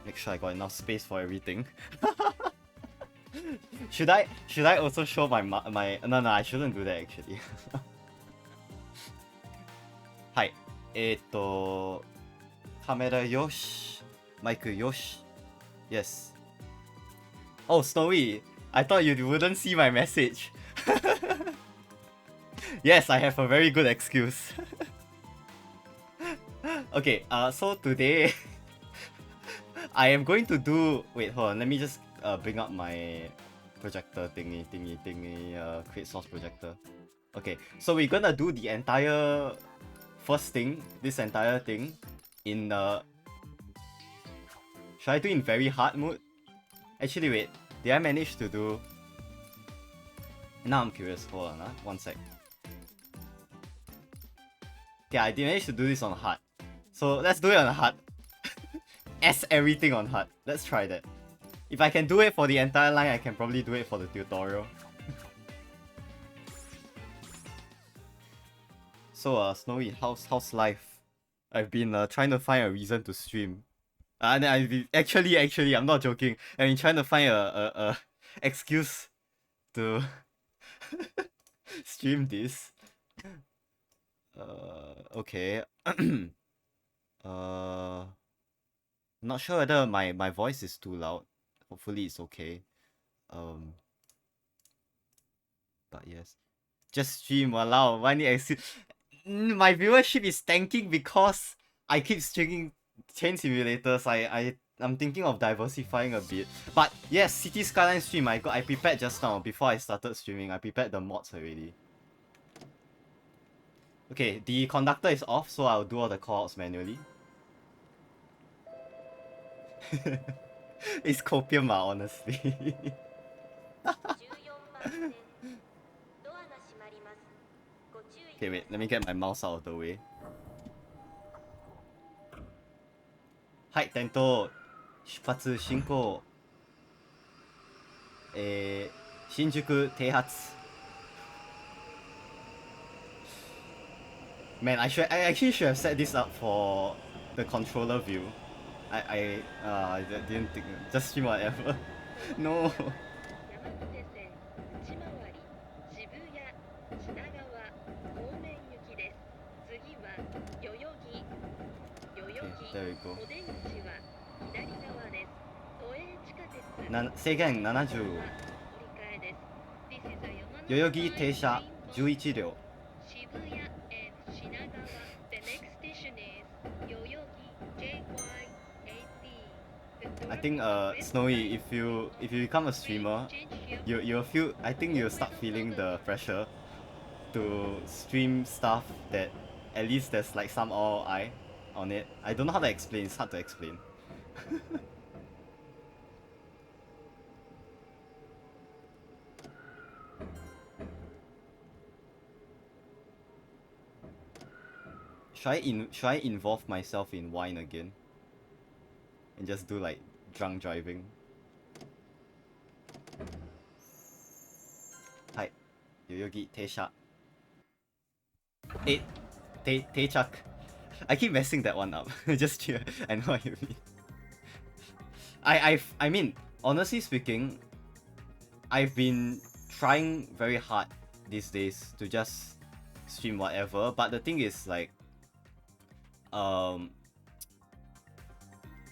Make sure I got enough space for everything. Should I also show my no, I shouldn't do that actually. Hi. Camera yosh. Mic yosh. Yes. Oh, Snowy. I thought you wouldn't see my message. Yes, I have a very good excuse. Okay, so today I am going to do. Wait, hold on. Let me just bring up my projector thingy, create source projector. Okay, so we're gonna do the entire first thing, this entire thing in should I do in very hard mode? Actually, wait, did I manage to do? Now I'm curious. Hold on, 1 sec. Yeah, I did manage to do this on hard. So let's do it on hard. S everything on hard. Let's try that. If I can do it for the entire line, I can probably do it for the tutorial. So Snowy, how's life? I've been trying to find a reason to stream. And actually, I'm not joking. I've been trying to find a excuse to stream this. Okay. Not sure whether my voice is too loud. Hopefully it's okay. But yes. Just stream, walao. Why need excuse? My viewership is tanking because I keep streaming Train Simulators. I'm thinking of diversifying a bit. But yes, City Skyline stream. I prepared just now before I started streaming. I prepared the mods already. Okay, the conductor is off, so I'll do all the callouts manually. It's copium, honestly. Okay, wait, let me get my mouse out of the way. Hi, Tento. 出発進行。新宿停発。Man, I actually should have set this up for the controller view. I didn't think. Just stream whatever. No. Okay, there we go. 制限70。代々木停車11両。I think Snowy, if you become a streamer, you'll feel. I think you'll start feeling the pressure to stream stuff that at least there's like some ROI on it. I don't know how to explain. It's hard to explain. Should I involve myself in wine again? And just do like drunk driving? Hi. Yoyogi Teisha. Teichak. I keep messing that one up. Just here. I know what you mean. I mean, honestly speaking, I've been trying very hard these days to just stream whatever, but the thing is like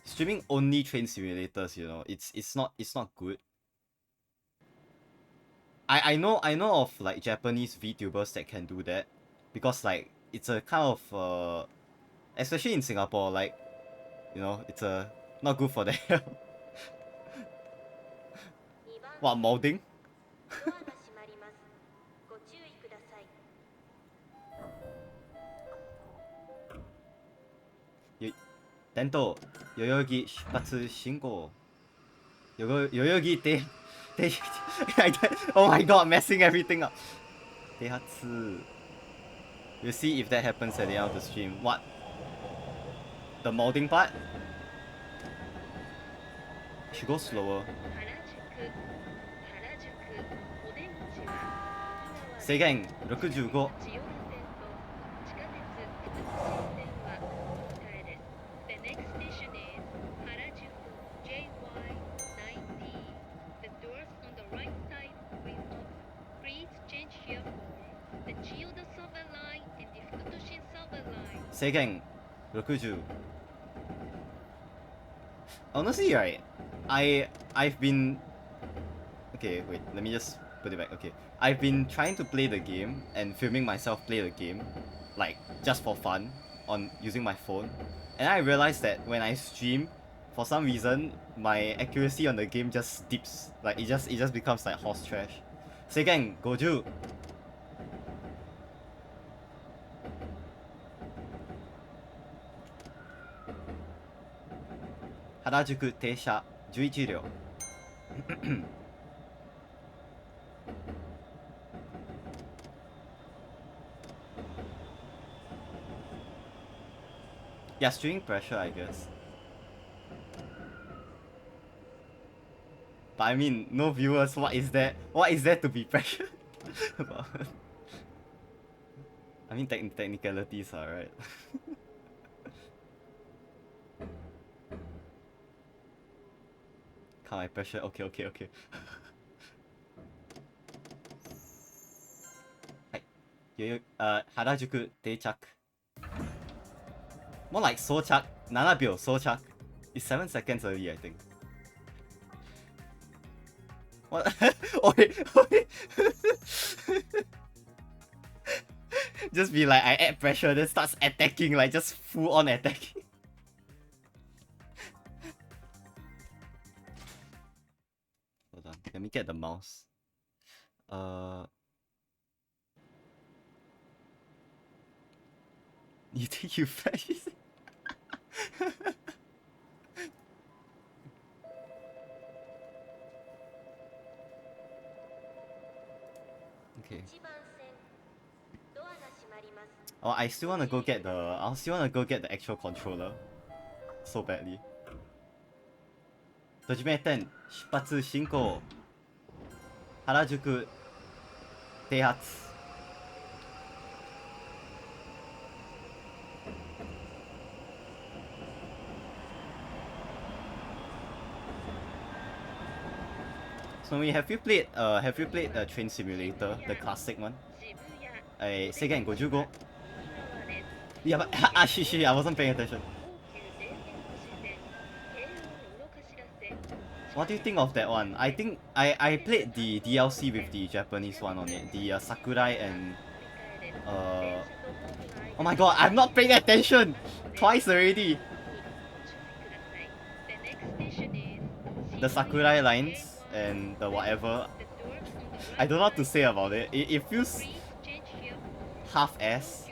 streaming only train simulators, you know, it's not good. I know of like Japanese VTubers that can do that, because like it's a kind of especially in Singapore, like, you know, it's not good for them. What, molding? Tento, 代々木出発進行。代々木停Oh my god, messing everything up. 停発。We'll see if that happens at the end of the stream. What? The molding part? Should go slower. 制限65。Seigen 60. Honestly, right, I've been... Okay, wait, let me just put it back. Okay, I've been trying to play the game and filming myself play the game, like, just for fun, on using my phone. And I realized that when I stream, for some reason, my accuracy on the game just dips. Like, it just becomes like horse trash. Seigen, Goju. Harajuku Teisha 11両. Yeah, streaming pressure, I guess. But I mean, no viewers, what is there? What is there to be pressured about? I mean, technicalities are right. Can't I pressure? Okay. Harajuku Deichak. More like Sochak. 7秒 Sochak. It's 7 seconds early, I think. What? Okay. Just be like, I add pressure, then starts attacking, like just full on attacking. Hold on, let me get the mouse. You think you flash? Okay. Oh, I still wanna go get the actual controller. So badly. ドジメ10出発進行原宿停発 So have you played Train Simulator, the classic one? Seigen 55. Yeah, but shit, I wasn't paying attention. What do you think of that one? I think I played the DLC with the Japanese one on it, the Sakurai and oh my god, I'm not paying attention twice already. The Sakurai lines and the whatever. I don't know what to say about it. It feels half-ass.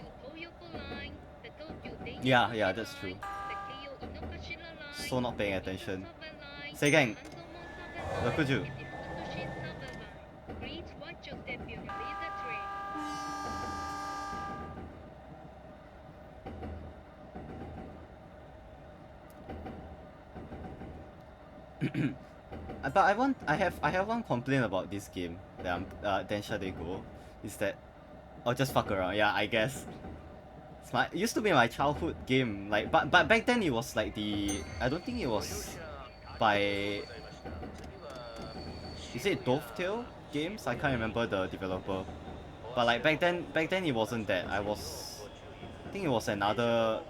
Yeah, that's true. So not paying attention. Seigen 60. But I have one complaint about this game that I'm Densha de GO is that just fuck around. Yeah, I guess. It used to be my childhood game, like but back then it was like I don't think it was by, is it Dovetail Games? I can't remember the developer. But like back then it wasn't that. I think it was another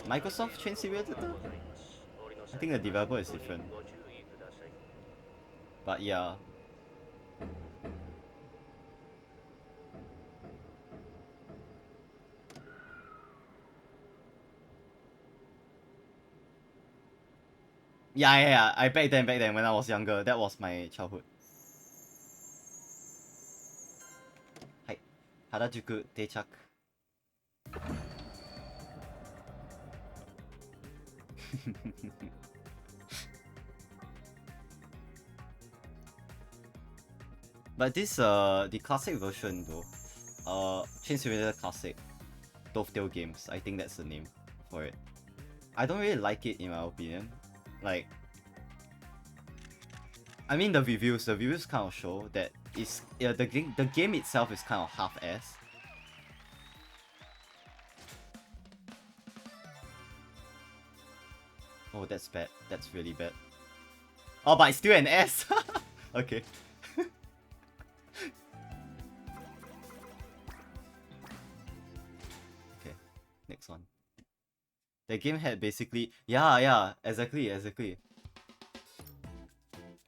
Microsoft Train Simulator. I think the developer is different. But yeah. Yeah. I back then when I was younger, that was my childhood. Hi. Harajuku Deichak. But this the classic version though, Train Simulator Classic, Dovetail Games, I think that's the name for it. I don't really like it in my opinion. Like, I mean the reviews kind of show that the game itself is kind of half-assed. Oh, that's bad. That's really bad. Oh, but it's still an S. Okay. Okay, next one. The game had basically yeah, exactly.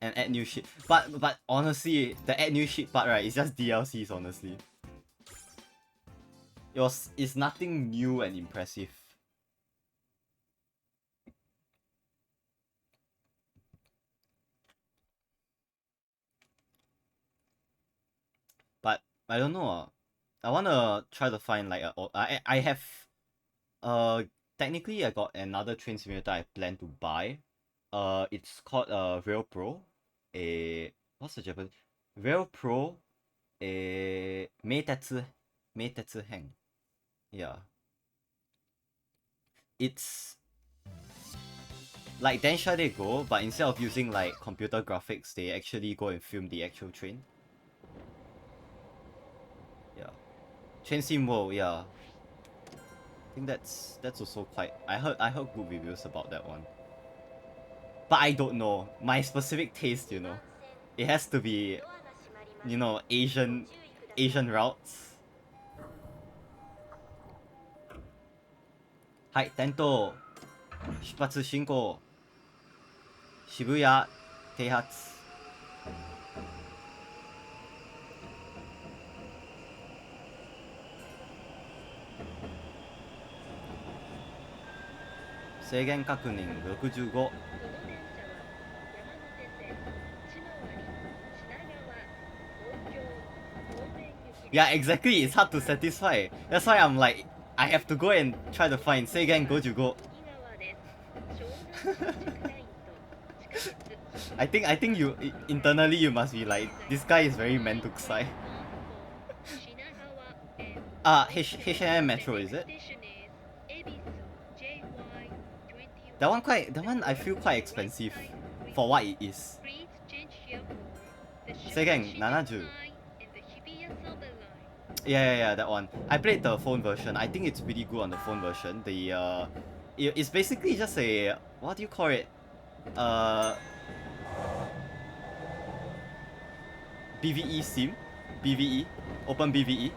And add new shit. But honestly, the add new shit part, right, is just DLCs, honestly. It's nothing new and impressive. But I don't know. I wanna try to find like I have technically I got another train simulator I plan to buy. It's called Rail Pro. What's the Japanese? Rail Pro. 名鉄編. Yeah. It's like Densha de GO, but instead of using like computer graphics, they actually go and film the actual train. Yeah. Train Sim World, yeah. I think that's also quite. I heard good reviews about that one. But I don't know. My specific taste, you know. It has to be, you know, Asian routes. はい、点灯。出発進行。渋谷停発。制限確認65。Yeah, exactly. It's hard to satisfy. That's why I'm like, I have to go and try to find 制限55. I think you internally you must be like, this guy is very menduksai. H&M Metro, is it? That one I feel quite expensive for what it is. 制限70. Yeah, that one. I played the phone version. I think it's pretty good on the phone version. It's basically just a, what do you call it? BVE sim? BVE? Open BVE?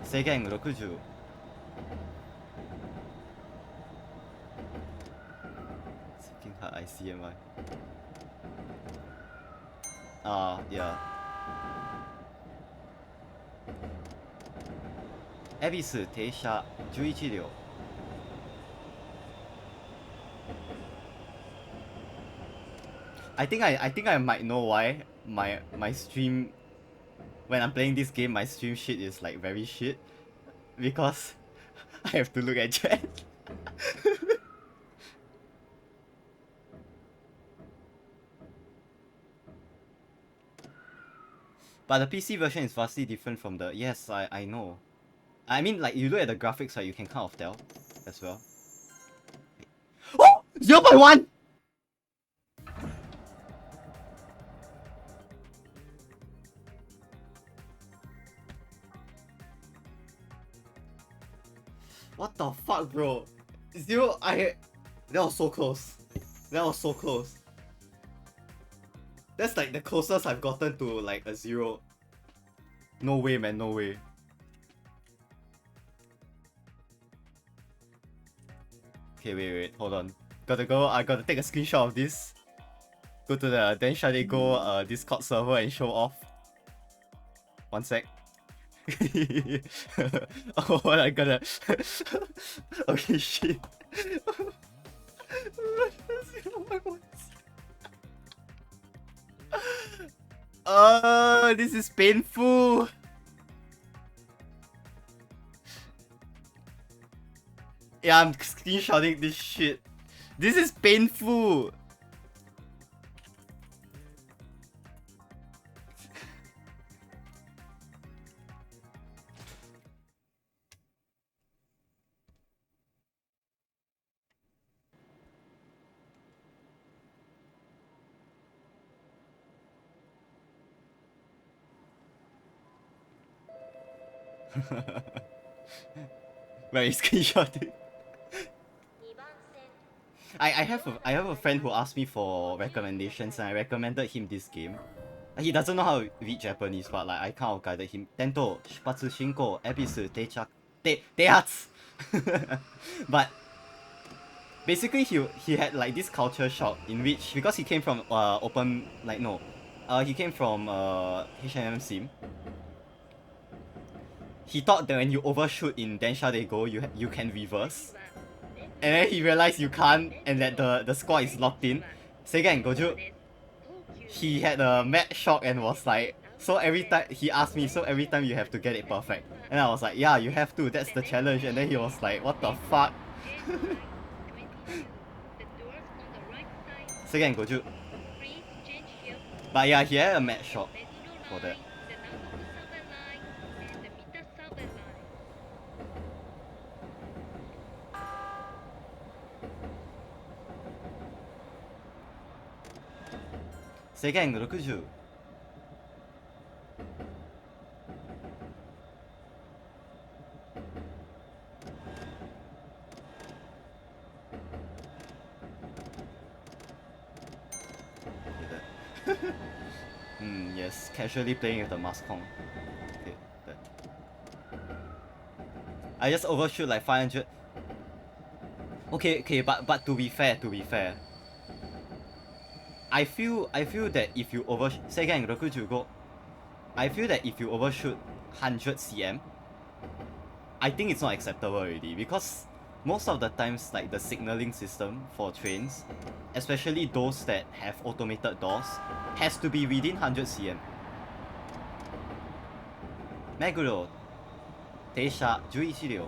制限60. Fucking hard ICMI. Yeah. 恵比寿停車11両. I think I might know why my stream, when I'm playing this game, my stream shit is like very shit, because I have to look at chat. But the PC version is vastly different from the, yes, I know. I mean, like, you look at the graphics, right, you can kind of tell as well. Oh! 0.1! What the fuck, bro? That was so close. That was so close. That's like the closest I've gotten to like a 0. No way, man, no way. Okay, wait, hold on. I gotta take a screenshot of this. Go to the Densha de GO Discord server and show off. 1 sec. Oh, I gotta. Okay, shit. This is painful. Yeah, I'm screenshotting this shit. This is painful. Wait, screenshotting. I have a friend who asked me for recommendations and I recommended him this game. He doesn't know how to read Japanese, but like I kind of guided him. Tento, 出発進行, 恵比寿定着. Dehats. But basically he had like this culture shock in which, because he came from he came from H&M sim. He thought that when you overshoot in Densha de GO, you can reverse. And then he realized you can't, and that the score is locked in. Sega and Goju, he had a mad shock and was like, so every time he asked me, so every time you have to get it perfect. And I was like, yeah, you have to, that's the challenge. And then he was like, what the fuck? Sega and Goju. But yeah, he had a mad shock for that. Sega and 60. Yes, casually playing with the Muscong. Okay, that. I just overshoot like 500. Okay, but to be fair, I feel that if you Sega and 65, I feel that if you overshoot 100 cm, I think it's not acceptable already, because most of the times, like the signaling system for trains, especially those that have automated doors, has to be within 100 cm. Meguro, Teisha, 11両.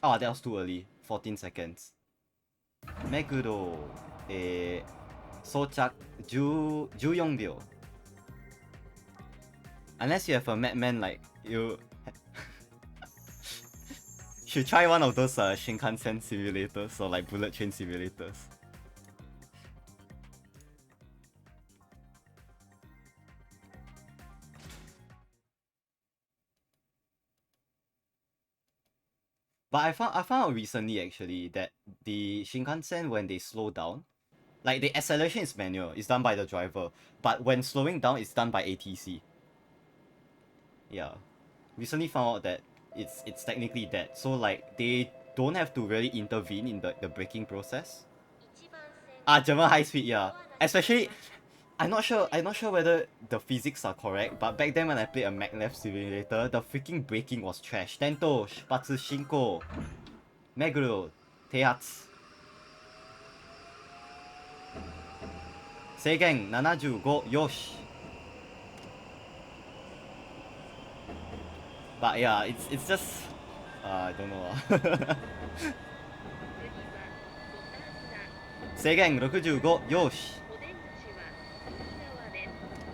Oh, that was too early. 14 seconds. Meguro, 装着14秒. Unless you have a madman like you should try one of those Shinkansen simulators or like bullet train simulators. But I found out recently actually that the Shinkansen, when they slow down, like the acceleration is manual, it's done by the driver, but when slowing down, it's done by ATC. Yeah, recently found out that it's technically that, so like they don't have to really intervene in the braking process. German high speed, yeah. Especially, I'm not sure whether the physics are correct, but back then when I played a maglev simulator, the freaking braking was trash. Tento, Shipatsu Shinko, Meguro, Teatsu. Seigen 75, Yosh. But yeah, it's just I don't know. Seigen 65, Yosh.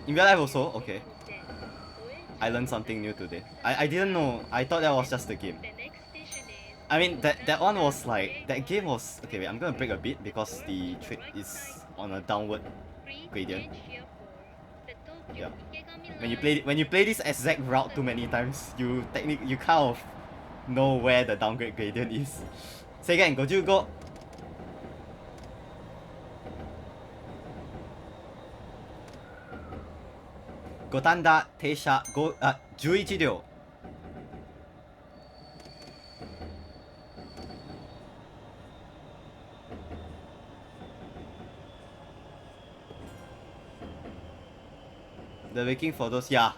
In real life also? Okay. I learned something new today. I didn't know. I thought that was just the game. I mean, that one was like, that game was... Okay, wait, I'm gonna break a bit because the trick is on a downward gradient. Yeah. When you play this exact route too many times, you kind of know where the downgrade gradient is. Say again, go. Gotanda, Teisha, 11両. The braking for those, yeah.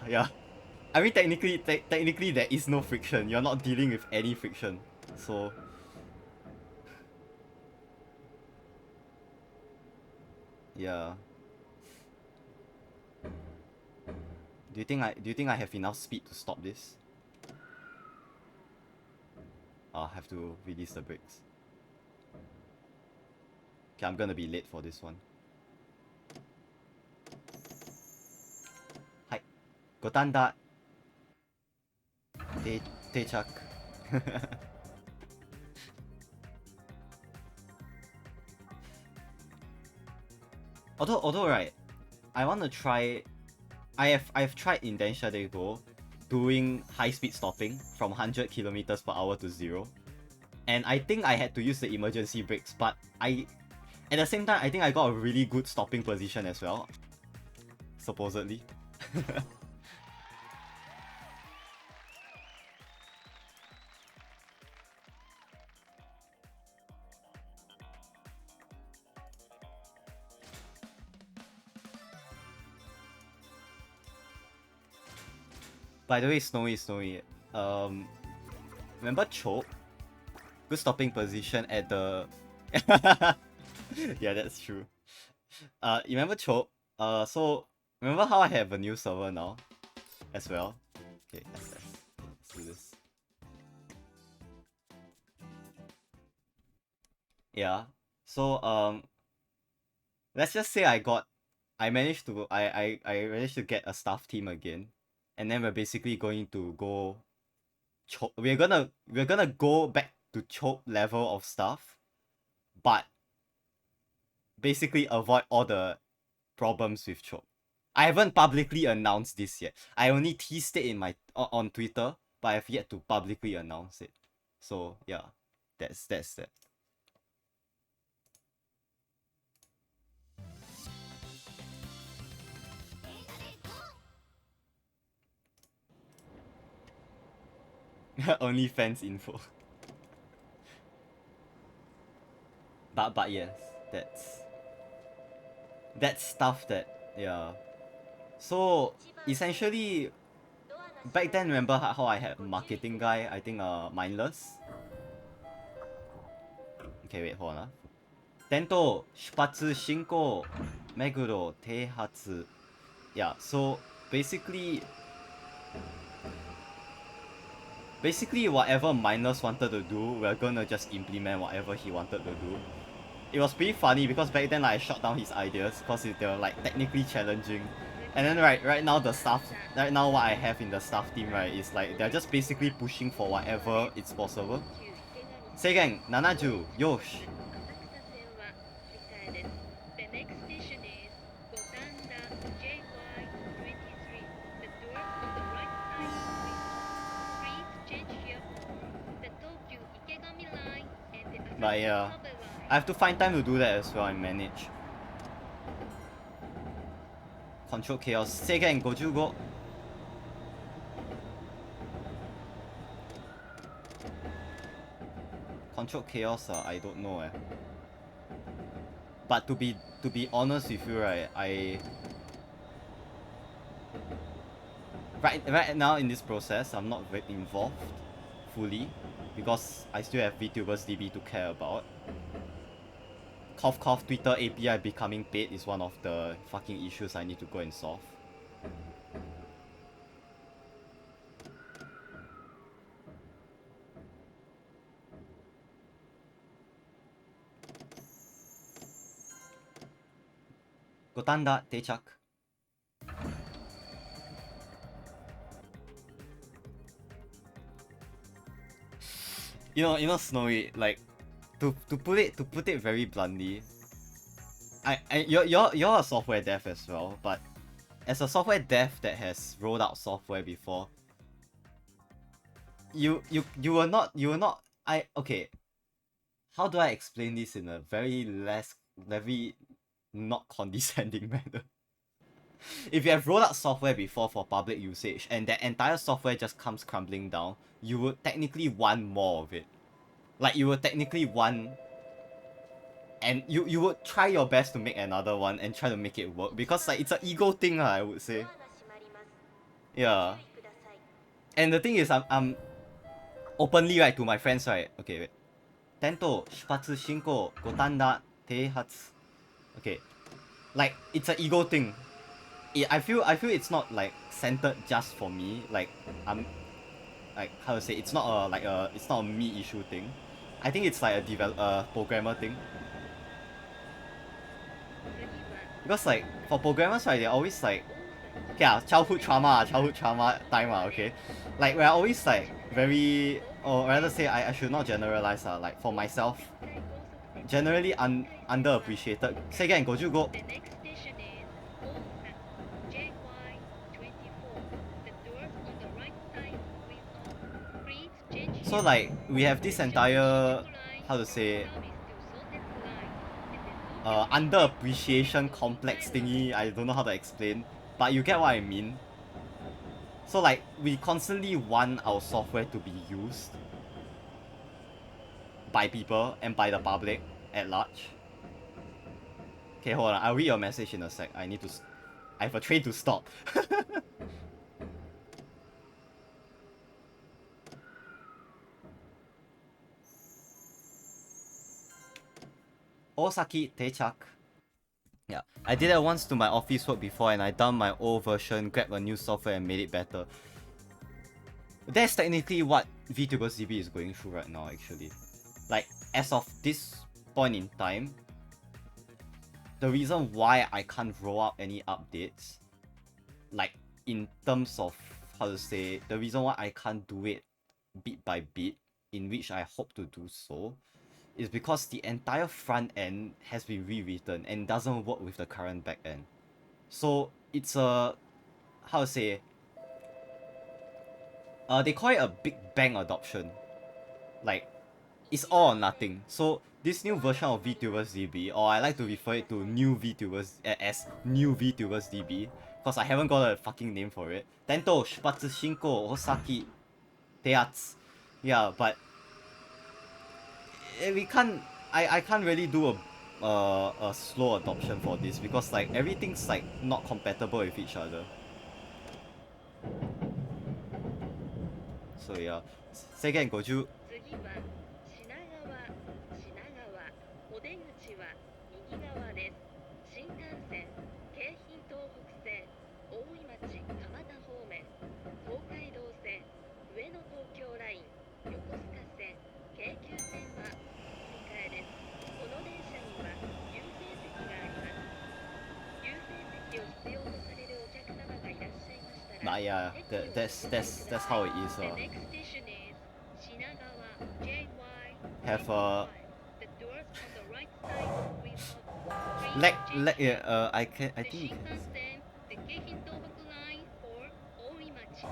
I mean, technically there is no friction. You're not dealing with any friction. So yeah. Do you think I have enough speed to stop this? I'll have to release the brakes. Okay, I'm gonna be late for this one. Hi. Gotanda. Techak. Although right, I want to try. I've tried in Densha de GO doing high speed stopping from 100 kilometers per hour to 0, and I think I had to use the emergency brakes, but at the same time I think I got a really good stopping position as well, supposedly. By the way, Snowy, remember Choke? Good stopping position at the... Yeah, that's true. You remember Choke? So, remember how I have a new server now? As well? Okay, let's do this. Yeah, so, let's just say I managed to get a staff team again. And then we're basically going to go choke. We're gonna go back to choke level of stuff, but basically avoid all the problems with choke. I haven't publicly announced this yet. I only teased it in my on Twitter, but I have yet to publicly announce it. So yeah, that's that. Only fans info. But yes, that's stuff that, yeah. So essentially, back then, remember how I had a marketing guy, I think Mindless? Okay, wait, hold on. Tento, Shupatsu, Shinko, Meguro, Teihatsu. Yeah, so basically whatever Mindless wanted to do, we're gonna just implement whatever he wanted to do. It was pretty funny because back then I shot down his ideas because they were like technically challenging. And then right now what I have in the staff team, right, is like they're just basically pushing for whatever it's possible. Seigen, 70, Yosh. But yeah, I have to find time to do that as well and manage. Control Chaos. Seigen, 55. Control Chaos, I don't know. But to be honest with you, right, right now in this process, I'm not very involved fully because I still have VTubers DB to care about. Cough cough, Twitter API becoming paid is one of the fucking issues I need to go and solve. Gotanda Techak. You know, Snowy, like, to put it very bluntly, you're a software dev as well, but as a software dev that has rolled out software before, you were not okay. How do I explain this in a very not condescending manner? If you have rolled out software before for public usage and that entire software just comes crumbling down, you would technically want more of it. Like, you would technically want... And you would try your best to make another one and try to make it work. Because, like, it's an ego thing, I would say. Yeah. And the thing is, I'm openly, right, to my friends, right? Okay, wait. Tento, Shupatsu, Shinko, Gotanda, Teihatsu. Okay. Like, it's an ego thing. I feel it's not like centered just for me. Like, I'm like, how to say, it's not it's not a me issue thing. I think it's like a programmer thing. Because like for programmers, right, they're always like, yeah, childhood trauma time, okay. Like, we're always like very, or rather say, I should not generalize, like for myself, generally underappreciated. Say again, Goju go. So like we have this entire, how to say, underappreciation complex thingy. I don't know how to explain, but you get what I mean. So like we constantly want our software to be used by people and by the public at large. Okay, hold on. I'll read your message in a sec. I have a train to stop. Osaki Teichak. Yeah, I did that once to my office work before and I dumped my old version, grabbed a new software and made it better. That's technically what VTubers DB is going through right now actually. Like, as of this point in time, the reason why I can't roll out any updates, like in terms of, how to say, the reason why I can't do it bit by bit, in which I hope to do so, is because the entire front end has been rewritten and doesn't work with the current back end. So it's a, how to say, they call it a big bang adoption. Like, it's all or nothing. So this new version of VTubers DB, or I like to refer it to new VTubers as new VTubers DB, because I haven't got a fucking name for it. Tento, Shipatsu, Shinko, Osaki, Teats. Yeah, but we can't. I can't really do a slow adoption for this because like everything's like not compatible with each other. So yeah, second Goju. 次は品川、品川、お出口は右側です。新幹線、京浜東北線、大井町、蒲田方面、東海道線、上野東京ライン、横須賀線、京急線は乗り換えです。この電車には優先席があります。優先席を必要とされるお客様がいらっしゃいましたら、Yeah, that's how it is. The next station is Shinagawa JY. Have a The doors on the right side will have yeah, I think you can. The Keihin Tohoku line for Oimachi.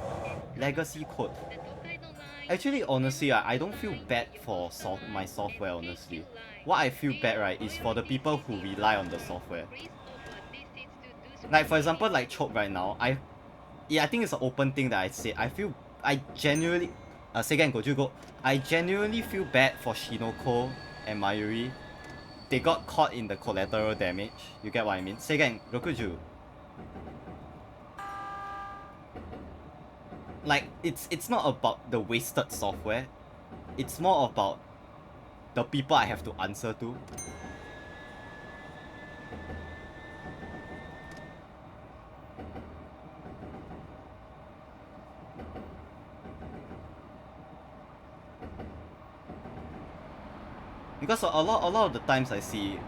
Legacy code. The Tokaido line. Actually, honestly, I don't feel bad for my software, honestly. What I feel bad, right, is for the people who rely on the software. Like, for example, like Chope right now, I think it's an open thing that I said. I genuinely, Seigen Gojugo, I genuinely feel bad for Shinoko and Mayuri. They got caught in the collateral damage. You get what I mean? Seigen, Rokuju. Like, it's not about the wasted software. It's more about the people I have to answer to. Because a lot of the times I see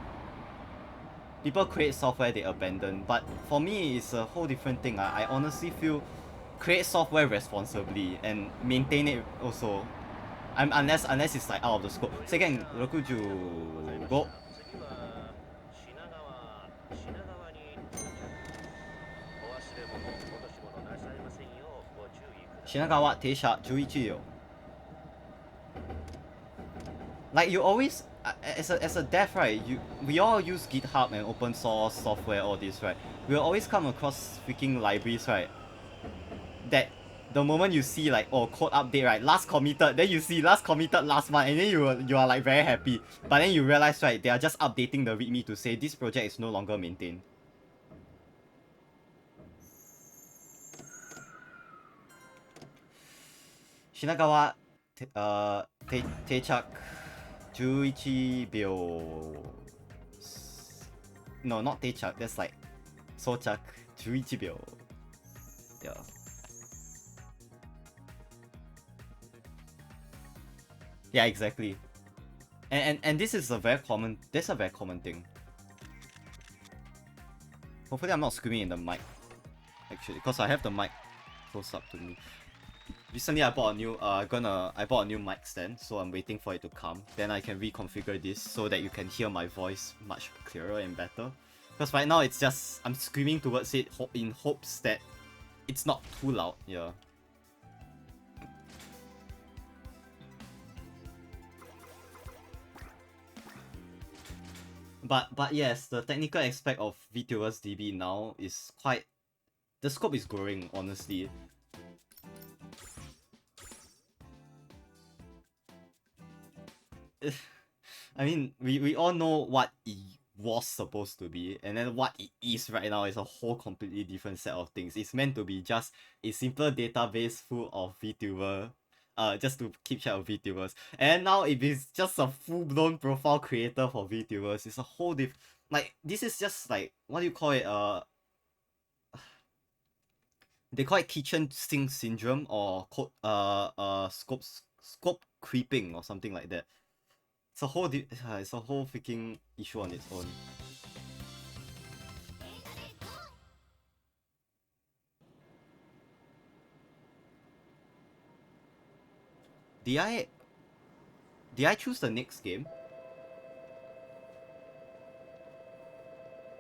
people create software they abandon, but for me it's a whole different thing. I honestly feel create software responsibly and maintain it also. Unless it's like out of the scope. Second, Rokuju go. Shinagawa Teisha 11よ. Like you always, as a dev, right, we all use GitHub and open source software, all this, right? We'll always come across freaking libraries, right? That the moment you see like, oh, code update, right, last committed, then you see last committed last month, and then you are like very happy. But then you realize, right, they are just updating the readme to say this project is no longer maintained. Shinagawa, Teichak. 11秒 No, not 定着, that's like 装着11秒 Yeah. Yeah, exactly. And this is a very common thing. Hopefully I'm not screaming in the mic actually, because I have the mic close up to me. Recently I bought a new mic stand, so I'm waiting for it to come. Then I can reconfigure this so that you can hear my voice much clearer and better. Because right now it's just, I'm screaming towards it in hopes that it's not too loud, yeah. But yes, the technical aspect of VTubers DB now is quite, the scope is growing, honestly. I mean, we all know what it was supposed to be, and then what it is right now is a whole completely different set of things. It's meant to be just a simple database full of VTuber, just to keep track of VTubers. And now it is just a full-blown profile creator for VTubers. It's a whole like, this is just like, what do you call it? They call it kitchen sink syndrome, or scope creeping or something like that. It's a whole it's a whole freaking issue on its own. Did I choose the next game?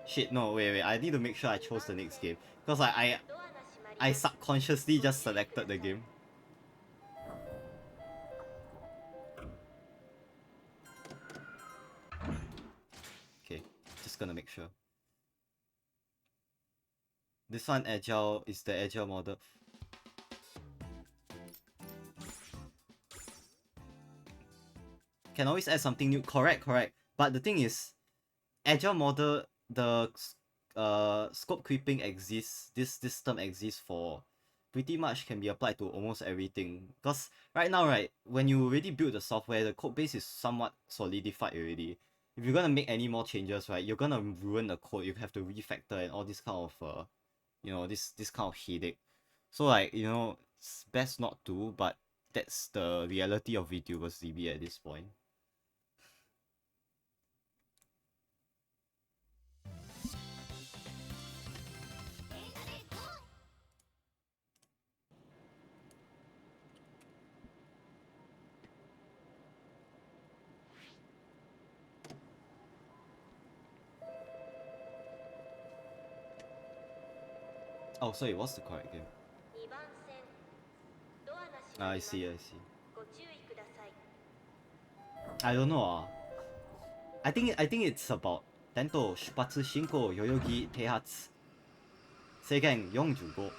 Shit, no, wait, I need to make sure I chose the next game. Because I subconsciously just selected the game. Okay, just gonna make sure. This one agile is the agile model. Can always add something new. Correct. But the thing is, agile model, the scope creeping exists. This term exists for pretty much, can be applied to almost everything. Because right now, right, when you already build the software, the code base is somewhat solidified already. If you're gonna make any more changes, right, you're gonna ruin the code. You have to refactor and all this kind of this kind of headache. So like, it's best not to, but that's the reality of VTubers DB at this point. Oh, sorry, what's the correct game? I see. I don't know. I think it's about Tento 出発進行代々木停発制限45.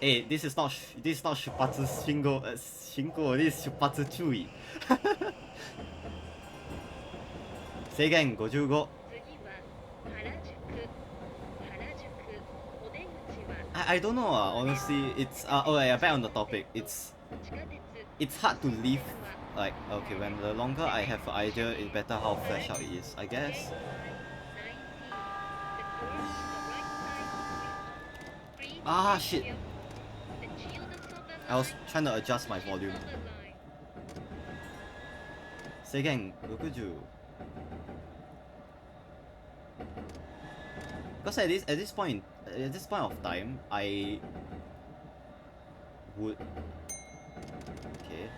Hey, this is not 出発信号this is 出発注意制限55. I don't know, honestly. It's oh yeah, back on the topic. It's hard to leave, like, okay, when the longer I have an idea, it's better how fleshed out it is, I guess. Ah, shit. I was trying to adjust my volume. Seigen 60. Because at this point of time, I would, okay,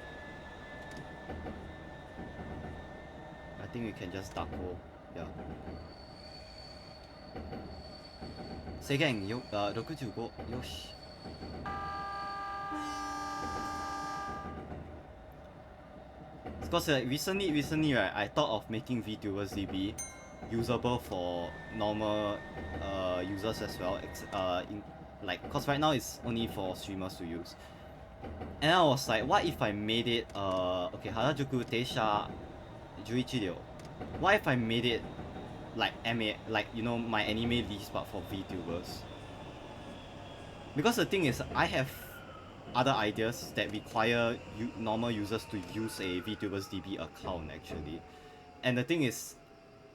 I think we can just tackle, yeah. Seigen 65. Yoshi. Because recently, right, I thought of making VTubers DB usable for normal users as well. Cause right now it's only for streamers to use. And I was like, what if I made it okay, Harajuku Teisha 11 ryo. What if I made it like my anime list, but for VTubers? Because the thing is, I have other ideas that require normal users to use a VTubers DB account actually. And the thing is,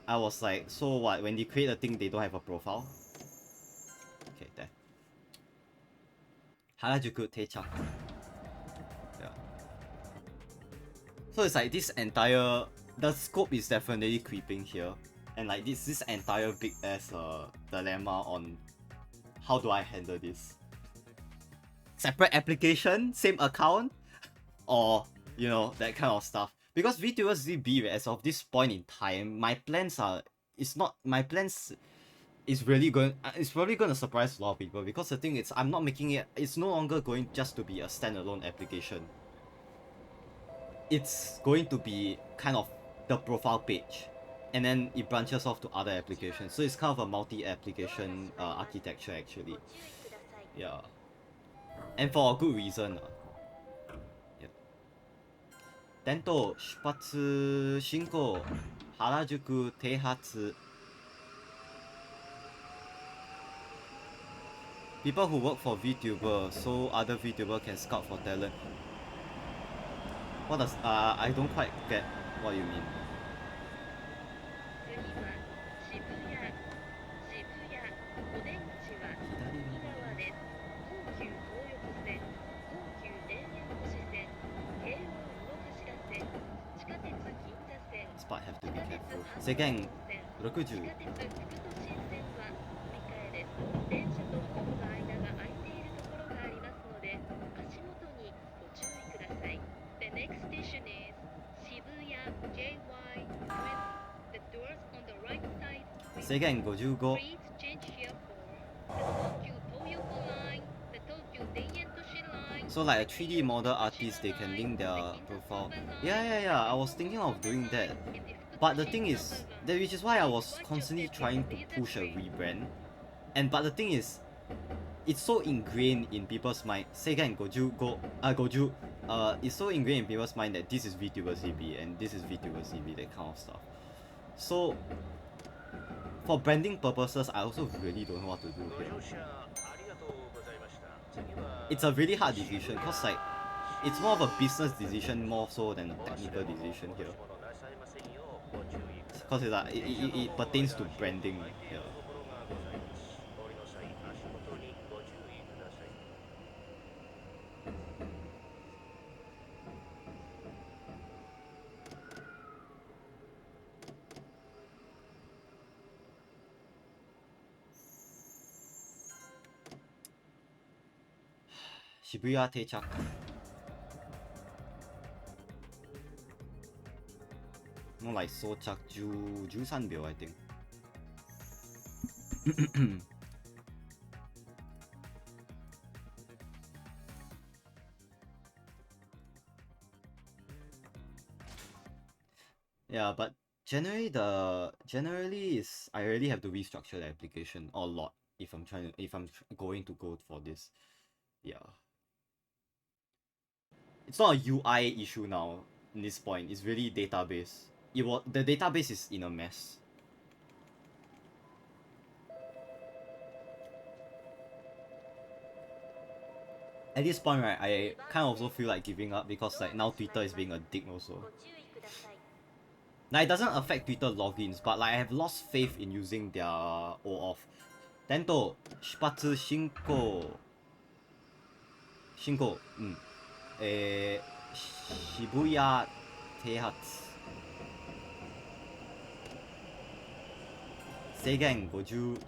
I was like, so what, when they create a thing, they don't have a profile? Okay, there. Harajuku Teicha. Yeah. So it's like this entire, the scope is definitely creeping here. And like this entire big ass dilemma on how do I handle this? Separate application, same account, or that kind of stuff. Because VTubers DB, as of this point in time, my plans is probably going to surprise a lot of people, because the thing is, I'm not making it. It's no longer going just to be a standalone application. it's going to be kind of the profile page, and then it branches off to other applications. So it's kind of a multi-application architecture actually. Yeah, and for a good reason. Yeah. 電灯出発進行原宿停発 People who work for VTuber, so other VTuber can scout for talent. What does I don't quite get what you mean. 次は渋谷お出口は右側です。東急東横線、東急田園都市線、京王井の頭線、地下鉄銀座線、 This part have to 地 be 下鉄 careful. 阪 Second, 神線、地下60. 鉄副都心線は乗り換えです。電車とホームの間が空いているところがありますので、足元にご注意ください。The next station is Shibuya JY with the doors on the right side. Second, 55. Please change here for the Tokyo Toyoko line, the Tokyo Denyen-toshi line. So like a 3D model artist, they can link their profile. Yeah, I was thinking of doing that. But the thing is, which is why I was constantly trying to push a rebrand. But the thing is, it's so ingrained in people's mind. Seigan Goju, it's so ingrained in people's mind that this is VTuber CB and this is VTuber CB, that kind of stuff. So, for branding purposes, I also really don't know what to do here. It's a really hard decision because like, it's more of a business decision more so than a technical decision here. Because it pertains to branding here. Shibuya 定着 More like 装着13秒 I think. Yeah, but generally is I really have to restructure the application a lot if I'm going to go for this. Yeah. It's not a UI issue now in this point, it's really database. The database is in a mess. At this point, right, I kind of also feel like giving up because like now Twitter is being a dick also. Now it doesn't affect Twitter logins, but like I have lost faith in using their OAuth. Tento, 出発進行渋谷停発制限50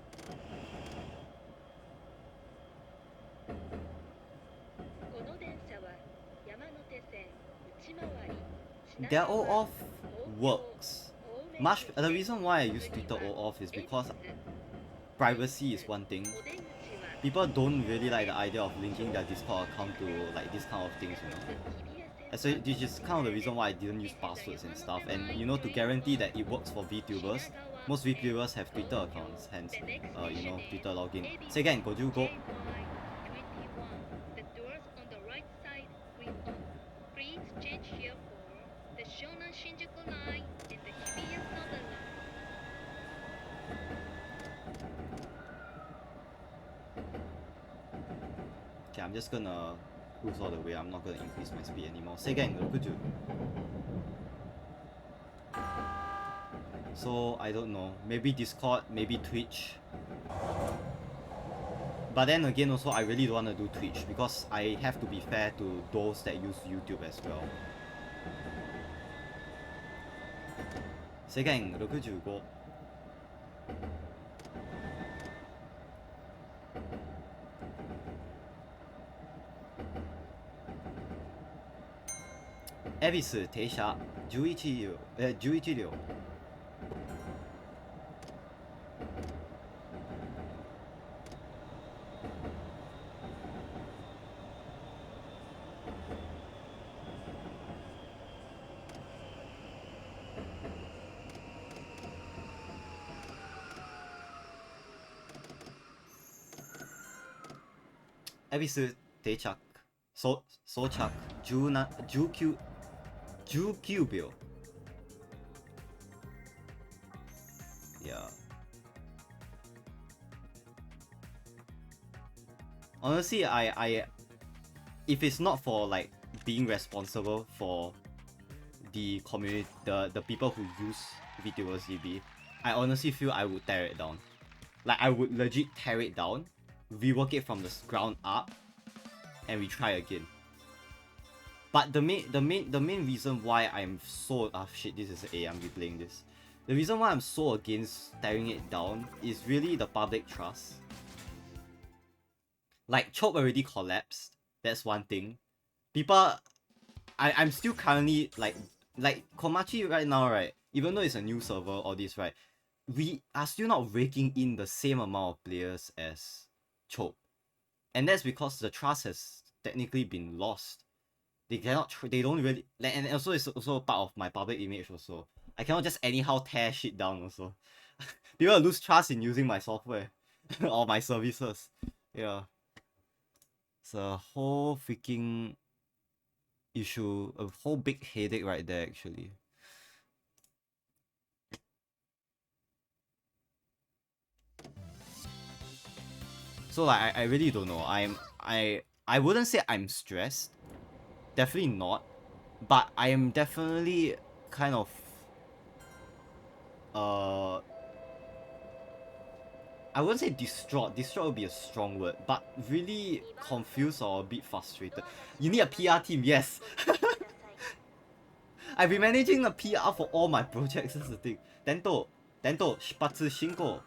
Their OAuth works. The reason why I use Twitter OAuth is because privacy is one thing. People don't really like the idea of linking their Discord account to like this kind of things, you know. And so this is kind of the reason why I didn't use passwords and stuff. And you know, to guarantee that it works for VTubers, most VTubers have Twitter accounts, hence, you know, Twitter login. Say again, go. Okay, I'm just gonna cruise all the way. I'm not gonna increase my speed anymore. Say again, So I don't know. Maybe Discord, maybe Twitch. But then again, also I really don't want to do Twitch because I have to be fair to those that use YouTube as well. Say again, 65. Ebisu 停車11両 11 episode 대착 소착 주큐 yeah. Honestly, I if it's not for like being responsible for the community, the people who use VTuber CB, I honestly feel I would tear it down. Like I would legit tear it down, rework it from the ground up, and retry again. But the main reason why I'm so shit, this is A, I'm replaying this. The reason why I'm so against tearing it down is really the public trust. Like Chope already collapsed, that's one thing. People, I'm still currently like Komachi right now, right? Even though it's a new server, all this, right? We are still not raking in the same amount of players as Chope, and that's because the trust has technically been lost. They cannot, they don't really, and also it's also part of my public image also. I cannot just anyhow tear shit down also. People lose trust in using my software or my services. Yeah. It's a whole freaking issue, a whole big headache right there actually. So like I really don't know. I wouldn't say I'm stressed. Definitely not. But I am definitely kind of I wouldn't say distraught. Distraught would be a strong word, but really confused or a bit frustrated. You need a PR team, yes. I've been managing the PR for all my projects, that's the thing. Tento, shipatsu shinko.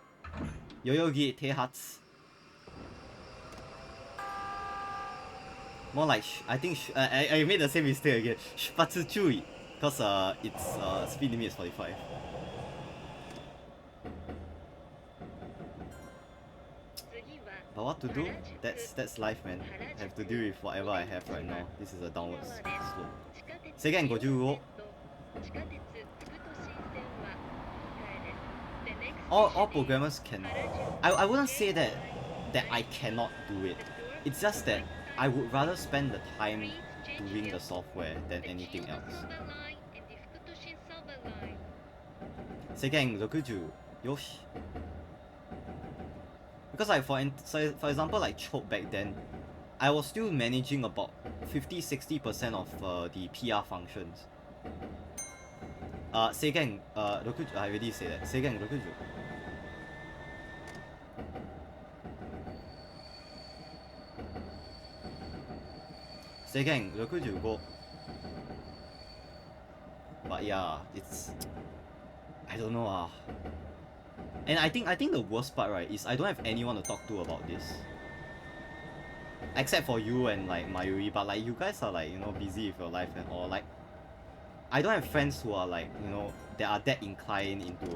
Yoyogi teihatsu. More like, I think, I made the same mistake again. Shipatsu chui. Because its speed limit is 45. But what to do? That's life, man. I have to deal with whatever I have right now. This is a downward slope. 制限55. All programmers can. I wouldn't say that I cannot do it. It's just that I would rather spend the time doing the software than anything else. 制限60. Yoshi. Because like for example like Chope back then, I was still managing about 50-60% of the PR functions. Seigen 60. I already said that. Seigen 60. Seigen 65. But yeah, it's, I don't know. And I think the worst part, right, is I don't have anyone to talk to about this. Except for you and like Mayuri, but like you guys are like, you know, busy with your life and all. Like I don't have friends who are like, you know, that are that inclined into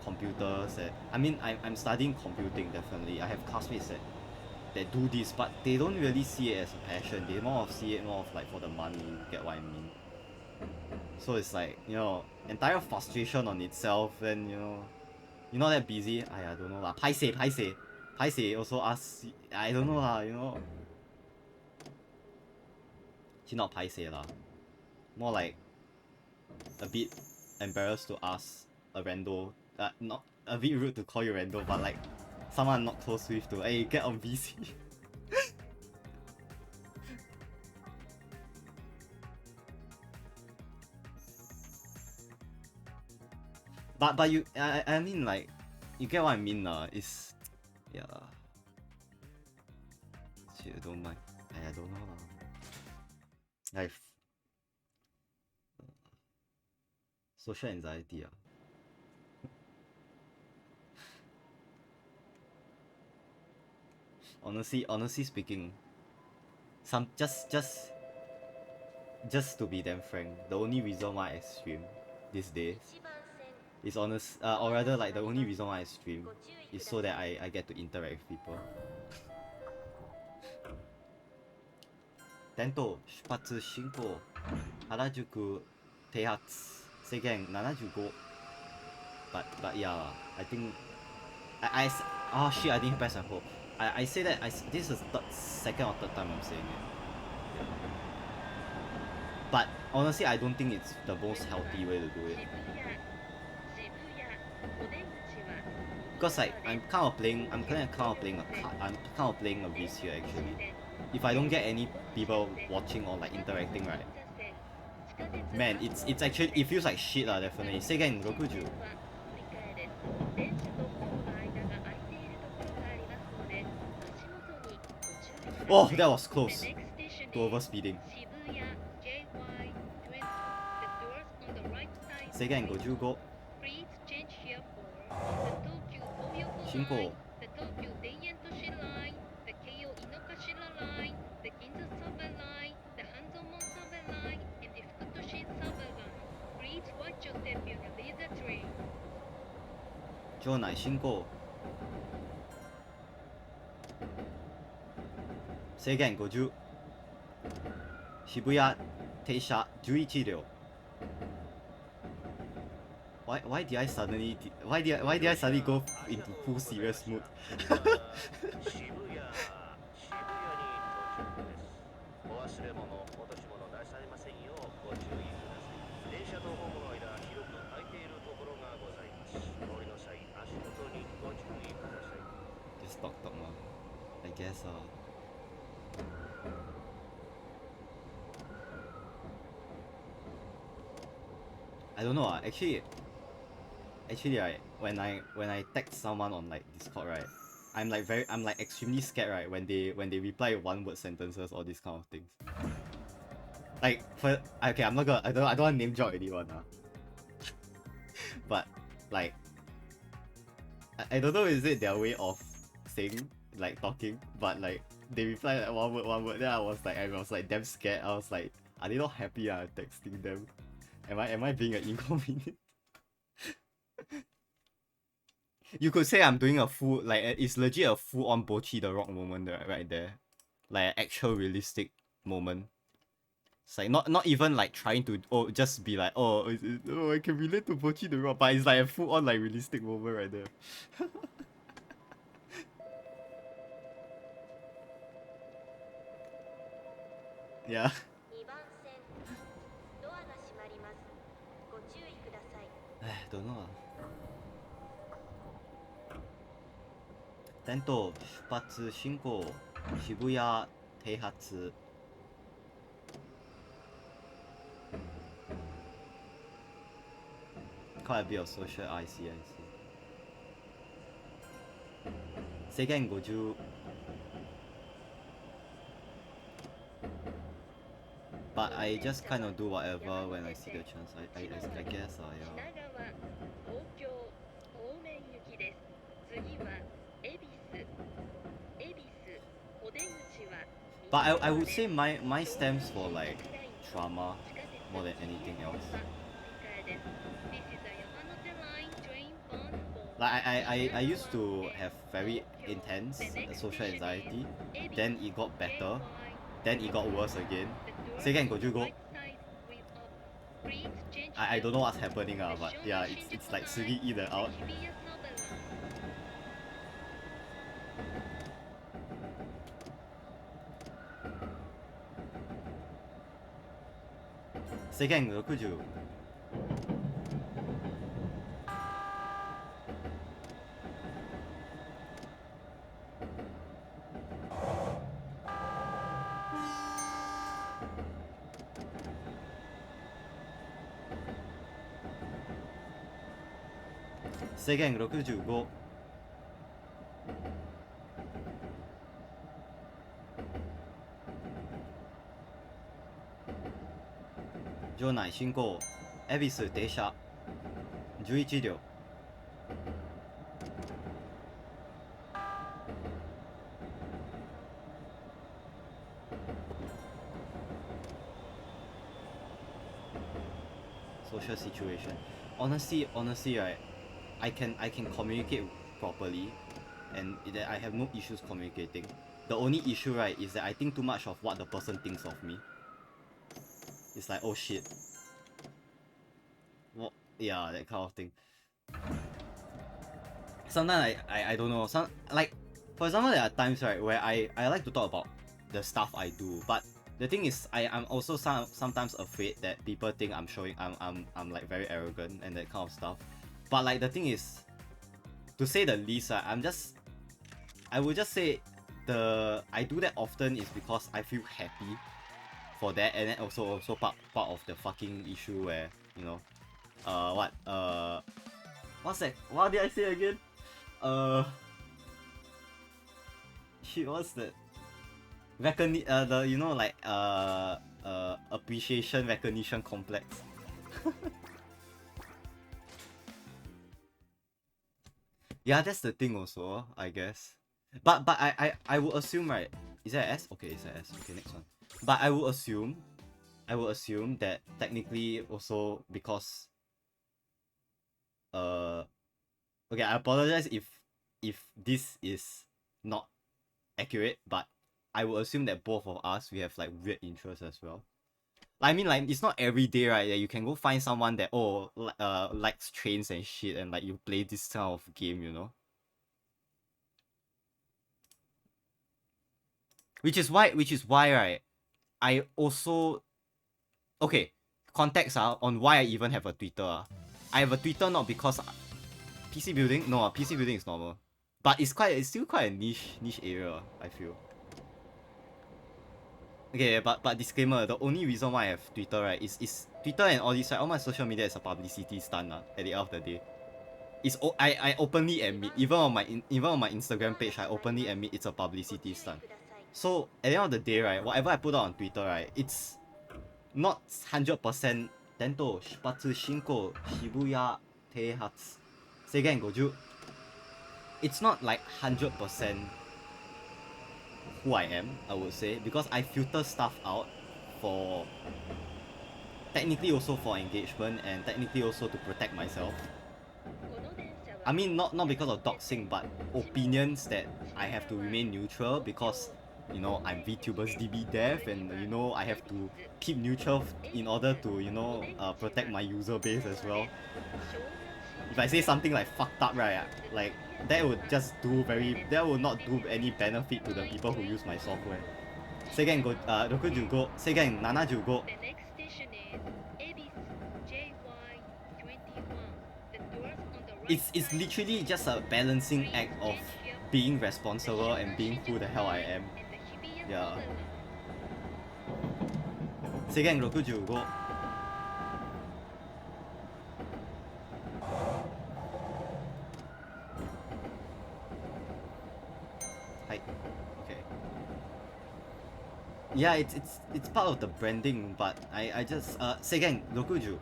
computers. I mean, I'm studying computing definitely. I have classmates that do this, but they don't really see it as a passion. They more of see it more of like for the money. You get what I mean? So it's like, you know, entire frustration on itself. And you know, you're not that busy. I don't know lah. Paiseh also ask. I don't know lah. You know, she not paiseh lah. More like a bit embarrassed to ask a rando. Not a bit rude to call you rando, but like someone I'm not close with to, hey, get on VC. but you, I mean like, you get what I mean it's, yeah. Shit, I don't mind. I don't know lah. Like, social anxiety honestly speaking, just to be damn frank, the only reason why I stream these days is or rather like the only reason why I stream is so that I get to interact with people. Tento, shipatsu shinko, Harajuku, teihatsu, seigen 75. But yeah, I think oh shit, I didn't press and hold. I say that this is the second or third time I'm saying it. But honestly, I don't think it's the most healthy way to do it. Because like I'm kind of playing a risk here actually. If I don't get any people watching or like interacting, right? Man, it's actually it feels like shit lah, definitely. Seigen Rokuju. Oh, that was close to overspeeding. Seigen Goju go. Shinko. Jonai Shinko. Seigen Goju. Shibuya Teisha 11両. Why did I suddenly go into full serious mood? Just talk lah. I guess I don't know actually right, when I text someone on like Discord, right, I'm like extremely scared, right, when they reply one word sentences or this kind of things. Like for okay, I don't want to name drop anyone but like I don't know, is it their way of saying like talking, but like they reply like one word, then I was like damn scared. I was like, are they not happy texting them? Am I being an inconvenient? You could say I'm doing a full, like, it's legit a full on Bochi the Rock moment right there. Like an actual realistic moment. It's like not even like trying to just be like, oh I can relate to Bochi the Rock, but it's like a full on like realistic moment right there. Yeah. Don't know. Tento 出発進行渋谷停発 Quite a bit of social IC. Seigen 50 But I just kind of do whatever when I see the chance. I guess yeah. But I would say my stems for like trauma more than anything else. Like I used to have very intense social anxiety, then it got better, then it got worse again. Seigen Goju go. I don't know what's happening but yeah, it's like Sugi either out. Seigen 60 Seigen 65 場内進行恵比寿停車11両 Social situation. Honestly, right, I can communicate properly, and that I have no issues communicating. The only issue, right, is that I think too much of what the person thinks of me. It's like, oh shit. What? Yeah, that kind of thing. Sometimes I don't know. Like for example, there are times, right, where I like to talk about the stuff I do, but the thing is, I'm also sometimes afraid that people think I'm like very arrogant and that kind of stuff. But like the thing is, to say the least, I would just say I do that often is because I feel happy for that, and then also part of the fucking issue where, you know, what's that? What did I say again? Shit, what's that? The, you know, like appreciation recognition complex. Yeah, that's the thing also, I guess. But I would assume, right? Is that S? Okay, it's a S. Okay, next one. But I would assume that technically also because okay, I apologize if this is not accurate, but I would assume that both of us, we have like weird interests as well. I mean, like, it's not every day, right, that you can go find someone that likes trains and shit, and like you play this kind of game, you know. Which is why, right, I also, okay, context on why I even have a Twitter. I have a Twitter not because PC building. No, PC building is normal, but it's still quite a niche area, I feel. Okay, but disclaimer, the only reason why I have Twitter, right, is Twitter and all this, right, all my social media is a publicity stunt at the end of the day. I openly admit, even on my Instagram page, I openly admit it's a publicity stunt. So at the end of the day, right, whatever I put out on Twitter, right, it's not 100% Tento, Shipatsu, Shinko, Shibuya, Teihatsu, Seigen, Goju. It's not like 100% who I am, I would say, because I filter stuff out for technically also for engagement and technically also to protect myself. I mean, not because of doxing, but opinions that I have to remain neutral because, you know, I'm VTuber's DB dev, and you know I have to keep neutral in order to, you know, protect my user base as well. If I say something like fucked up, right, like that would not do any benefit to the people who use my software. 制限65制限75 it's literally just a balancing act of being responsible and being who the hell I am. Yeah. 制限65 Hi. Okay. Yeah, it's part of the branding, but I just 制限60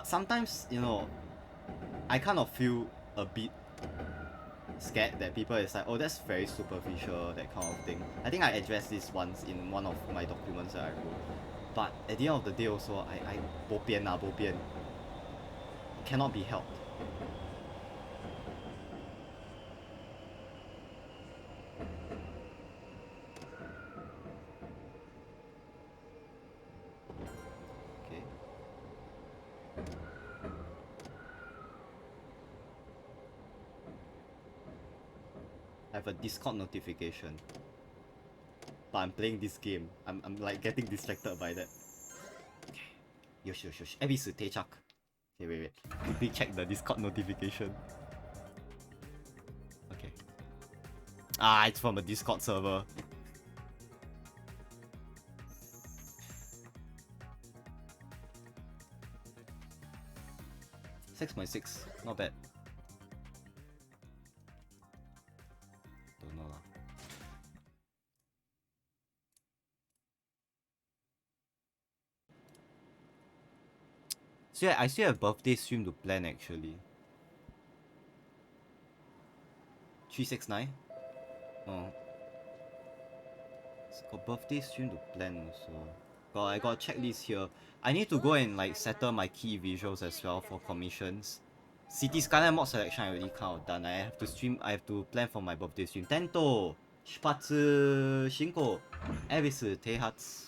sometimes, you know, I kind of feel a bit scared that people is like, oh, that's very superficial, that kind of thing. I think I addressed this once in one of my documents that I wrote. But at the end of the day also, I bo pian lah, bo pian. Cannot be helped. Okay. I have a Discord notification. But I'm playing this game. I'm like getting distracted by that. Okay. Yosh. Ebisu Techak. Okay, wait. Quickly check the Discord notification. Okay. Ah, it's from a Discord server. $6.6, not bad. Don't know lah. So yeah, I still have birthday stream to plan actually. 369? Oh. It's got birthday stream to plan also. I got a checklist here. I need to go and like settle my key visuals as well for commissions. City Skyline mod selection I already kind of done. I have to plan for my birthday stream. Tento, Shipatsu, Shinko, Ebisu, Teihatsu.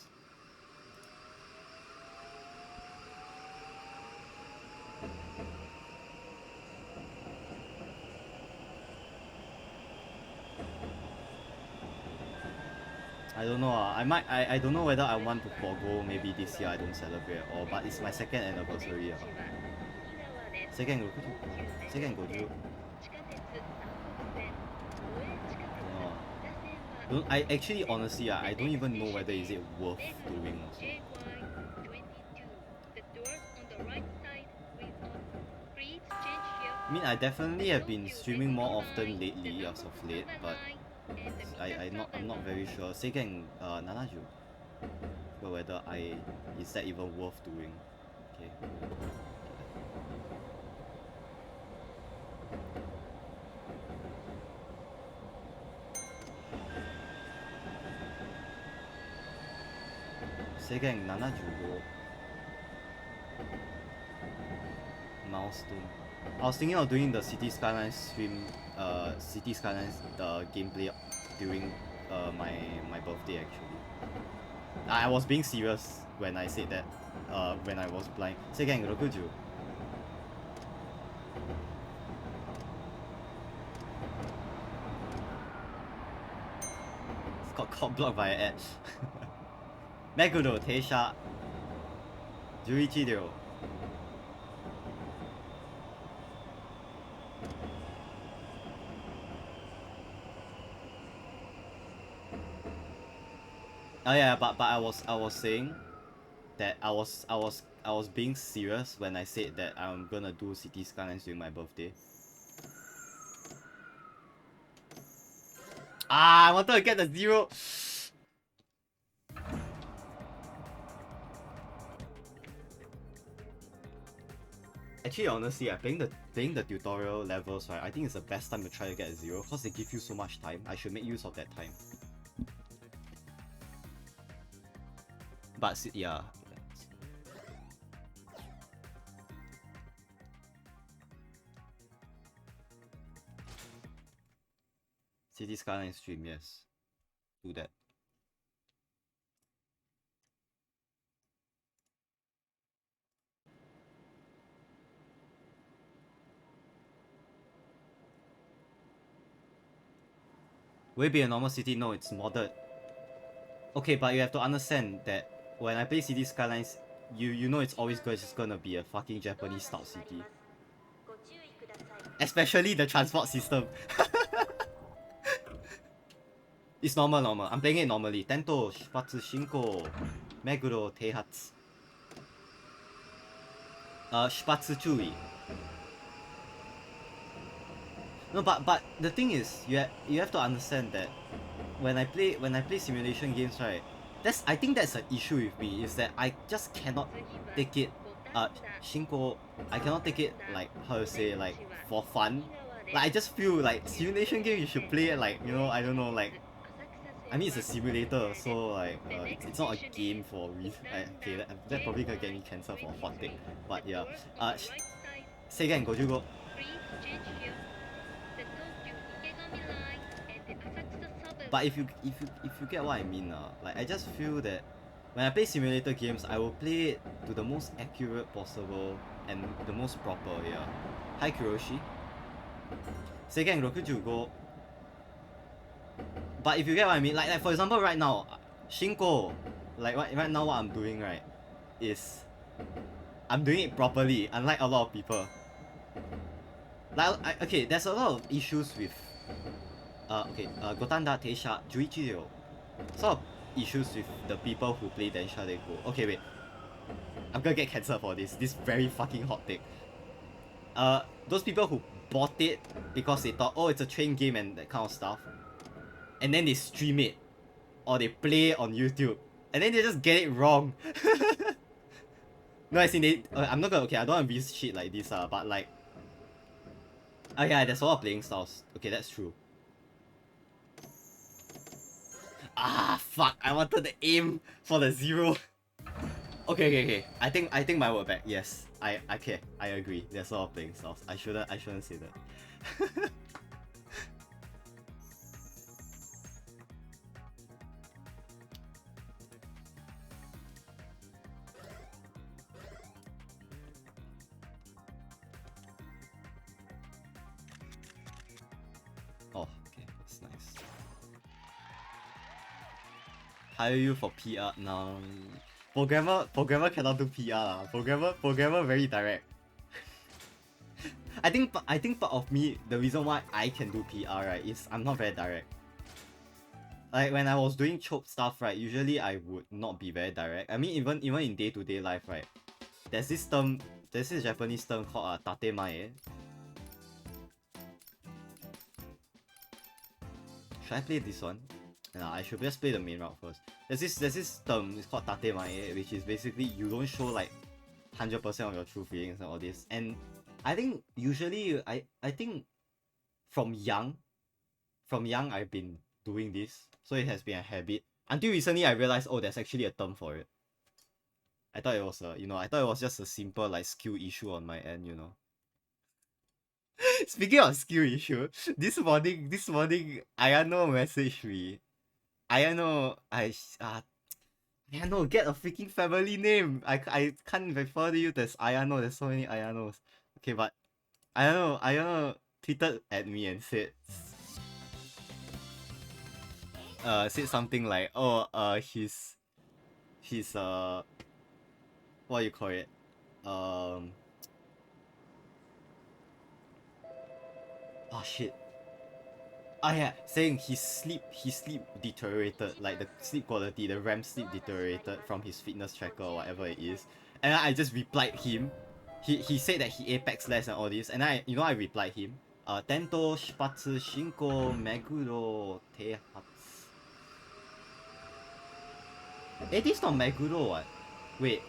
I don't know. I don't know whether I want to forgo. Maybe this year I don't celebrate or, but it's my second anniversary. Second go. Second go. No. I actually honestly I don't even know whether is it worth doing also. I mean, I definitely have been streaming more often lately as of late, but I'm not very sure. Second, Nanaju. But whether is that even worth doing? Okay. Second, Nanaju. Milestone. I was thinking of doing the City Skylines stream, City Skylines gameplay during my birthday actually. I was being serious when I said that. When I was blind. Second, Rokuju. Got blocked by an ad. Meguro, Teisha. 11秒. Oh yeah, but I was saying that I was being serious when I said that I'm gonna do City Skylines during my birthday. I wanted to get the 0. Actually, honestly, playing the tutorial levels, right, I think it's the best time to try to get a 0 because they give you so much time. I should make use of that time. But yeah. City Skyline stream, yes. Do that. Will it be a normal city? No, it's modded. Okay, but you have to understand that when I play City Skylines, you know it's always just gonna be a fucking Japanese style city. Especially the transport system. It's normal. I'm playing it normally. Tento, Shipatsu, Shinko, Meguro, Teihatsu. Shipatsu, Chui. No, but the thing is, you have to understand that when I play simulation games, right, I think that's an issue with me, is that I just cannot take it Shinko, I cannot take it like, how to say, like, for fun. Like, I just feel like simulation game you should play it like, you know, I don't know, like, I mean, it's a simulator, so like it's not a game for me. Okay, that probably gonna get me cancelled for hot take. But yeah, say again, Gojugo. But if you get what I mean, like, I just feel that when I play simulator games, I will play it to the most accurate possible and the most proper. Yeah. Hi Kuroshi. Seigen Rokujugo. But if you get what I mean, like for example, right now, Shinko, like right now, what I'm doing, right, is I'm doing it properly, unlike a lot of people. Like, okay, there's a lot of issues with Gotanda, Teisha, Juichiro. Sort of issues with the people who play Densha de GO. Okay, wait. I'm gonna get cancelled for this. This very fucking hot take. Those people who bought it because they thought, oh, it's a train game and that kind of stuff, and then they stream it or they play on YouTube, and then they just get it wrong. No, as in I'm not gonna. Okay, I don't want to be shit like this, but like, oh yeah, there's a lot of playing styles. Okay, that's true. Ah, fuck! I wanted to aim for the 0. Okay. I think my word back. Yes, I agree. There's a lot of playing styles. I shouldn't say that. Oh, okay, that's nice. hire you for PR. No. Programmer cannot do PR. Programmer very direct. I think part of me, the reason why I can do PR, right, is I'm not very direct. Like when I was doing choke stuff, right, usually I would not be very direct. I mean, even in day-to-day life, right, there's this Japanese term called tatemae. Should I play this one? No, I should just play the main route first. There's this term, it's called tatemae, which is basically you don't show like 100% of your true feelings and all this. And I think usually I think from young I've been doing this, so it has been a habit. Until recently I realized, oh, there's actually a term for it. I thought it was I thought it was just a simple like skill issue on my end, you know. Speaking of skill issue, this morning Ayano messaged me. Ayano, Ayano, get a freaking family name. I can't refer to you as Ayano. There's so many Ayanos. Okay, but Ayano tweeted at me and said something like, oh, he's what do you call it? Oh shit. Ah yeah, saying his sleep deteriorated, like the sleep quality, the REM sleep deteriorated from his fitness tracker or whatever it is. And I just replied him. He said that he apex less and all this, and I replied him. Tento shipatsu shinko meguro teihatsu. This is not Meguro what? Wait.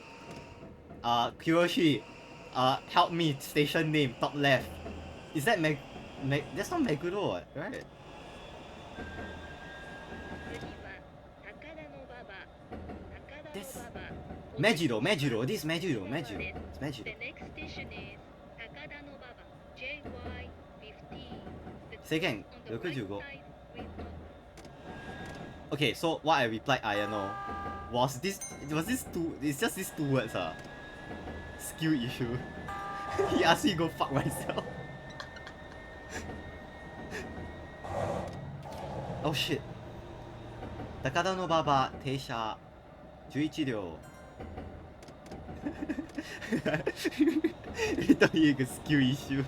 Kiroshi, help me, station name, top left. Is that that's not Meguro what, right? This Mejiro, this is Mejiro. It's Mejiro. The next station is Takada no Baba, JY15. Second, 65. Okay, so what I replied Ayano was it's just these two words skill issue. He asked me to go fuck myself. Oh shit. Takada no Baba Teisha 11両. He thought he had a skill issue.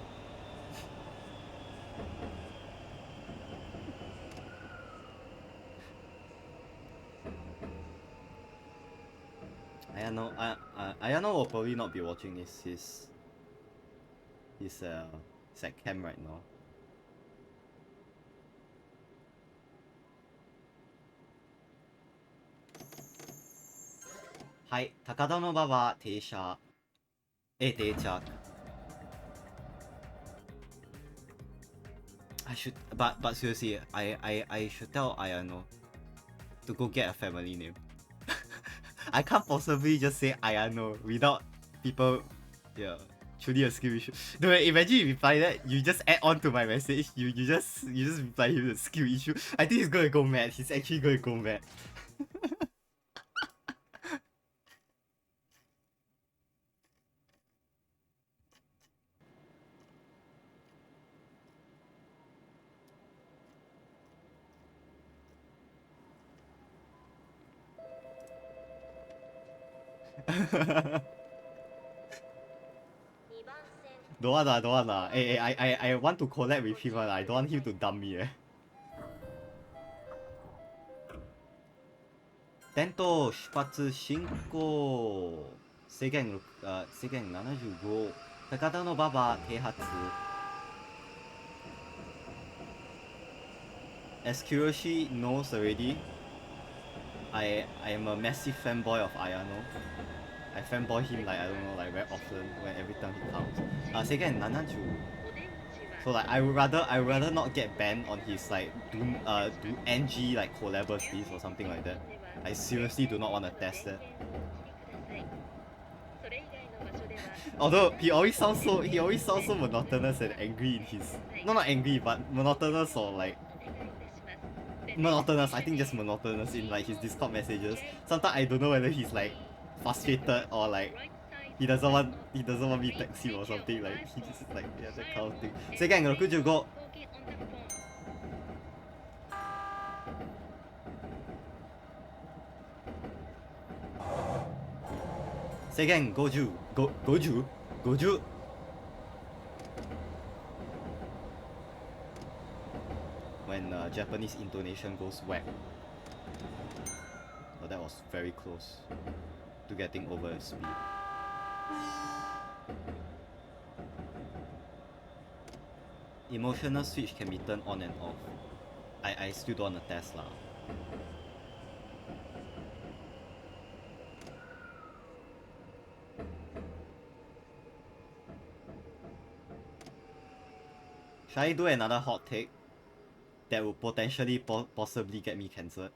Ayano will probably not be watching this. He's at camp right now. Hi, Takada no Baba Teisha. Dechak. I should, but seriously, I should tell Ayano to go get a family name. I can't possibly just say Ayano without people, yeah, truly a skill issue. No, imagine you reply that, you just add on to my message, you just reply him the skill issue. I think he's gonna go mad. He's actually gonna go mad. Don't want lah. Hey, I want to collab with him. I don't want him to dump me. Tento shipatsu shinko. Seigen 75. Takada no Baba teihatsu. As Kiroshi knows already, I am a massive fanboy of Ayano. I fanboy him like, I don't know, like very often when every time he comes. Seigen 70. So like I would rather not get banned on his like do NG like collabers list or something like that. I seriously do not want to test that. Although he always sounds so monotonous and angry in his, not angry but monotonous or like monotonous. I think just monotonous in like his Discord messages. Sometimes I don't know whether he's like frustrated or like he doesn't want me to text him or something, like he just like, yeah, that kind of thing. Seigen 65. Say again, Goju. Goju? Goju? When Japanese intonation goes whack. Oh, that was very close to getting over its speed. Emotional switch can be turned on and off. I still don't want to test lah. Should I do another hot take that would potentially possibly get me cancelled?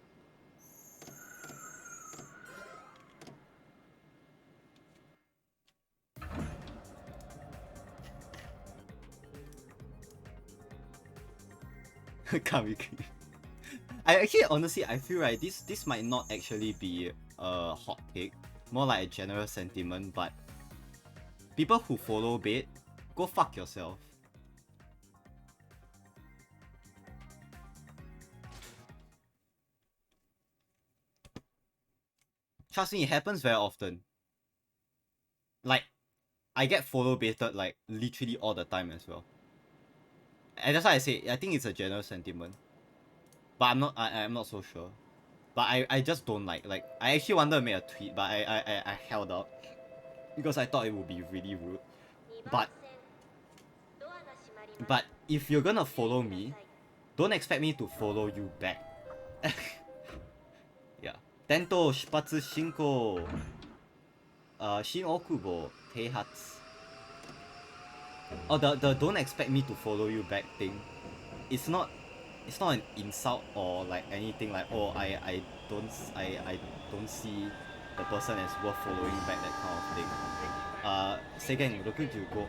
Can't be creep. I actually honestly I feel right this might not actually be a hot take, more like a general sentiment, but people who follow bait, go fuck yourself. Trust me, it happens very often. Like, I get follow baited like literally all the time as well. And that's why I say I think it's a general sentiment. But I'm not so sure. But I just don't like I actually wanted to make a tweet, but I held out because I thought it would be really rude. But if you're gonna follow me, don't expect me to follow you back. Yeah. Tento shipatsu shinko. Shin okubo teihatsu. Oh, the don't expect me to follow you back thing. It's not an insult or like anything like, oh, I don't see the person as worth following back, that kind of thing. Seigen 65.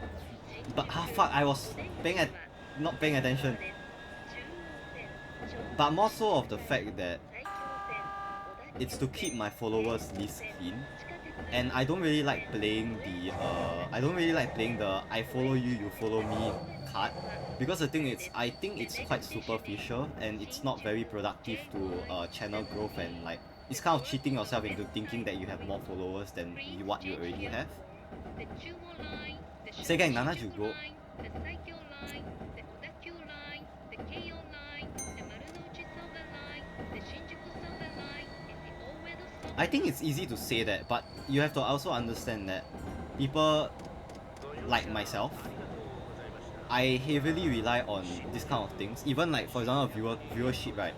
But fuck, I was not paying attention. But more so of the fact that it's to keep my followers list clean. And I don't really like playing the I follow you, you follow me card. Because the thing is, I think it's quite superficial and it's not very productive to channel growth, and like it's kind of cheating yourself into thinking that you have more followers than what you already have. Seigen 75. I think it's easy to say that, but you have to also understand that people like myself, I heavily rely on this kind of things. Even like, for example, viewership, right?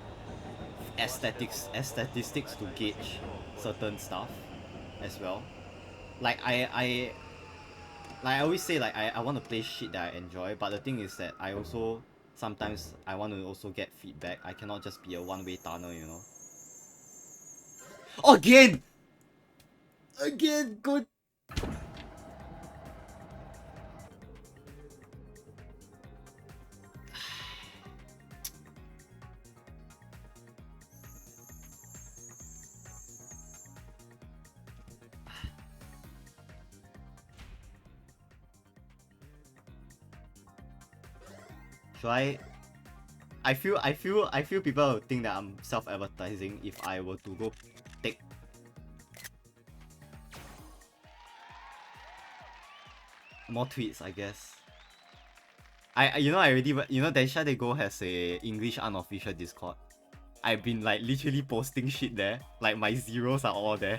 As statistics to gauge certain stuff as well. Like I always say, like I want to play shit that I enjoy, but the thing is that I also sometimes I want to also get feedback. I cannot just be a one-way tunnel, you know. Again, good. Should I feel people would think that I'm self-advertising if I were to go take more tweets, I guess. I Densha de GO has a English unofficial Discord. I've been like literally posting shit there. Like my zeros are all there.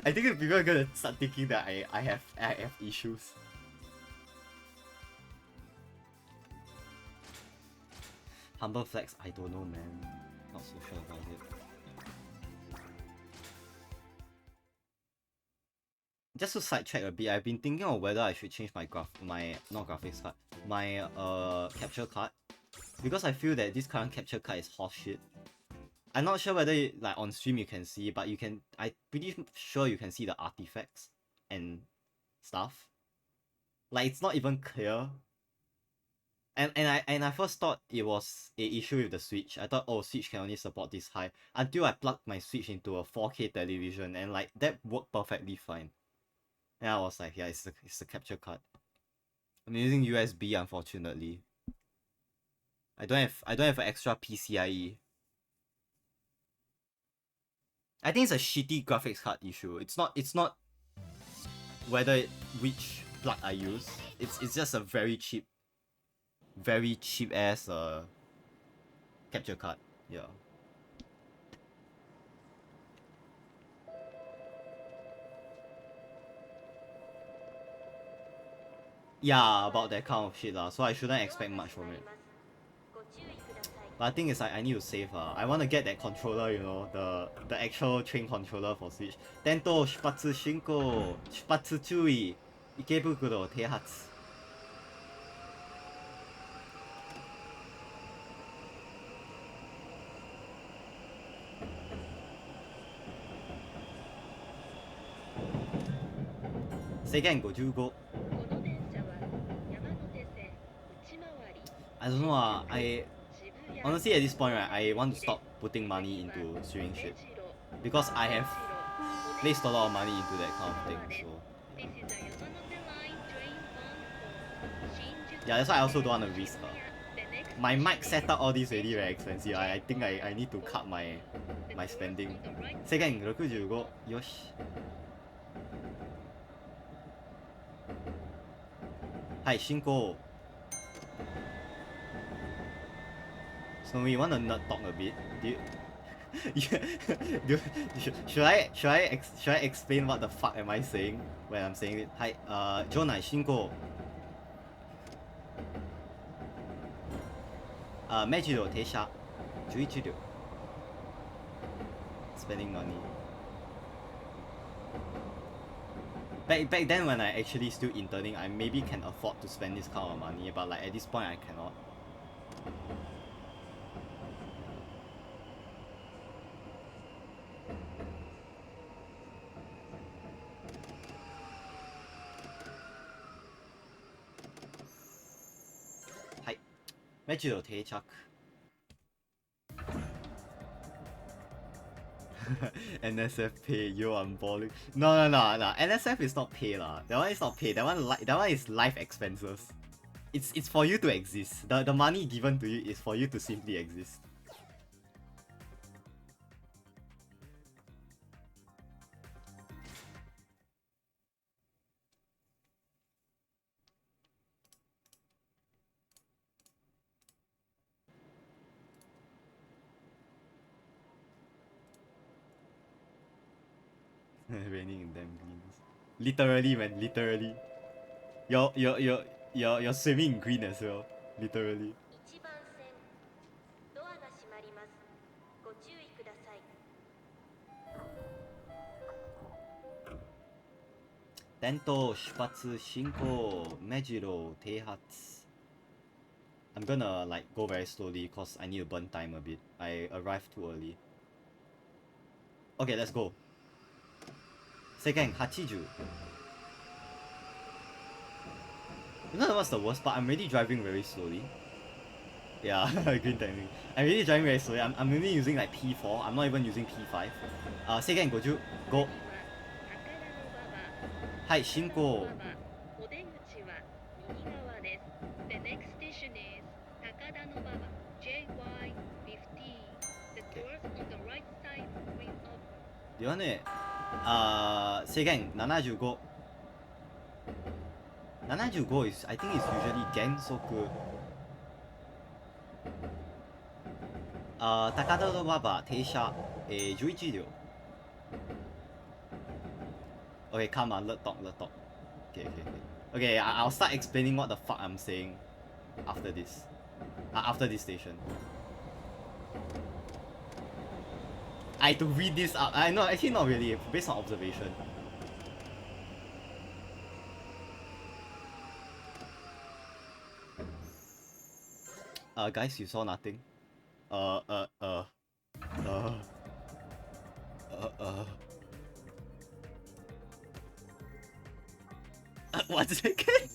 I think people are gonna start thinking that I have issues. Humble flex, I don't know, man. Not so sure about it. Just to sidetrack a bit, I've been thinking of whether I should change my capture card, because I feel that this current capture card is horseshit. I'm not sure whether like on stream you can see, but I'm pretty sure you can see the artifacts and stuff. Like, it's not even clear. And I first thought it was a issue with the Switch. I thought, oh, Switch can only support this high, until I plugged my Switch into a 4K television, and like that worked perfectly fine. And I was like, yeah, it's the capture card. I'm using USB, unfortunately. I don't have an extra PCIe. I think it's a shitty graphics card issue. It's not whether which plug I use. It's just a very cheap ass capture card. Yeah. Yeah, about that kind of shit lah. So I shouldn't expect much from it. But I think it's like I need to save I want to get that controller, you know, the actual train controller for Switch. Tento shipatsu shinko, shipatsu chui, ikebukuro teihatsu. Seigen 55. I don't know I honestly at this point right, I want to stop putting money into streaming shit. Because I have placed a lot of money into that kind of thing, so yeah, that's why I also don't want to risk my mic setup all this already very expensive. I think I need to cut my spending. Seigen 65. Yoshi. Hi, Shinko. So we want to nerd talk a bit. Should I explain what the fuck am I saying when I'm saying it? Hi, Jonai Shinko. Mejiro Teisha. 11 ryo. Spending money. Back then when I actually still interning, I maybe can afford to spend this kind of money, but like at this point I cannot. Hi. Mejiro Teichak. NSF pay, yo, I'm balling. No. NSF is not pay lah. That one is not pay. That one is life expenses. It's for you to exist. The money given to you is for you to simply exist. Raining in damn greens. Literally, man, literally. You're swimming in green as well. Literally. Tento shipatsu shinko Mejiro teihatsu. I'm gonna like go very slowly cause I need to burn time a bit. I arrived too early. Okay, let's go. Seigen 80. You know what's the worst part? I'm really driving very slowly. Yeah, green timing. I'm really driving very slowly. I'm really using like P4. I'm not even using P5. Seigen 50. Go. Hi, Shinko. Do you want it? Seigen 75. 75 is, I think it's usually Gensoku. Takada no Baba, Teisha, 11 ryo. Okay, come on, let's talk. Okay, I'll start explaining what the fuck I'm saying after this. After this station. I had to read this out. No, actually not really, based on observation. Guys, you saw nothing. 1 second.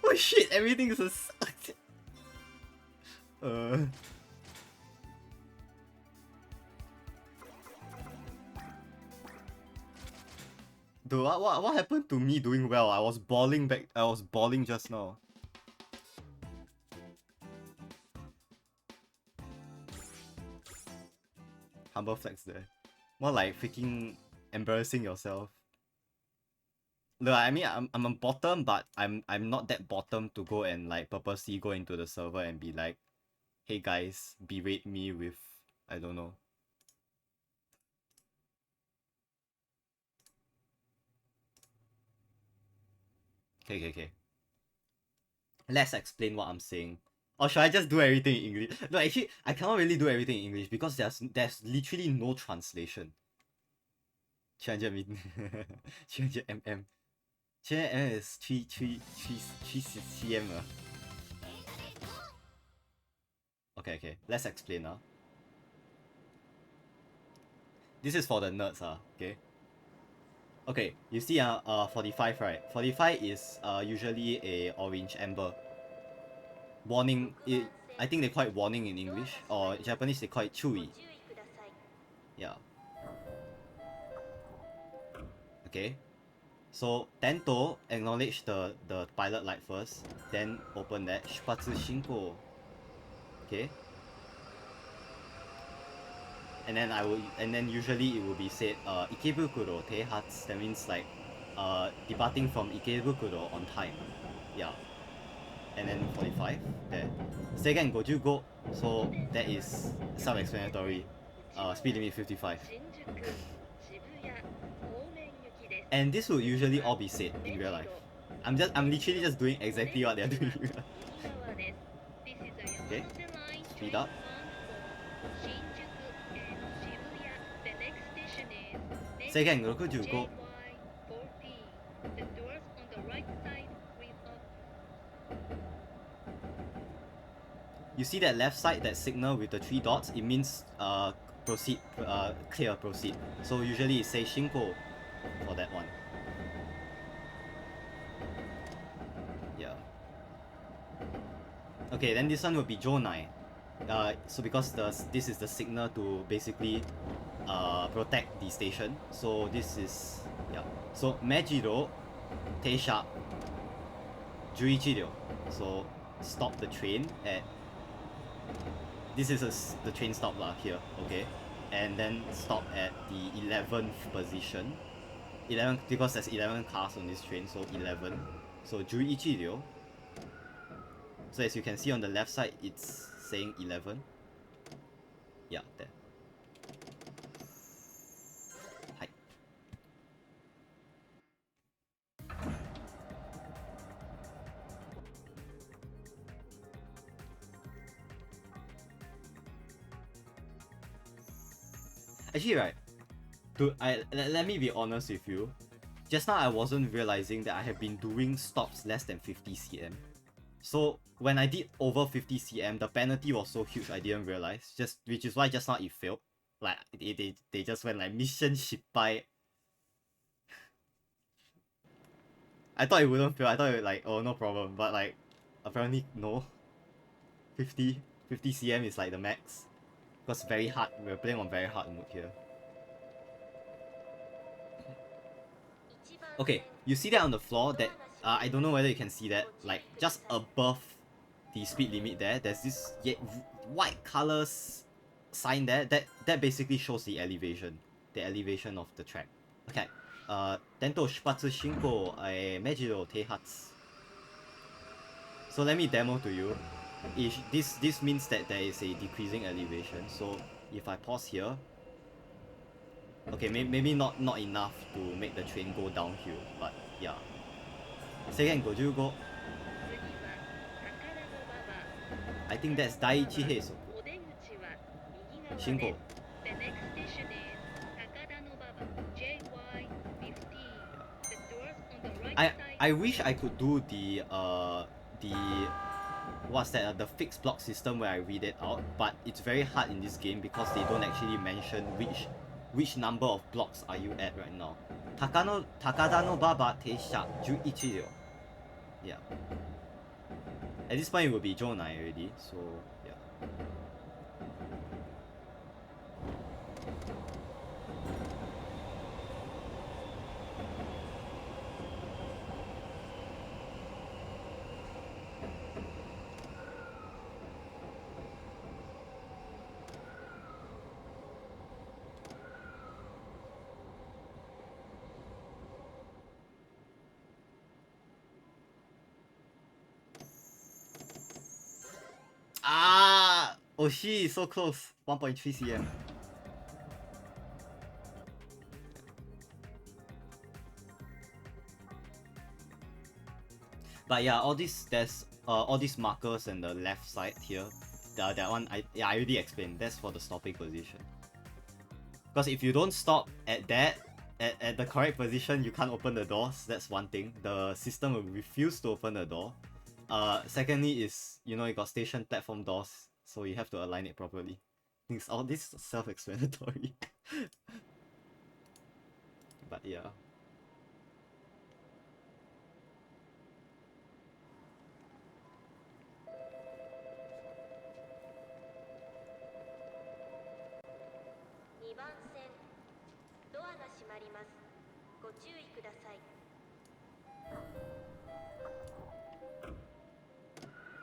Oh shit, everything is a suck. Dude, what happened to me doing well? I was balling just now. Humble flex there. More like freaking embarrassing yourself. Look, I mean, I'm a bottom, but I'm not that bottom to go and like purposely go into the server and be like, hey guys, berate me with, I don't know. Okay. Let's explain what I'm saying. Or should I just do everything in English? No, actually, I cannot really do everything in English because there's literally no translation. 300 300 mm. 300 mm is 3 cm. Okay. Let's explain now. This is for the nerds, okay? Okay, you see 45, right? 45 is usually a orange amber. Warning, I think they call it warning in English, or in Japanese they call it chewy. Yeah. Okay. So Tento acknowledge the pilot light first, then open that 出発進行. Okay. And then usually it will be said Ikebukuro teihatsu. That means like departing from Ikebukuro on time. Yeah. And then 45 there. Second 55. So that is self-explanatory. Speed limit 55. And this will usually all be said in real life. I'm literally just doing exactly what they're doing. Okay. Speed up. Second 65. You see that left side, that signal with the 3 dots, it means proceed, clear, proceed. So usually it says Shinko for that one. Yeah. Okay, then this one will be Jonai. So because this is the signal to basically protect the station. So this is, yeah. So Mejiro Teisha 11 ryo. So stop the train at, this is the train stop here, okay? And then stop at the 11th position. 11 because there's 11 cars on this train, so 11. So 11 ryo. So as you can see on the left side, it's saying 11. Yeah, there. Hi. Actually, right, dude, let me be honest with you. Just now I wasn't realizing that I have been doing stops less than 50 cm. So when I did over 50 cm, the penalty was so huge I didn't realize. Which is why just now it failed. Like they just went like mission shippai. I thought it wouldn't fail. I thought it would like, oh, no problem. But like apparently no. 50 cm is like the max. Because very hard. We're playing on very hard mode here. Okay, you see that on the floor, that I don't know whether you can see that, like just above the speed limit there, there's this white color sign there, that basically shows the elevation of the track. Okay, Tento shipatsu shinko Mejiro teihatsu. So let me demo to you. This means that there is a decreasing elevation. So if I pause here, okay, maybe not enough to make the train go downhill, but yeah. Second 55. I think that's Daiichi Heiso. Shinko. I wish I could do the what's that, the fixed block system where I read it out, but it's very hard in this game because they don't actually mention which number of blocks are you at right now. Takada no baba teisha 11 ryo. Yeah. At this point it will be Jonai already, so yeah. Ah! Oshi is so close. 1.3 cm. But yeah, there's all these markers on the left side here. That one I already explained. That's for the stopping position. Because if you don't stop at that, at the correct position, you can't open the doors. That's one thing. The system will refuse to open the door. Secondly is, you know, you got station platform doors, so you have to align it properly. All this is self-explanatory. But yeah.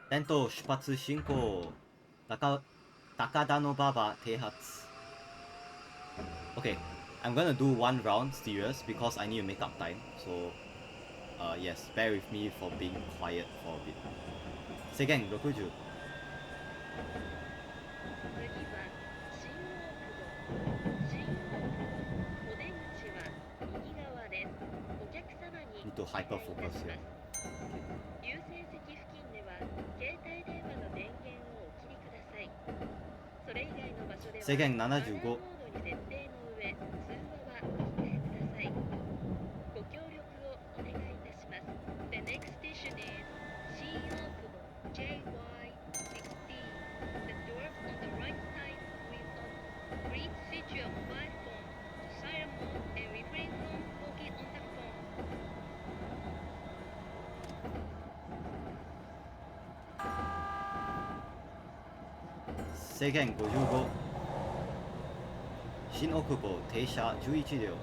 Tento 出発進行 Takada no Baba Teihatsu. Okay, I'm gonna do one round serious because I need to make up time. So, yes, bear with me for being quiet for a bit. Seigen 60. 次は新大久保。新大久保。お出口は右側です。お客様に Need to hyper focus here. 優先席付近では携帯電話の電源をお切りください。それ以外の場所では制限マナー75。モードに設定の上、通話はお控えください。ご協力をお願いいたします。The next station is 新大久保 JY16. The doors on the right side will open. Please switch your mobile phone to silent mode and refrain from talking on the phone. 制限55。新大久保停車11両。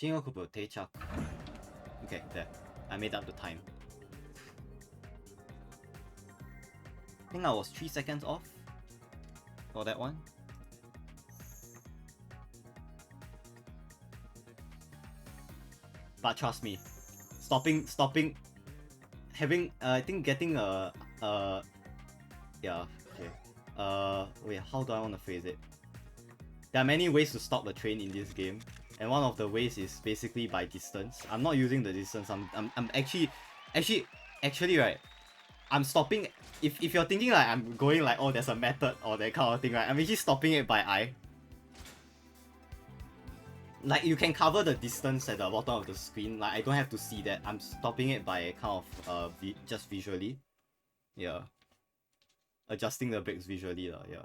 新大久保定着。Okay, there. I made up the time. I think I was 3 seconds off for that one. But trust me, stopping, having, I think getting yeah, okay. Wait, how do I want to phrase it? There are many ways to stop the train in this game, and one of the ways is basically by distance. I'm not using the distance. I'm actually right. I'm stopping. If you're thinking like I'm going like, oh, there's a method or that kind of thing, right? I'm actually stopping it by eye. Like, you can cover the distance at the bottom of the screen. Like, I don't have to see that. I'm stopping it by kind of just visually. Yeah. Adjusting the brakes visually, yeah.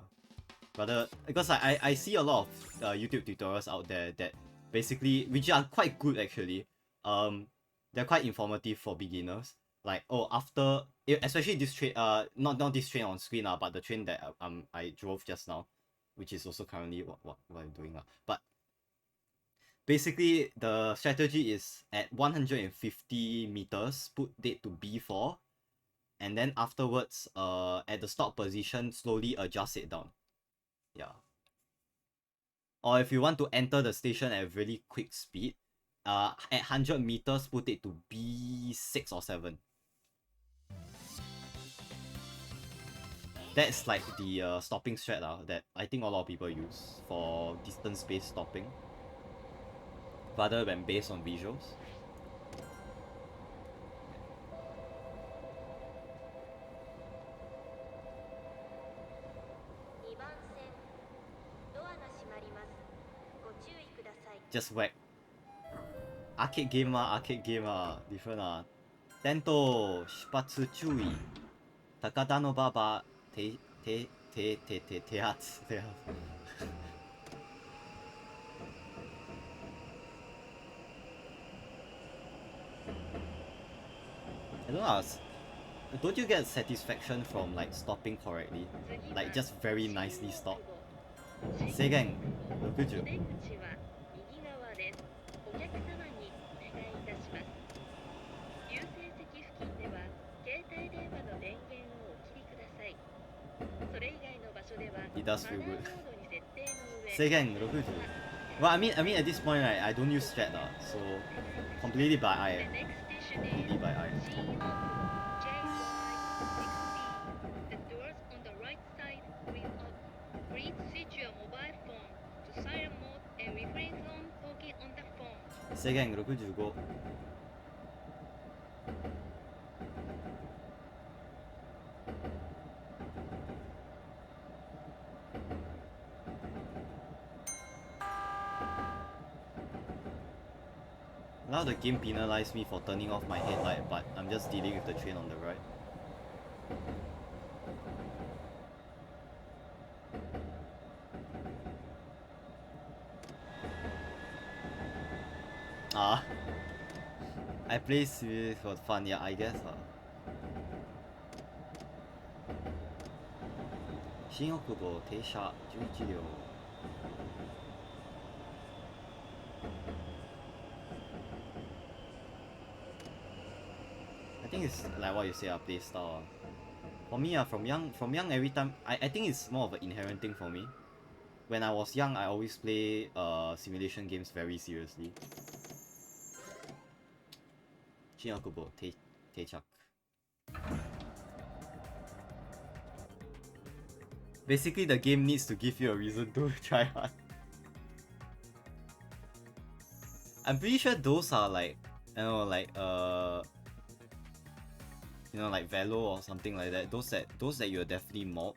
But because I see a lot of YouTube tutorials out there that basically, which are quite good actually. They're quite informative for beginners. Like, oh, after, especially this train, not this train on screen, but the train that I drove just now, which is also currently what I'm doing. But basically, the strategy is at 150 meters, put date to B4, and then afterwards, at the stop position, slowly adjust it down. Yeah. Or if you want to enter the station at really quick speed, at 100 meters, put it to B6 or 7. That's like the stopping strat that I think a lot of people use for distance-based stopping, rather than based on visuals. Just whack. Arcade gamer, different Tento, 出発注意。高田の馬場、手圧。I don't know, don't you get satisfaction from like stopping correctly? Like just very nicely stop. 制限60。It does feel good. 制限60。Well, I mean at this point, right, I don't use strat, so completely by eye. Completely by eye. The doors on the right side will up. Please switch your mobile phone to silent mode and refrain from talking on the phone. 制限65。Now the game penalized me for turning off my headlight, but I'm just dealing with the train on the right. I play Civ for fun, yeah, I guess. 新大久保停車11両。I think it's like what you say, play style. For me, from young every time, I think it's more of an inherent thing for me. When I was young, I always play simulation games very seriously. 新大久保停着。Basically, the game needs to give you a reason to try hard. I'm pretty sure those are like, you know, like like Velo or something like that. Those that you'll definitely mod.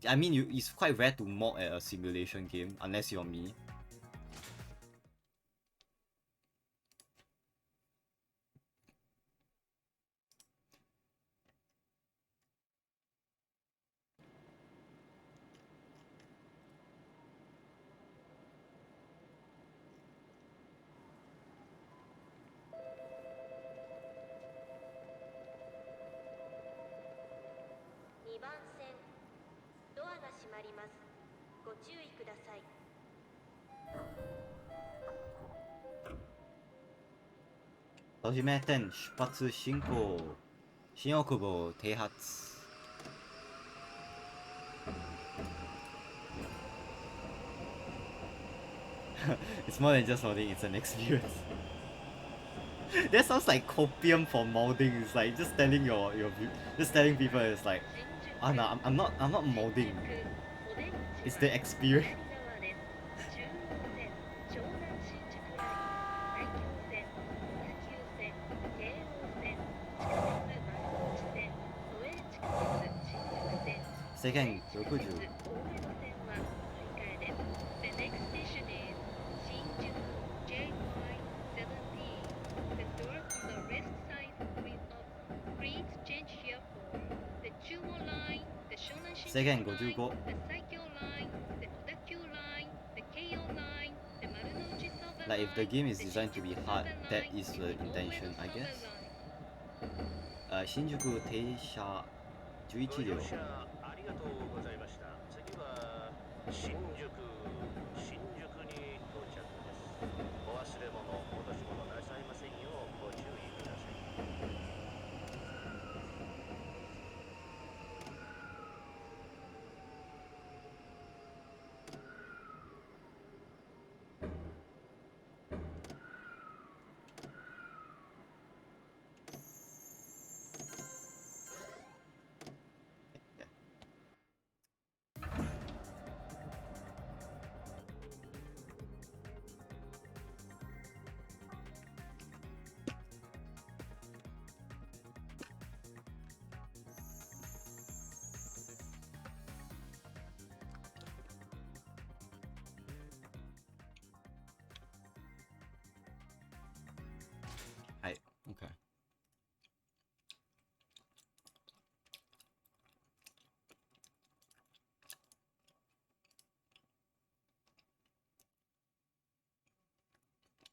I mean, it's quite rare to mod at a simulation game unless you're me. Tojime 10出発進行。新大久保停発。It's more than just modding, it's an experience. That sounds like copium for modding. It's like just telling your just telling people it's like, oh no, I'm not modding. It's the experience. Second 60。制限55。Like if the game is designed to be hard, that is the intention, I guess. 新宿停車11両。ありがとうございました。次は新宿に到着です。お忘れ物、落とし物なさいませんようご注意ください。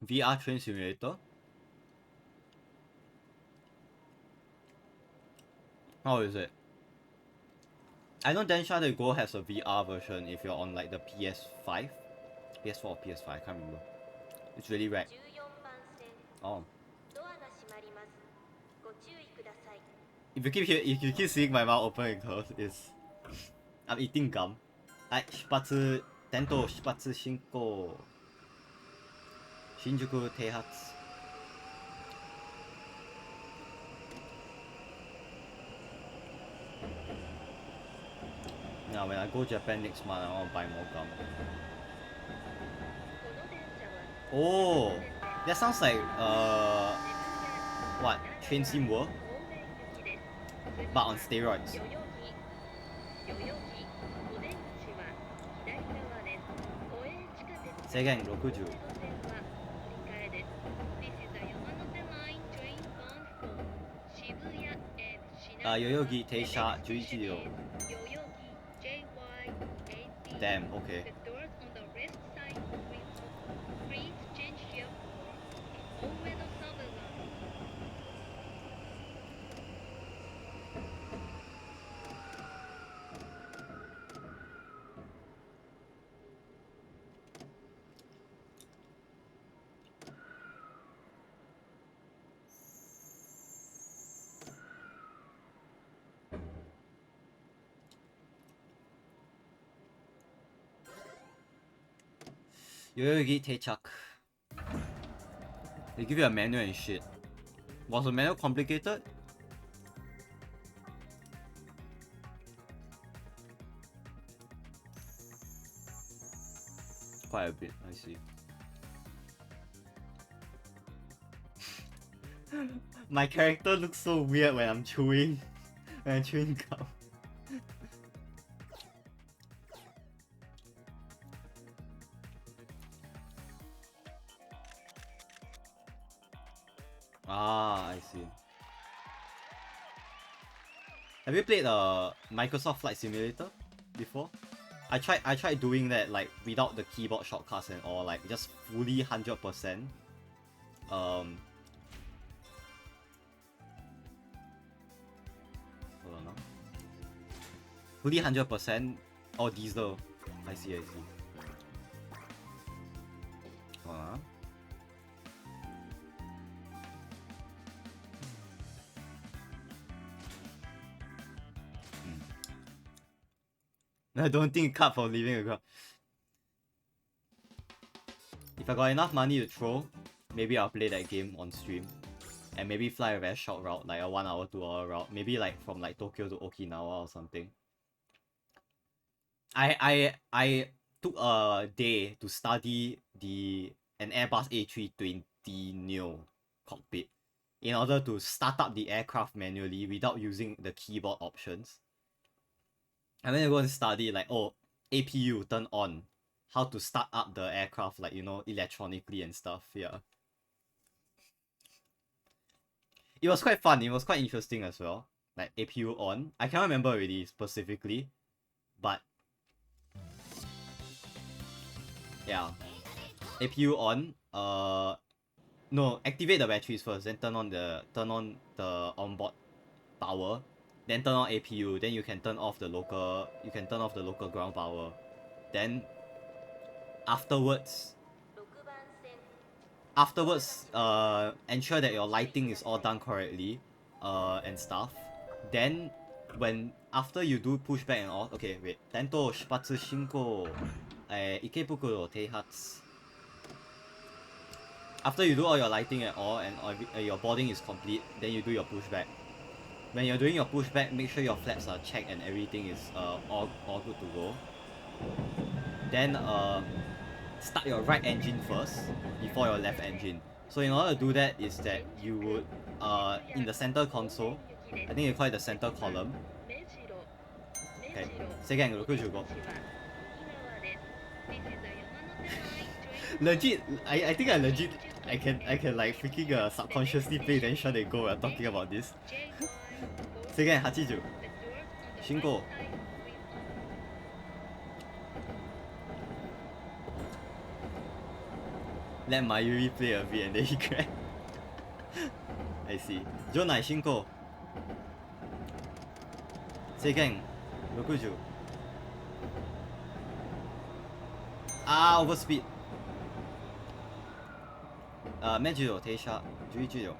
VR train simulator. How is it? I know Densha de GO has a VR version if you're on like the PS5, PS4 or PS5, I can't remember. It's really rad. Oh. If you keep seeing my mouth open and close, it's I'm eating gum. Tento Shipatsu Shinko Shinjuku Teihatsu. Now when I go Japan next month, I want to buy more gum. Oh, that sounds like what, Train Sim World? But on steroids. Seigen 60. Yoyogi Teisha 11両. Damn, okay. Yoyogi Teichak. They give you a menu and shit. Was the menu complicated? Quite a bit, I see. My character looks so weird when I'm chewing gum. Ah, I see. Have you played Microsoft Flight Simulator before? I tried doing that like without the keyboard shortcuts and all, like just fully 100%. Hold on now. Fully 100% or diesel. I see. Hold on. I don't think it cut for leaving a ground. If I got enough money to throw, maybe I'll play that game on stream. And maybe fly a very short route, like a 1 hour, 2 hour route. Maybe like from like Tokyo to Okinawa or something. I took a day to study an Airbus A320 Neo cockpit in order to start up the aircraft manually without using the keyboard options. I'm gonna go and study like, oh, APU turn on, how to start up the aircraft, like, you know, electronically and stuff. Yeah, it was quite fun. It was quite interesting as well. Like APU on, I cannot remember already specifically, but yeah, APU on. No, activate the batteries first, then turn on the onboard power, then turn on APU, then you can turn off the local ground power. Then afterwards ensure that your lighting is all done correctly and stuff. Then after you do pushback and all, okay, wait, Tento Shipatsu Shinko Ikebukuro Teihatsu. After you do all your lighting and all, and your boarding is complete, then you do your pushback. When you're doing your pushback, make sure your flaps are checked and everything is all good to go. Then start your right engine first before your left engine. So in order to do that is that you would in the center console, I think you call it the center column. Okay, Seigen 65. Legit, I think I can like freaking subconsciously play Densha de GO while talking about this. Seigen 80. Shinko. Let Mayuri play a bit and then he cracked. I see. Jonai Shinko. Seiken 60. Ah, overspeed. Mejiro Teisha 11.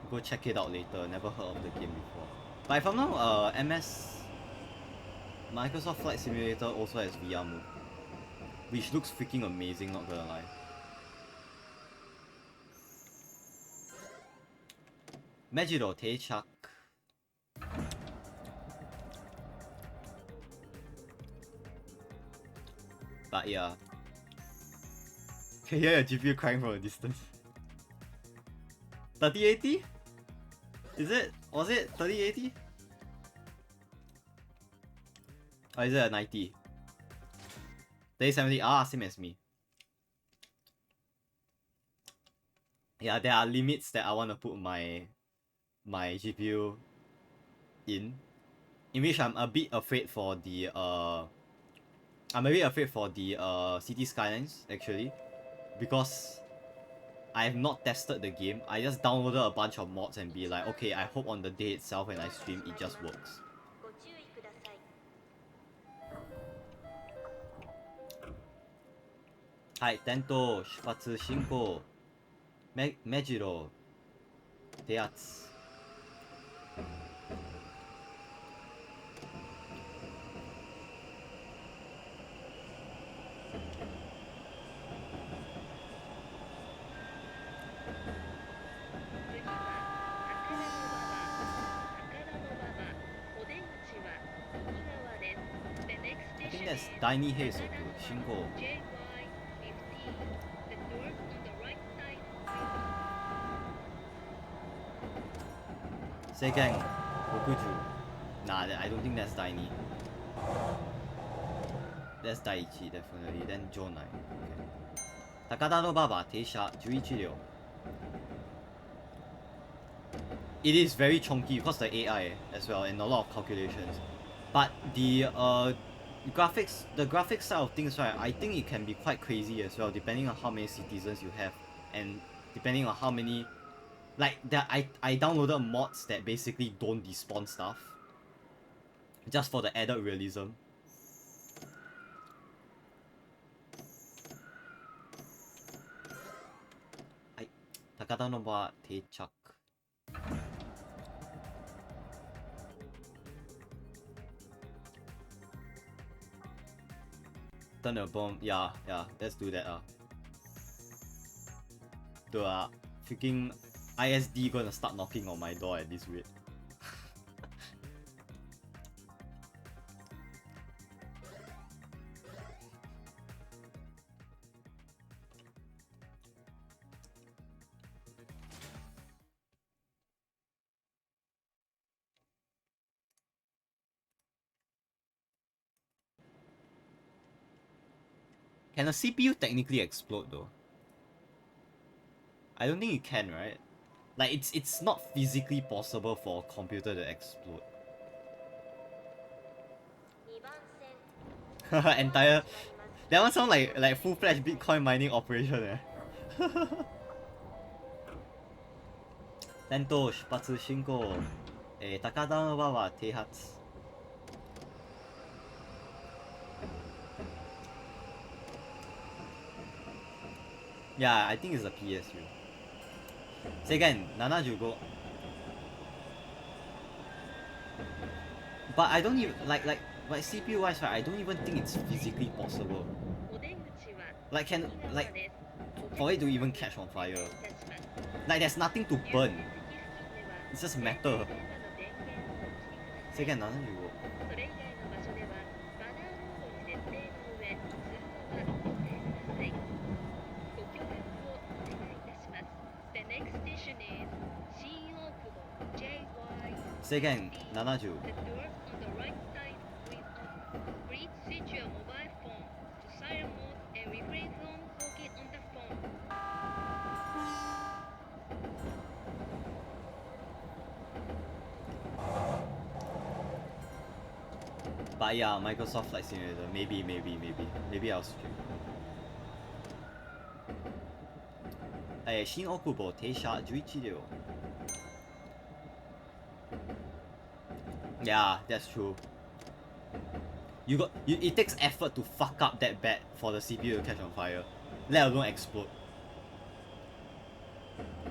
Go check it out later. Never heard of the game before. But if I'm not Microsoft Flight Simulator also has VR mode, which looks freaking amazing, not gonna lie. Mejiro Teishak. But yeah. Can hear your GPU crying from a distance. 3080? Is it? Was it 3080? Or is it a 90? 3070? Ah, same as me. Yeah, there are limits that I want to put my GPU in which I'm a bit afraid for the City Skylines actually, because I have not tested the game. I just downloaded a bunch of mods and be like, okay, I hope on the day itself when I stream it just works. Hi, Tento, Shipatsu, Shinko, Mejiro, Teatsu. I think that's Daini Heisoku, Shingo. Seiken, Okuju. Nah, I don't think that's Daini. That's Daiichi, definitely. Then Jonai. Okay. Takada no Baba, Teisha, 11 ryo. It is very chunky because the AI as well and a lot of calculations. But the graphics side of things, right, I think it can be quite crazy as well, depending on how many citizens you have and depending on how many, like I downloaded mods that basically don't despawn stuff just for the added realism. Takada no Ba Teichak. Turn a bomb. Yeah, let's do that. The freaking ISD gonna start knocking on my door at this rate. Can a CPU technically explode though? I don't think it can, right? Like it's not physically possible for a computer to explode. Entire that one sound like full-fledged Bitcoin mining operation eh. Tento, Shipatsu, Shinko, Takada no Baba, Teihatsu. Yeah, I think it's a PSU. Seiken, 75. But I don't even like CPU wise, right, I don't even think it's physically possible. Like for it to even catch on fire. Like there's nothing to burn. It's just metal. Seiken, 75. Seiken, 70. But yeah, Microsoft Flight Simulator. Maybe I'll stream. 新大久保停車11両 Yeah, that's true. It takes effort to fuck up that bad for the CPU to catch on fire, let alone explode.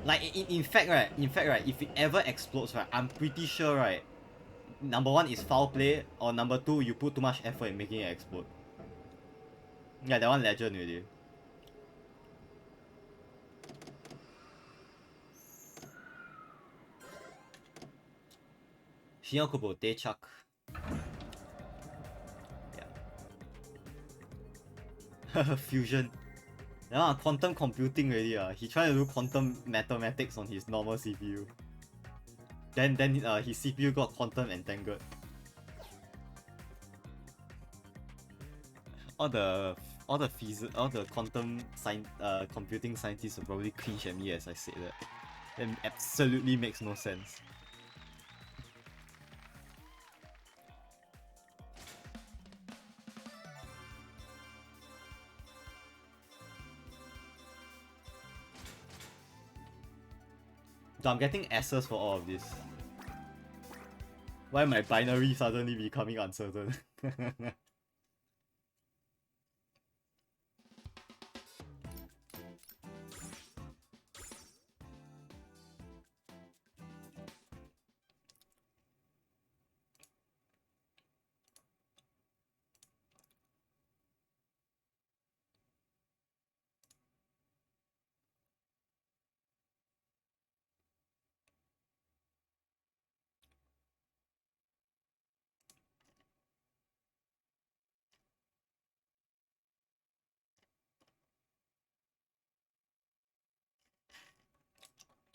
Like in fact right, if it ever explodes right, I'm pretty sure right, number one is foul play, or number two you put too much effort in making it explode. Yeah, that one legend already. Shinyakubo Dechak. Yeah. Fusion. Yeah, quantum computing already. He trying to do quantum mathematics on his normal CPU. Then his CPU got quantum entangled. All the quantum computing scientists will probably cringe at me as I say that. It absolutely makes no sense. So I'm getting S's for all of this. Why my binary suddenly becoming uncertain?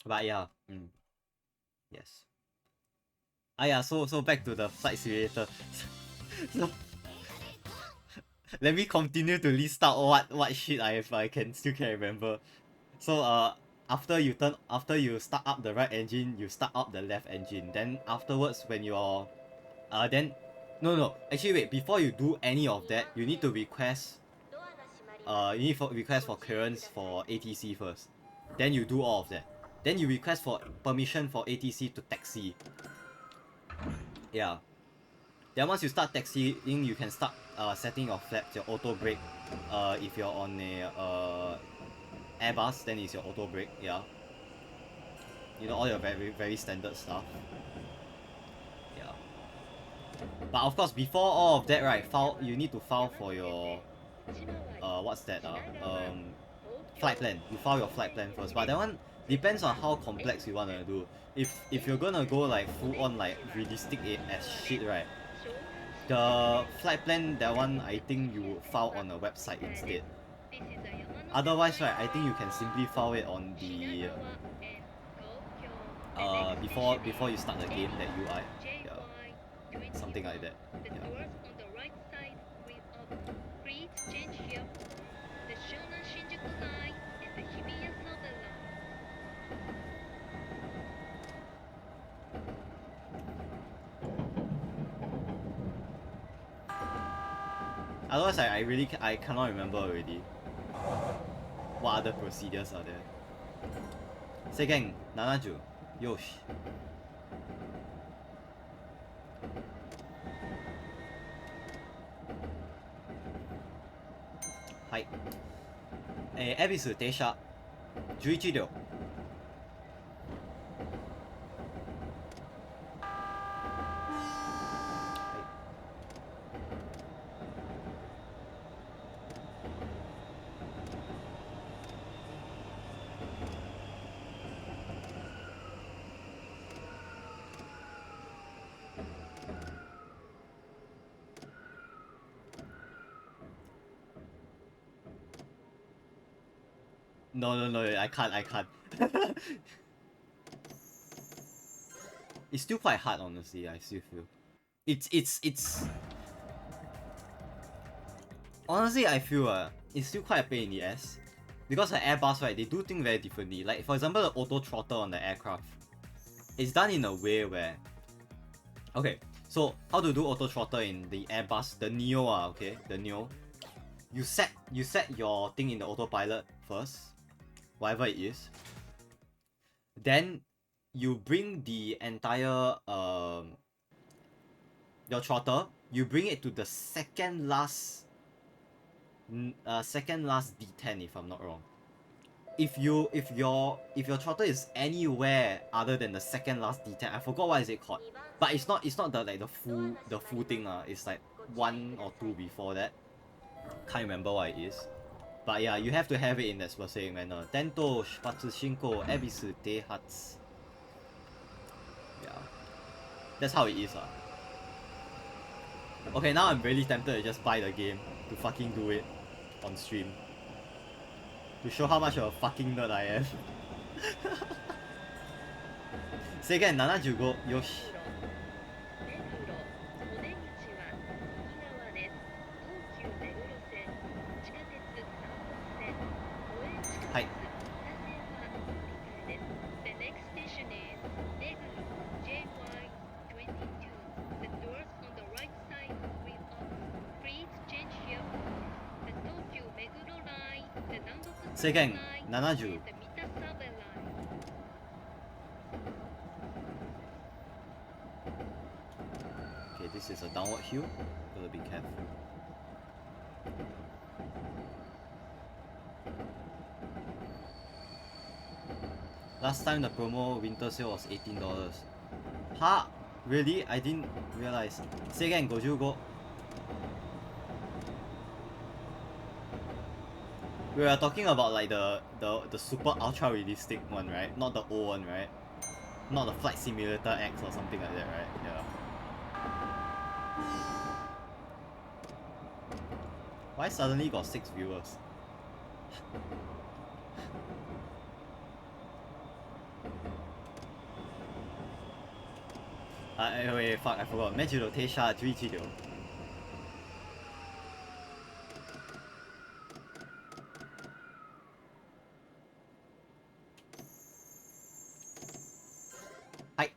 But yeah, yes. Yeah, so back to the flight simulator. So let me continue to list out what shit I still can remember. So after you start up the right engine, you start up the left engine. Then afterwards when you're no, actually wait, before you do any of that, you need to request request for clearance for ATC first. Then you do all of that. Then you request for permission for ATC to taxi. Yeah. Then once you start taxiing, you can start setting your flaps, your auto brake. If you're on a Airbus, then it's your auto brake. Yeah. You know, all your very standard stuff. Yeah. But of course, before all of that, right, you need to file for your what's that? Flight plan. You file your flight plan first. But that one depends on how complex you wanna do. If you're gonna go like full on like realistic as shit, right? The flight plan, that one I think you would file on a website instead. Otherwise, right, I think you can simply file it on the before you start the game, that UI. Yeah. Something like that. Yeah. Otherwise, I cannot remember already. What other procedures are there? Seigen 70. Yoshi. はい。恵比寿停車11両。No, I can't. It's still quite hard, honestly. I still feel it's honestly, I feel it's still quite a pain in the ass, because the Airbus, right, they do things very differently. Like for example, the auto throttle on the aircraft, it's done in a way where, okay, So how to do auto throttle in the Airbus, the Neo okay, the Neo. You set your thing in the autopilot first, whatever it is. Then you bring the entire your throttle, you bring it to the second last D10 if I'm not wrong. If your throttle is anywhere other than the second last D10, I forgot what is it called. But it's not the like the full thing it's like one or two before that. Can't remember what it is. But yeah, you have to have it in that specific manner. Tento, Shipatsu, Shinko, Ebisu, Deihatsu. Yeah. That's how it is. Okay, now I'm really tempted to just buy the game to fucking do it on stream. To show how much of a fucking nerd I am. Say again, 75, yoshi. はい。Say again, 70. Okay, this is a downward hill. Gotta be careful. Last time the promo winter sale was $18. Huh? Really? I didn't realize. Say again, 55. We are talking about like the super ultra realistic one, right? Not the old one, right? Not the Flight Simulator X or something like that, right? Yeah. Why suddenly got 6 viewers? Wait, fuck, I forgot. Mejiro Teisha 11両。はい。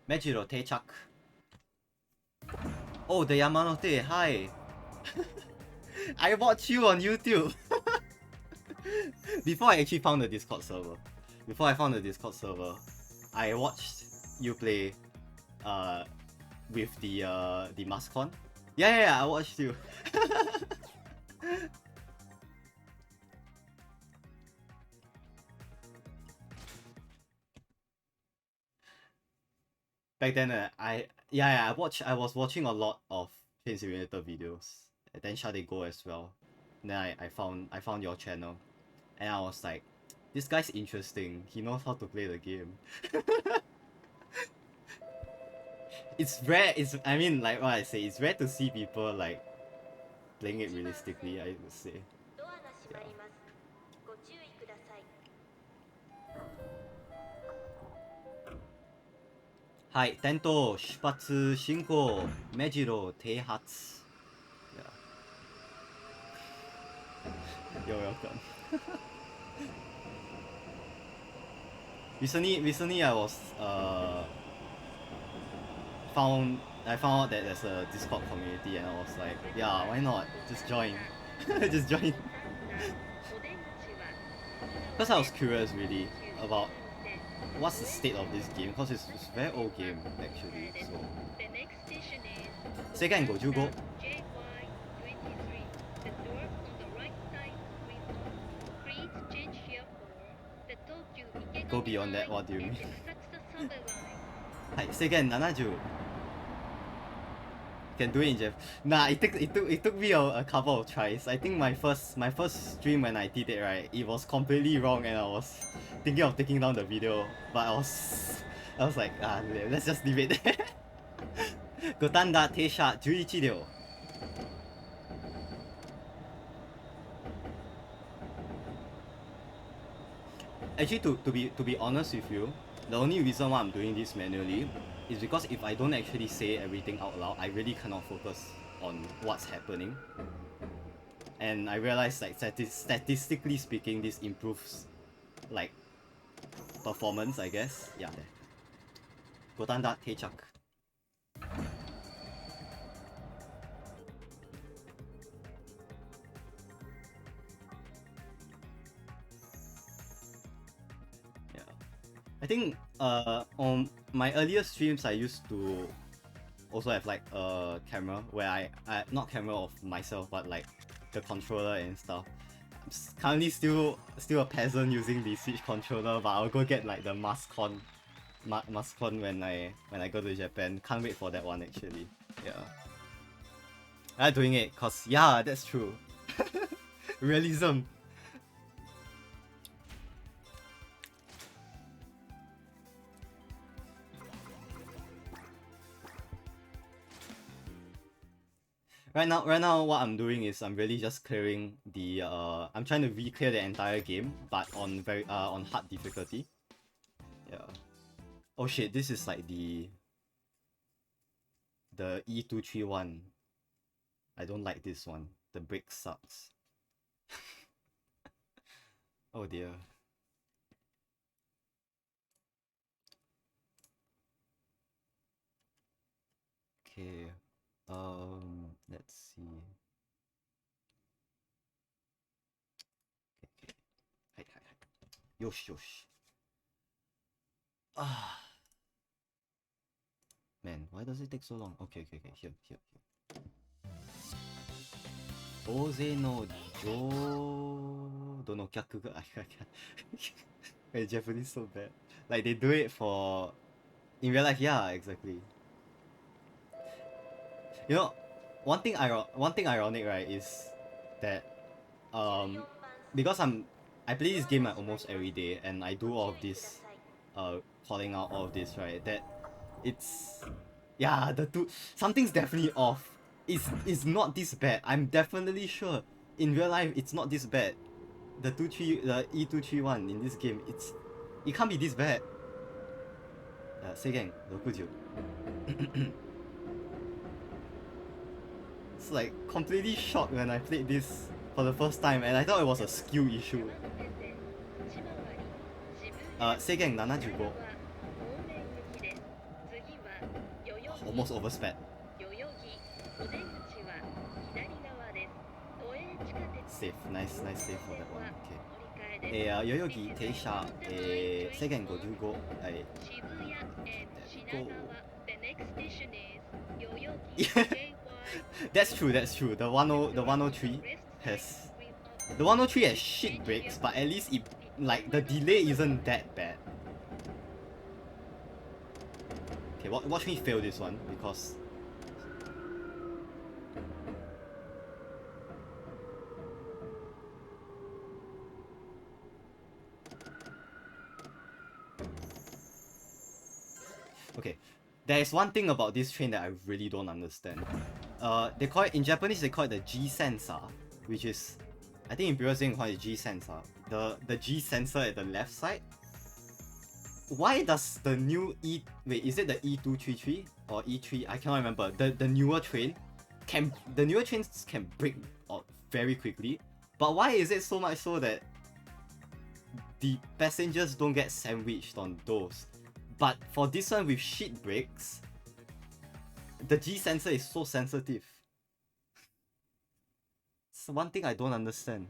Mejiro Teichak. Oh, the Yamanote, hi. I watched you on YouTube. Before I actually found the Discord server. Before I found the Discord server, I watched you play with the Mascon. Yeah, I watched you. Back then, I was watching a lot of Train Simulator videos. Densha de GO as well. And then I found your channel, and I was like, this guy's interesting. He knows how to play the game. It's rare. I mean, like what I say, it's rare to see people like playing it realistically, I would say. Yeah. はい、点灯、出発、進行、目白、停発。You're welcome. Recently I was I found out that there's a Discord community, and I was like, yeah, why not? Just join. Just join. Because I was curious really about what's the state of this game, because it's a very old game actually. So 世界55 Go beyond that, what do you mean? はい、世界70 Can do it in Jeff. Nah, it took me a couple of tries. I think my first stream when I did it, right, it was completely wrong, and I was thinking of taking down the video, but I was like, let's just leave it there. 五反田停車11両 Actually, to be honest with you, the only reason why I'm doing this manually is because if I don't actually say everything out loud, I really cannot focus on what's happening. And I realized, like, statistically speaking, this improves like performance, I guess. Yeah. 五反田停着 I think on my earlier streams I used to also have like a camera where I not camera of myself but like the controller and stuff. I'm currently still a peasant using the Switch controller, but I'll go get like the Mascon when I go to Japan. Can't wait for that one actually. Yeah. I like doing it cause yeah, that's true. Realism. Right now, what I'm doing is I'm really just clearing the I'm trying to re-clear the entire game, but on on hard difficulty. Yeah. Oh shit, this is like the E231. I don't like this one. The break sucks. Oh dear. Okay. Let's see. Okay. Hi. Yosh. Ah. Man, why does it take so long? Okay. Here. Oze no jo dono kyaku ga my Japanese so bad. Like they do it for in real life, yeah, exactly. You know, one thing ironic, right, is that because I play this game like almost every day and I do all of this calling out all of this, right, that it's yeah, something's definitely off. It's not this bad. I'm definitely sure in real life it's not this bad. The E231 in this game, it can't be this bad. Seigen 69. It's like completely shocked when I played this for the first time and I thought it was a skill issue. Seigen 75. Almost oversped. Safe, nice save for that one. Okay. Yoyogi Teisha, Seigen 55. That's true. The 103 has shit breaks, but at least it like the delay isn't that bad. Okay, watch me fail this one because okay, there is one thing about this train that I really don't understand. They call it in Japanese. They call it the G sensor, which is, I think Imperial saying call it G sensor. The G sensor at the left side. Why does the new is it the E233 or E3? I cannot remember. The newer trains can brake very quickly, but why is it so much so that the passengers don't get sandwiched on those? But for this one with shit brakes, the G sensor is so sensitive. It's one thing I don't understand.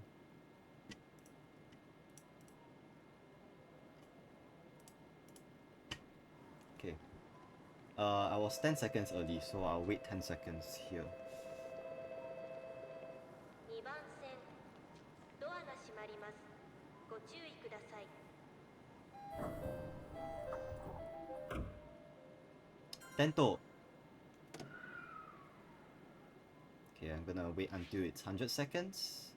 Okay. I was 10 seconds early, so I'll wait 10 seconds here. Tento. Okay, I'm gonna wait until it's 100 seconds.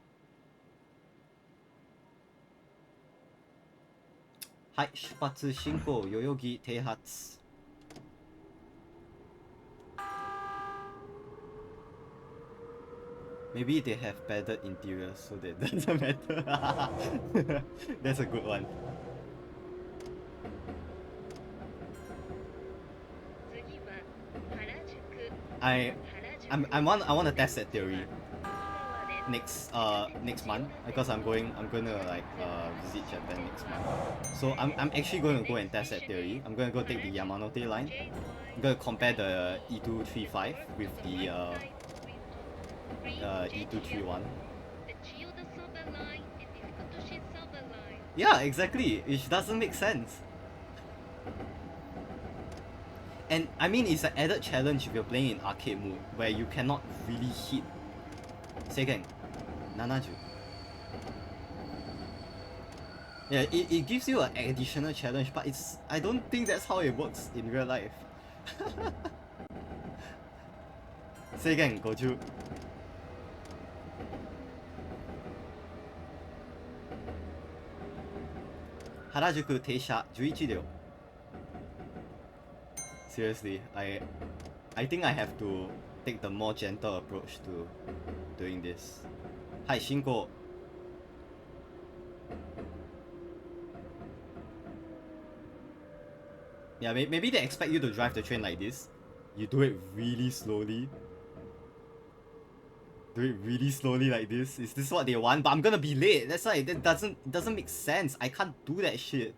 Hai, Shupatsu Shinko Yoyogi Teihatsu. Maybe they have padded interiors so that doesn't matter. That's a good one. I want to test that theory next month because I'm gonna like visit Japan next month. So I'm actually going to go and test that theory. I'm gonna go take the Yamanote line. I'm gonna compare the E235 with the E231. Yeah, exactly. Which doesn't make sense. And I mean, it's an added challenge if you're playing in arcade mode, where you cannot really hit. Second, 70. Yeah, it gives you an additional challenge, but I don't think that's how it works in real life. Say again, Goju. Harajuku Teisha 11両. Seriously, I think I have to take the more gentle approach to doing this. Hi, Shinko. Yeah, maybe they expect you to drive the train like this. You do it really slowly. Do it really slowly like this. Is this what they want? But I'm gonna be late. That's why that doesn't make sense. I can't do that shit.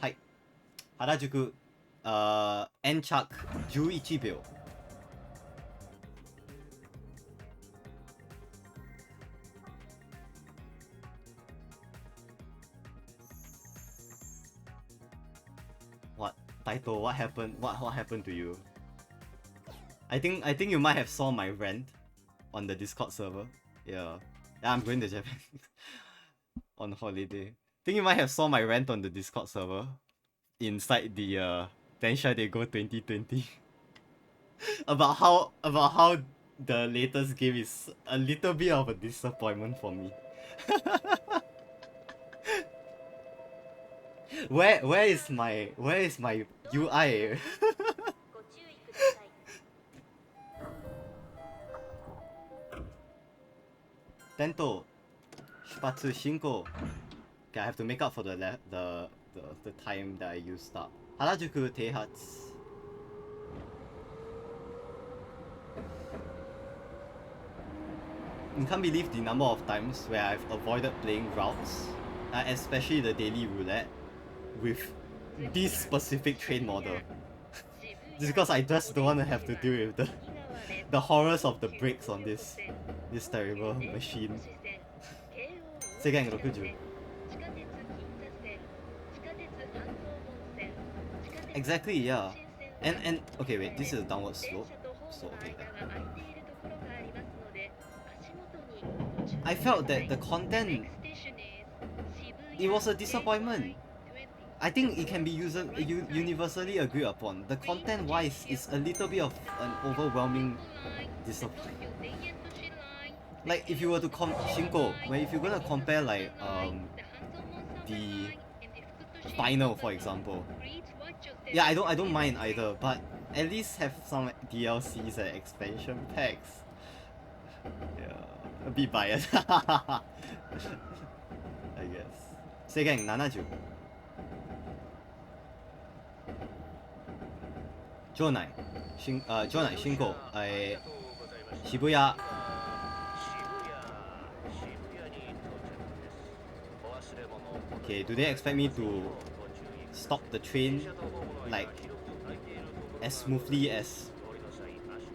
Hi. Harajuku. Enchak 11秒. What? Taito, what happened? What happened to you? I think you might have saw my rant on the Discord server. Yeah, I'm going to Japan on holiday. I think you might have saw my rant on the Discord server inside the Densha de GO 2020 about how the latest game is a little bit of a disappointment for me. Where is my UI? Tento, Shipatsu Shinko. Okay, I have to make up for the time that I used up. Harajuku Teihatsu. You can't believe the number of times where I've avoided playing routes, especially the daily roulette, with this specific train model. Just because I just don't want to have to deal with the horrors of the brakes on this terrible machine. Seigen 60. Exactly, yeah. And okay, wait, this is a downward slope. So okay. I felt that the content, it was a disappointment. I think it can be universally agreed upon. The content-wise is a little bit of an overwhelming disappointment. Like if you were to Shinko, if you're gonna compare like the final, for example. Yeah, I don't mind either, but at least have some DLCs and expansion packs. Yeah, a bit biased. I guess. Seigen 70. 場内進行渋谷 Okay, do they expect me to stop the train like as smoothly as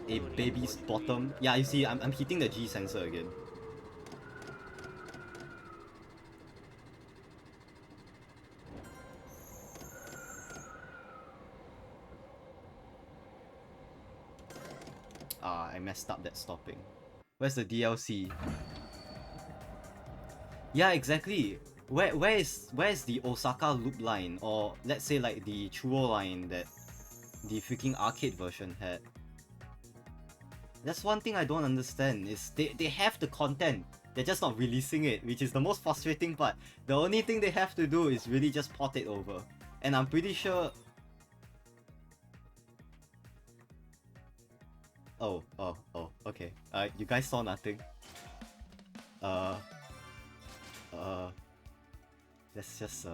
a baby's bottom? Yeah, you see, I'm hitting the G sensor again. I messed up that stopping. Where's the DLC? Yeah, exactly. Where is the Osaka loop line, or let's say like the Chuo line that the freaking arcade version had? That's one thing I don't understand, is they have the content, they're just not releasing it, which is the most frustrating part. The only thing they have to do is really just port it over. And I'm pretty sure... Oh, okay. You guys saw nothing. Let's just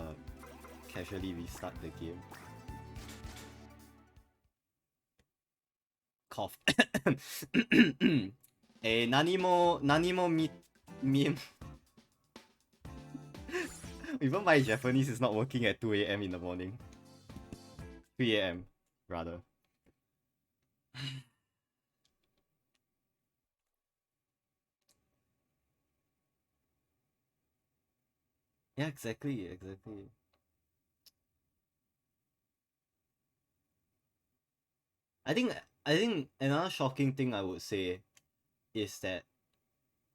casually restart the game. Cough. 何もEven my Japanese is not working at 2 AM in the morning. 3 AM, rather. Yeah, exactly. I think another shocking thing I would say is that,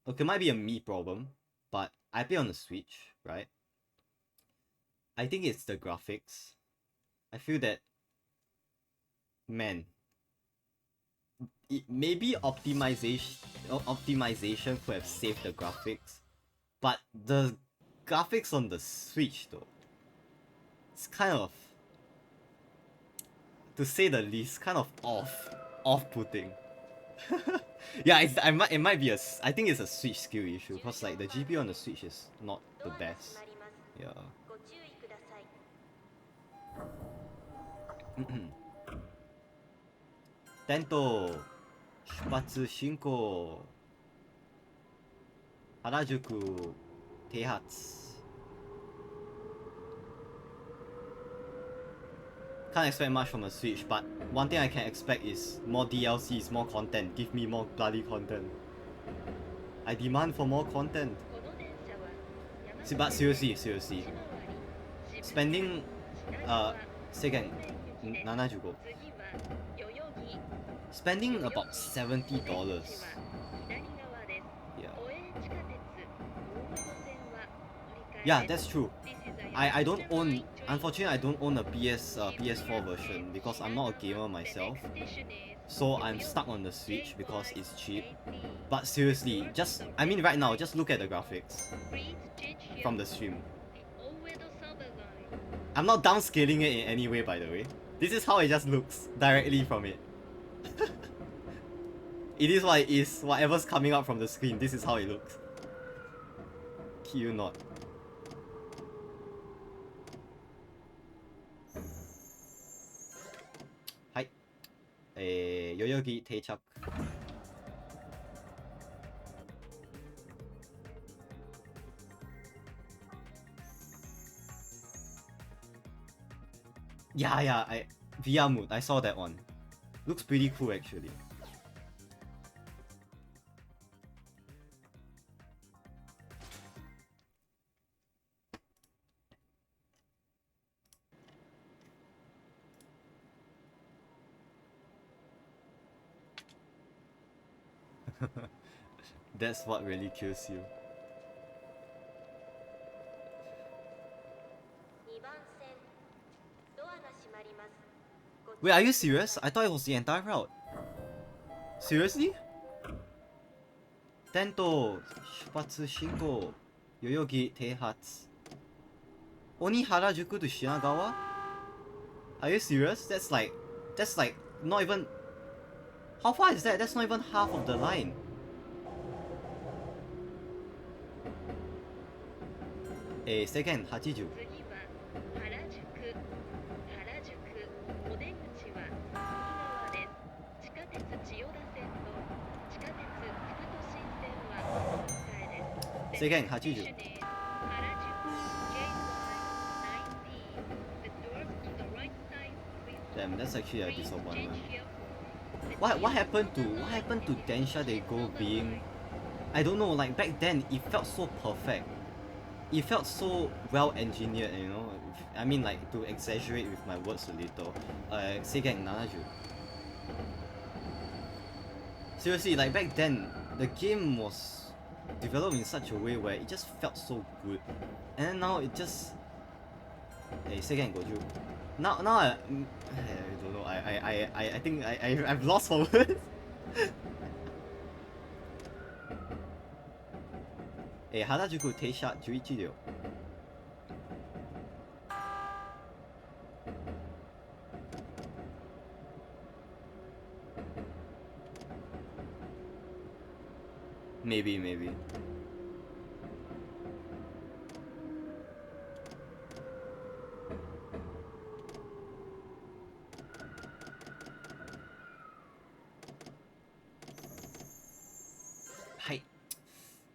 okay, it might be a me problem, but I play on the Switch, right? I think it's the graphics. I feel that, man, maybe optimization could have saved the graphics, but the graphics on the Switch though, it's kind of, to say the least, kind of off-putting. Yeah, it might be I think it's a Switch skill issue, because like the GPU on the Switch is not the best. Yeah. ご注意ください。テント出発進行原宿停発 Can't expect much from a Switch, but one thing I can expect is more DLCs, more content. Give me more bloody content. I demand for more content. この電車は But seriously, spending second 75 spending about $70. Yeah, that's true. I don't own, unfortunately I don't own a PS4 version because I'm not a gamer myself. So I'm stuck on the Switch because it's cheap. But seriously, I mean right now, just look at the graphics from the stream. I'm not downscaling it in any way, by the way. This is how it just looks directly from it. It is what it is. Whatever's coming out from the screen, this is how it looks. Kid you not. Hi. Yoyogi Taechak. Yeah, VR mood, I saw that one. Looks pretty cool actually. That's what really kills you. Wait, are you serious? I thought it was the entire route. Seriously? Tento, Shupatsu Shinko, Yoyogi Teihatsu. Only Harajuku to Shinagawa? Are you serious? That's like not even. How far is that? That's not even half of the line. Second, 80. Second, 80. Damn, that's actually a disappointment. What happened to Densha de GO being, I don't know, like back then it felt so perfect. It felt so well engineered, you know. I mean, like, to exaggerate with my words a little. Seigen 70. Seriously, like back then the game was developed in such a way where it just felt so good. And then now it just Seigen 50. Now I don't know. I think I've lost for words. Harajuku Teisha 11両. Maybe. Hi.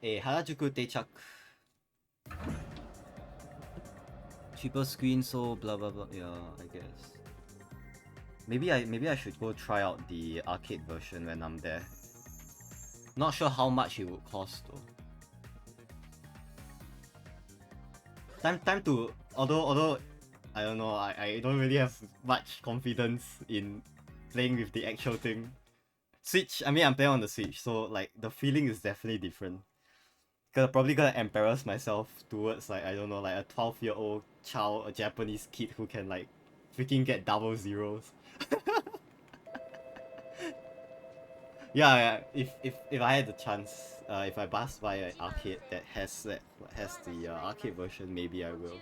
Harajuku Teichak. Cheaper screen, so blah blah blah. Yeah, I guess. Maybe I should go try out the arcade version when I'm there. Not sure how much it would cost though. Time to although I don't know, I don't really have much confidence in playing with the actual thing. Switch, I mean I'm playing on the Switch, so like the feeling is definitely different. Cause I'm probably gonna embarrass myself towards like I don't know, like a 12-year-old child, a Japanese kid who can like freaking get double zeros. Yeah, if I had the chance, if I pass by an arcade that has the arcade version, maybe I will.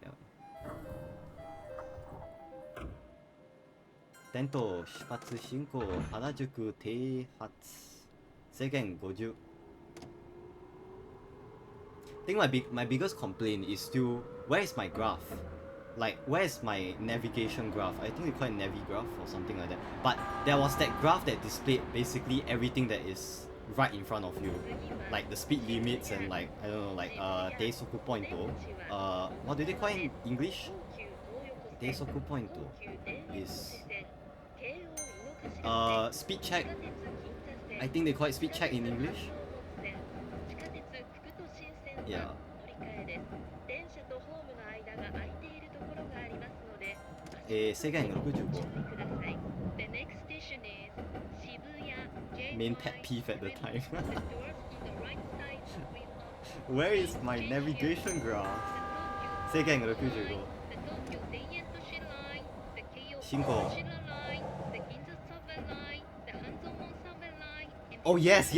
Yeah. Tento Shipatsu Shinko Harajuku Teihatsu Seigen 50. I think my biggest complaint is still where is my graph? Like where is my navigation graph? I think we call it navi graph or something like that. But there was that graph that displayed basically everything that is right in front of you. Like the speed limits and like I don't know, like Teisoku point what do they call it in English? Teisoku point is speed check. I think they call it speed check in English. Yeah. Seigen 65. Main pet peeve at the time. Where is my navigation graph? Seigen 65. Shinko. Oh yes,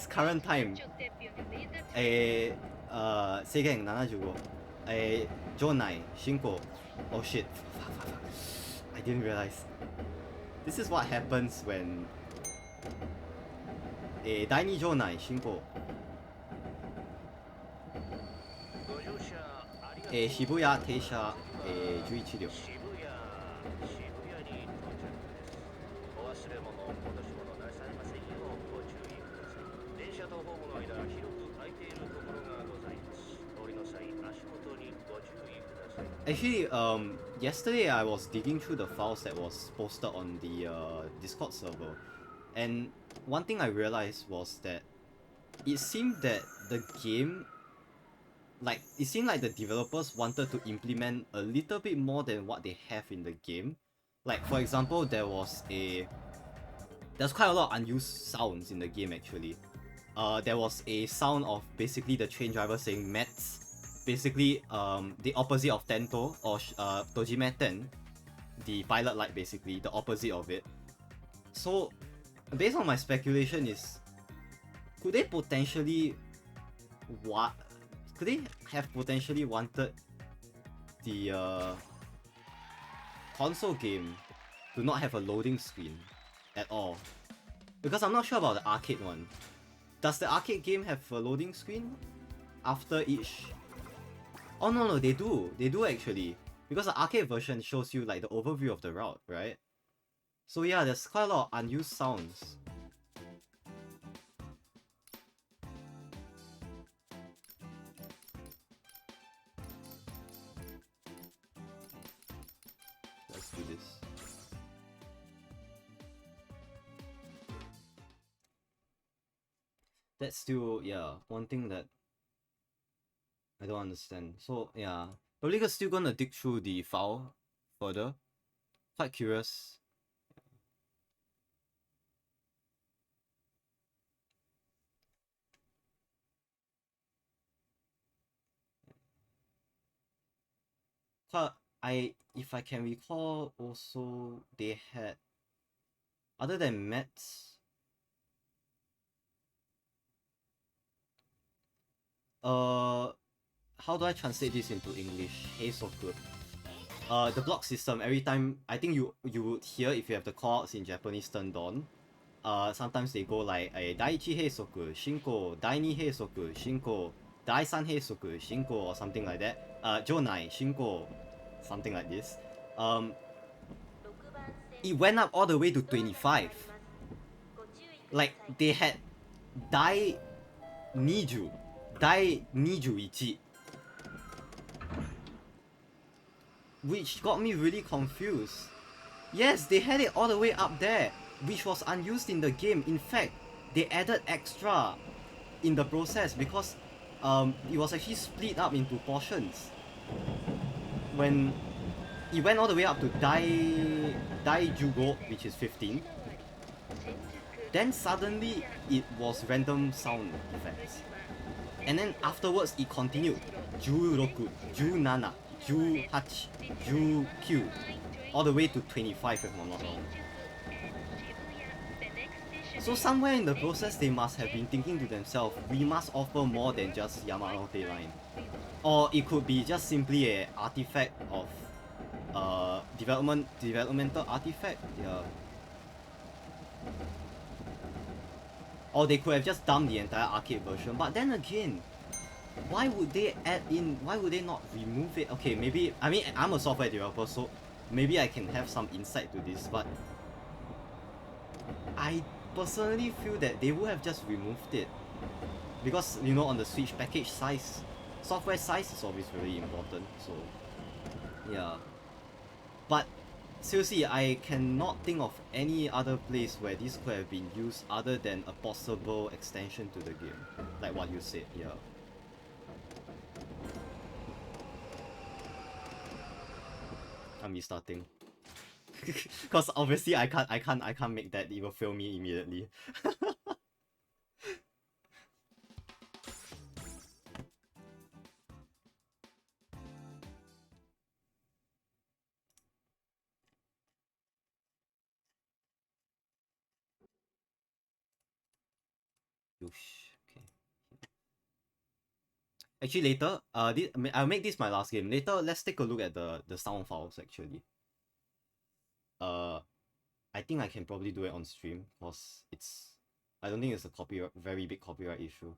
current time. Seigen 75. Jonai, Shinko. Oh shit. Fuck. I didn't realize. This is what happens when Daini Jonai, Shinko. Shibuya Teisha 11両. Actually, yesterday I was digging through the files that was posted on the Discord server, and one thing I realized was that it seemed that the game, like it seemed like the developers wanted to implement a little bit more than what they have in the game. Like for example, there's quite a lot of unused sounds in the game actually. There was a sound of basically the train driver saying Mets. Basically, the opposite of Tento or Tojime Ten, the pilot light basically, the opposite of it. So, based on my speculation is, could they have potentially wanted the console game to not have a loading screen at all? Because I'm not sure about the arcade one. Does the arcade game have a loading screen after each? Oh no, they do actually, because the arcade version shows you like the overview of the route, right? So yeah, there's quite a lot of unused sounds. Let's do this. That's still, yeah, one thing that I don't understand. So yeah, probably still gonna dig through the file further. Quite curious. So if I can recall, also they had, other than Mets, how do I translate this into English? Heisoku. The block system, every time, I think you would hear if you have the callouts in Japanese turned on. Sometimes they go like Daiichi Heisoku, Shinko, Daini Heisoku, Shinko, Daisan Heisoku, Shinko, or something like that. Jonai, Shinko, something like this. It went up all the way to 25. Like they had Dai 20, Dai 21. Which got me really confused. Yes, they had it all the way up there, which was unused in the game. In fact, they added extra in the process because it was actually split up into portions. When it went all the way up to Densha de GO, which is 15, then suddenly it was random sound effects. And then afterwards it continued 16, 17, 18, 19, all the way to 25 if I'm not wrong. So somewhere in the process they must have been thinking to themselves, we must offer more than just Yamanote line. Or it could be just simply a artifact of developmental artifact, yeah. Or they could have just dumped the entire arcade version. But then again, why would they not remove it? Okay, maybe, I mean, I'm a software developer, so maybe I can have some insight to this, but I personally feel that they would have just removed it. Because, you know, on the Switch, package size, software size is always very important, so yeah. But seriously, I cannot think of any other place where this could have been used other than a possible extension to the game. Like what you said, yeah. I'm restarting. Cause obviously I can't make that, it will fail me immediately. Okay. Actually later, I'll make this my last game. Later, let's take a look at the sound files actually. I think I can probably do it on stream, cause I don't think it's a very big copyright issue.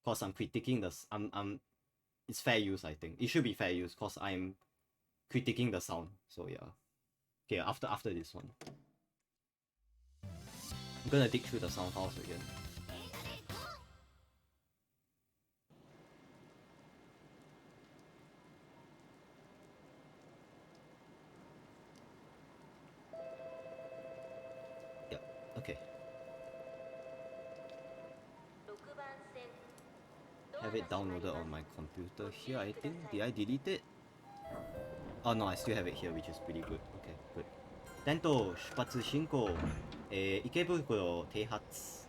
Cause I'm critiquing it's fair use, I think. It should be fair use, cause I'm critiquing the sound. So yeah. Okay, after this one. I'm gonna dig through the sound files again. Okay. Have it downloaded on my computer here, I think. Did I delete it? Oh no, I still have it here, which is pretty good. Okay, good. テント出発進行、池袋停発。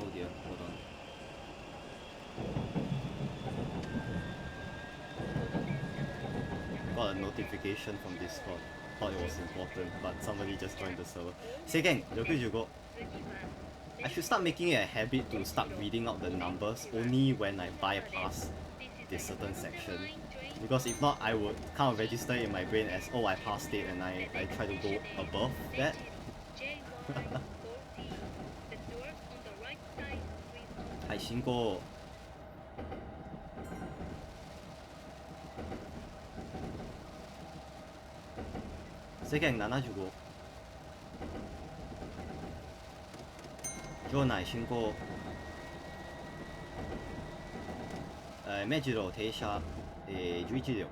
Oh dear, hold on. Got a notification from Discord. Thought it was important, but somebody just joined the server. 制限65。I should start making it a habit to start reading out the numbers only when I bypass this certain section. Because if not, I would kind of register in my brain as, oh, I passed it, and I try to go above that. はい、進行。制限75。場内進行。目白停車、11両。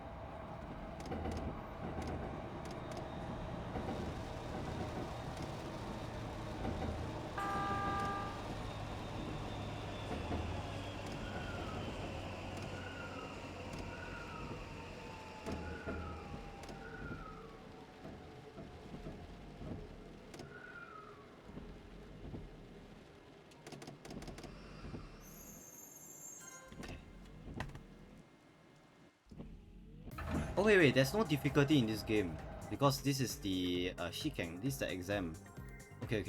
Oh wait, there's no difficulty in this game because this is the Shikeng, this is the exam. Okay.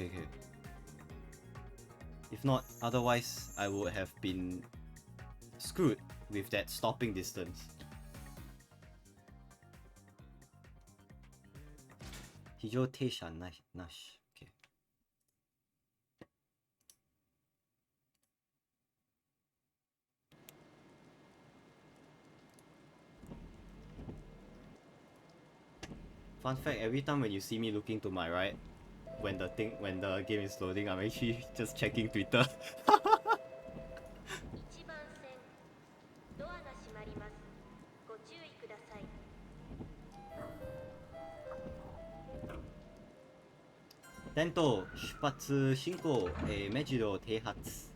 If not, otherwise I would have been screwed with that stopping distance. Hijo Teisha Nash. Okay. Fun fact, every time when you see me looking to my right, when the game is loading, I'm actually just checking Twitter. テント出発進行、目白停発。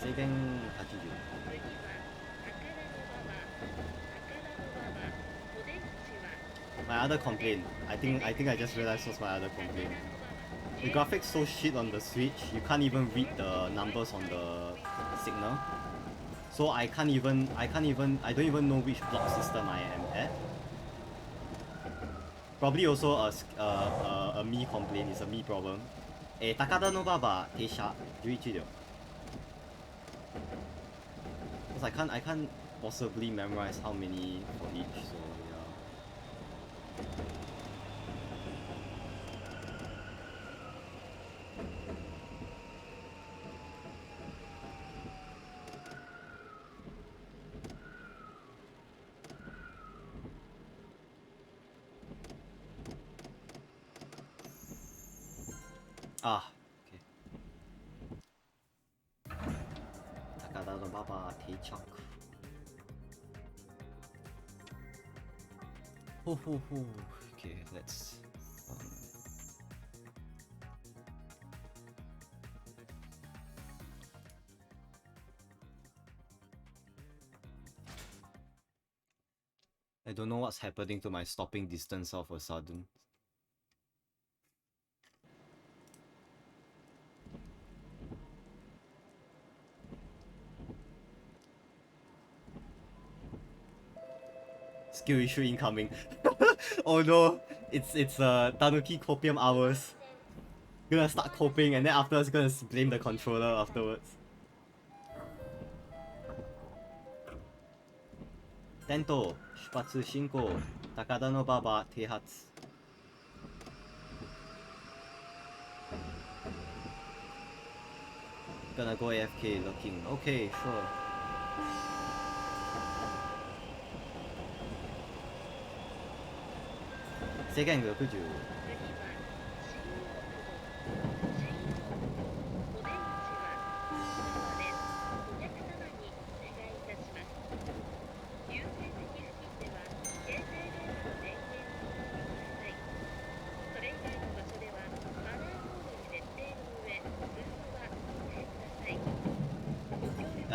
制限80。My other complaint. I think I just realized what's my other complaint. The graphics so shit on the Switch. You can't even read the numbers on the signal. So I don't even know which block system I am at. Probably also a me complaint. It's a me problem. 高田の馬場停車11両。Because I can't possibly memorize how many for each. So yeah. Ah, okay. Takada no Baba Teichak. Ho ho ho. Okay, let's. I don't know what's happening to my stopping distance all of a sudden. Skill issue incoming. Oh no, it's Tanuki copium hours. Gonna start coping and then afterwards gonna blame the controller afterwards. Tento, 出発進行、高田の馬場停発。Gonna go AFK looking. Okay, sure. Seigen 60.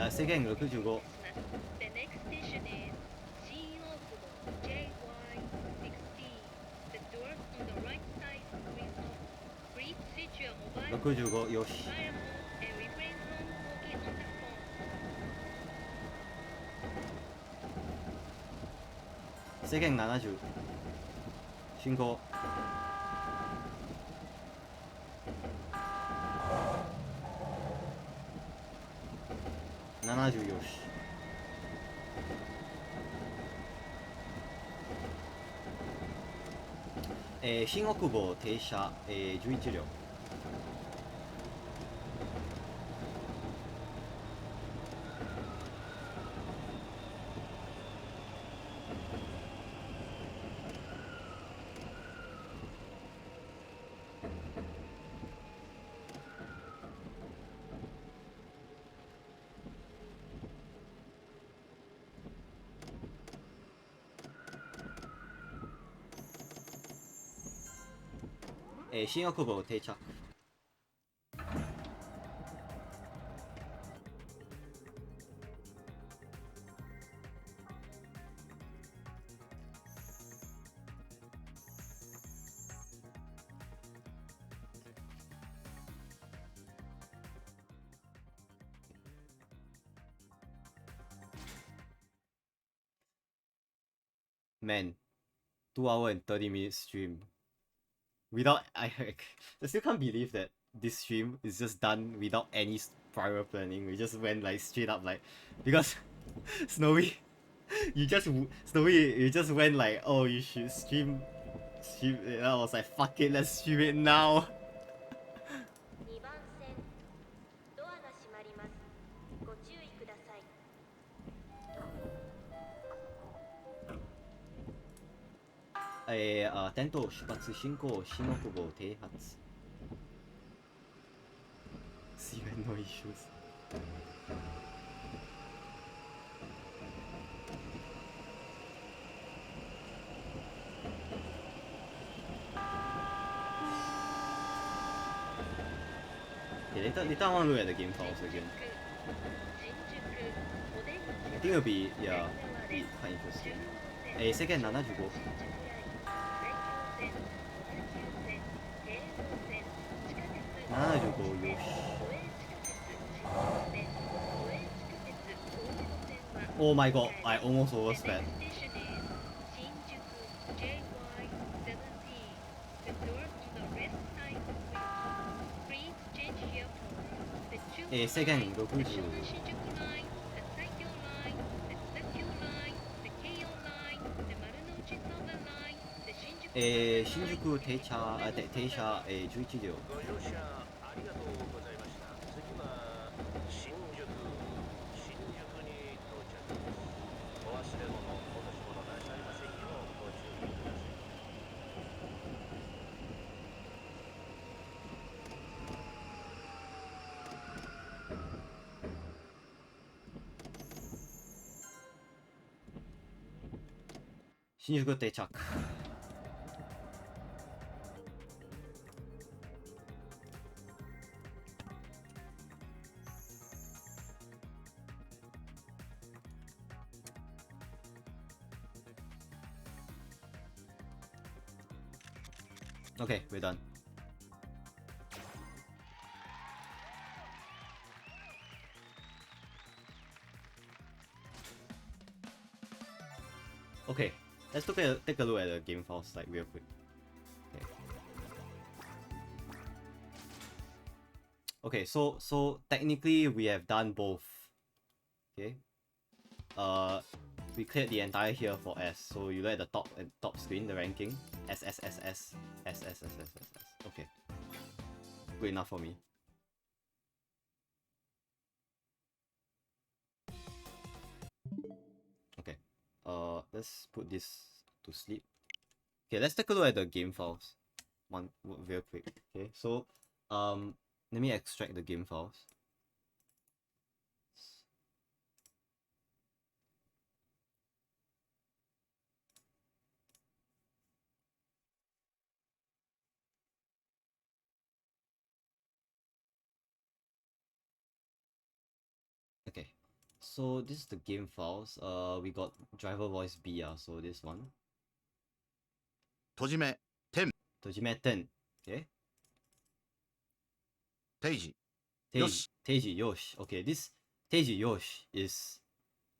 Seigen 65. The next station is JY16. The doors on the right side will open. Please switch your mobile phone, 65よし。 fire mode, and refrain from talking on the phone. 制限70。進行。70よし。新奥保停車、11両。新奥保停着。Man, 2 hour and 30 minutes stream. Without I still can't believe that this stream is just done without any prior planning. We just went like straight up like because Snowy you just went like, oh, you should stream. And I was like, fuck it, let's stream it now. 2番線ドアが閉まります。ご注意ください。テント出発進行新奥保停発。issues. Okay, later I want to look at the game files again. I think it'll be, yeah, be quite interesting. second 75. 75よし。Oh my god, I almost overspent. second 60. 新宿停車、停車、11両。ご乗車ありがとうございました。次は新宿に到着です。お忘れ物、落とし物なしありませんようご注意ください。新宿定着。Okay, we're done. Okay, let's take a look at the game files like real quick. Okay, so technically we have done both. Okay. We cleared the entire here for S. So you look at the top screen, the ranking. S. Okay. Good enough for me. Okay. Let's put this to sleep. Okay, let's take a look at the game files. One real quick. Okay, so let me extract the game files. Okay, so this is the game files. We got driver voice B, so this one. 閉じ目10 Tojime 10. Okay. 定時 Teiji Yosh. Okay, this Teiji Yosh is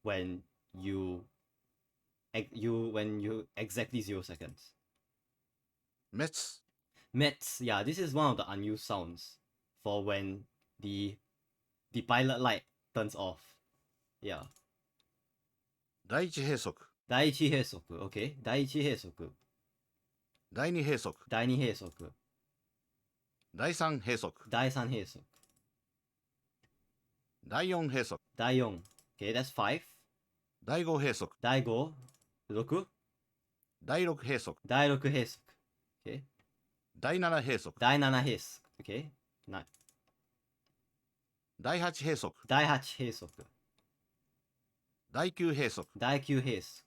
when you exactly 0 seconds. 滅 Mets, yeah, this is one of the unused sounds for when the pilot light turns off. Yeah. 第一閉塞第一閉塞. Okay. 第一閉塞. 第二閉塞第二閉塞. 第三閉塞第三閉塞. 第四閉塞第四. Okay, that's 5. 第五閉塞第五. 6. 第六閉塞第六閉塞. Okay. 第七閉塞第七閉塞. Okay. 第八閉塞第八閉塞. 第九閉塞第九閉塞.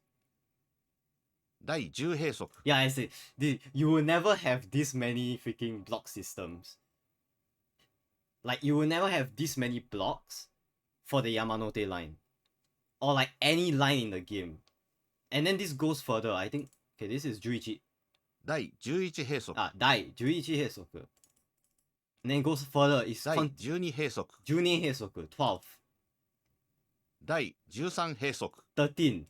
第十閉塞 Yeah, I see. You will never have this many freaking block systems. Like, you will never have this many blocks for the Yamanote line. Or like any line in the game. And then this goes further. I think, okay, this is 11. 第十一閉塞第11閉塞. And then it goes further. It's 第十二閉塞12閉塞. 12. 第十三閉塞13.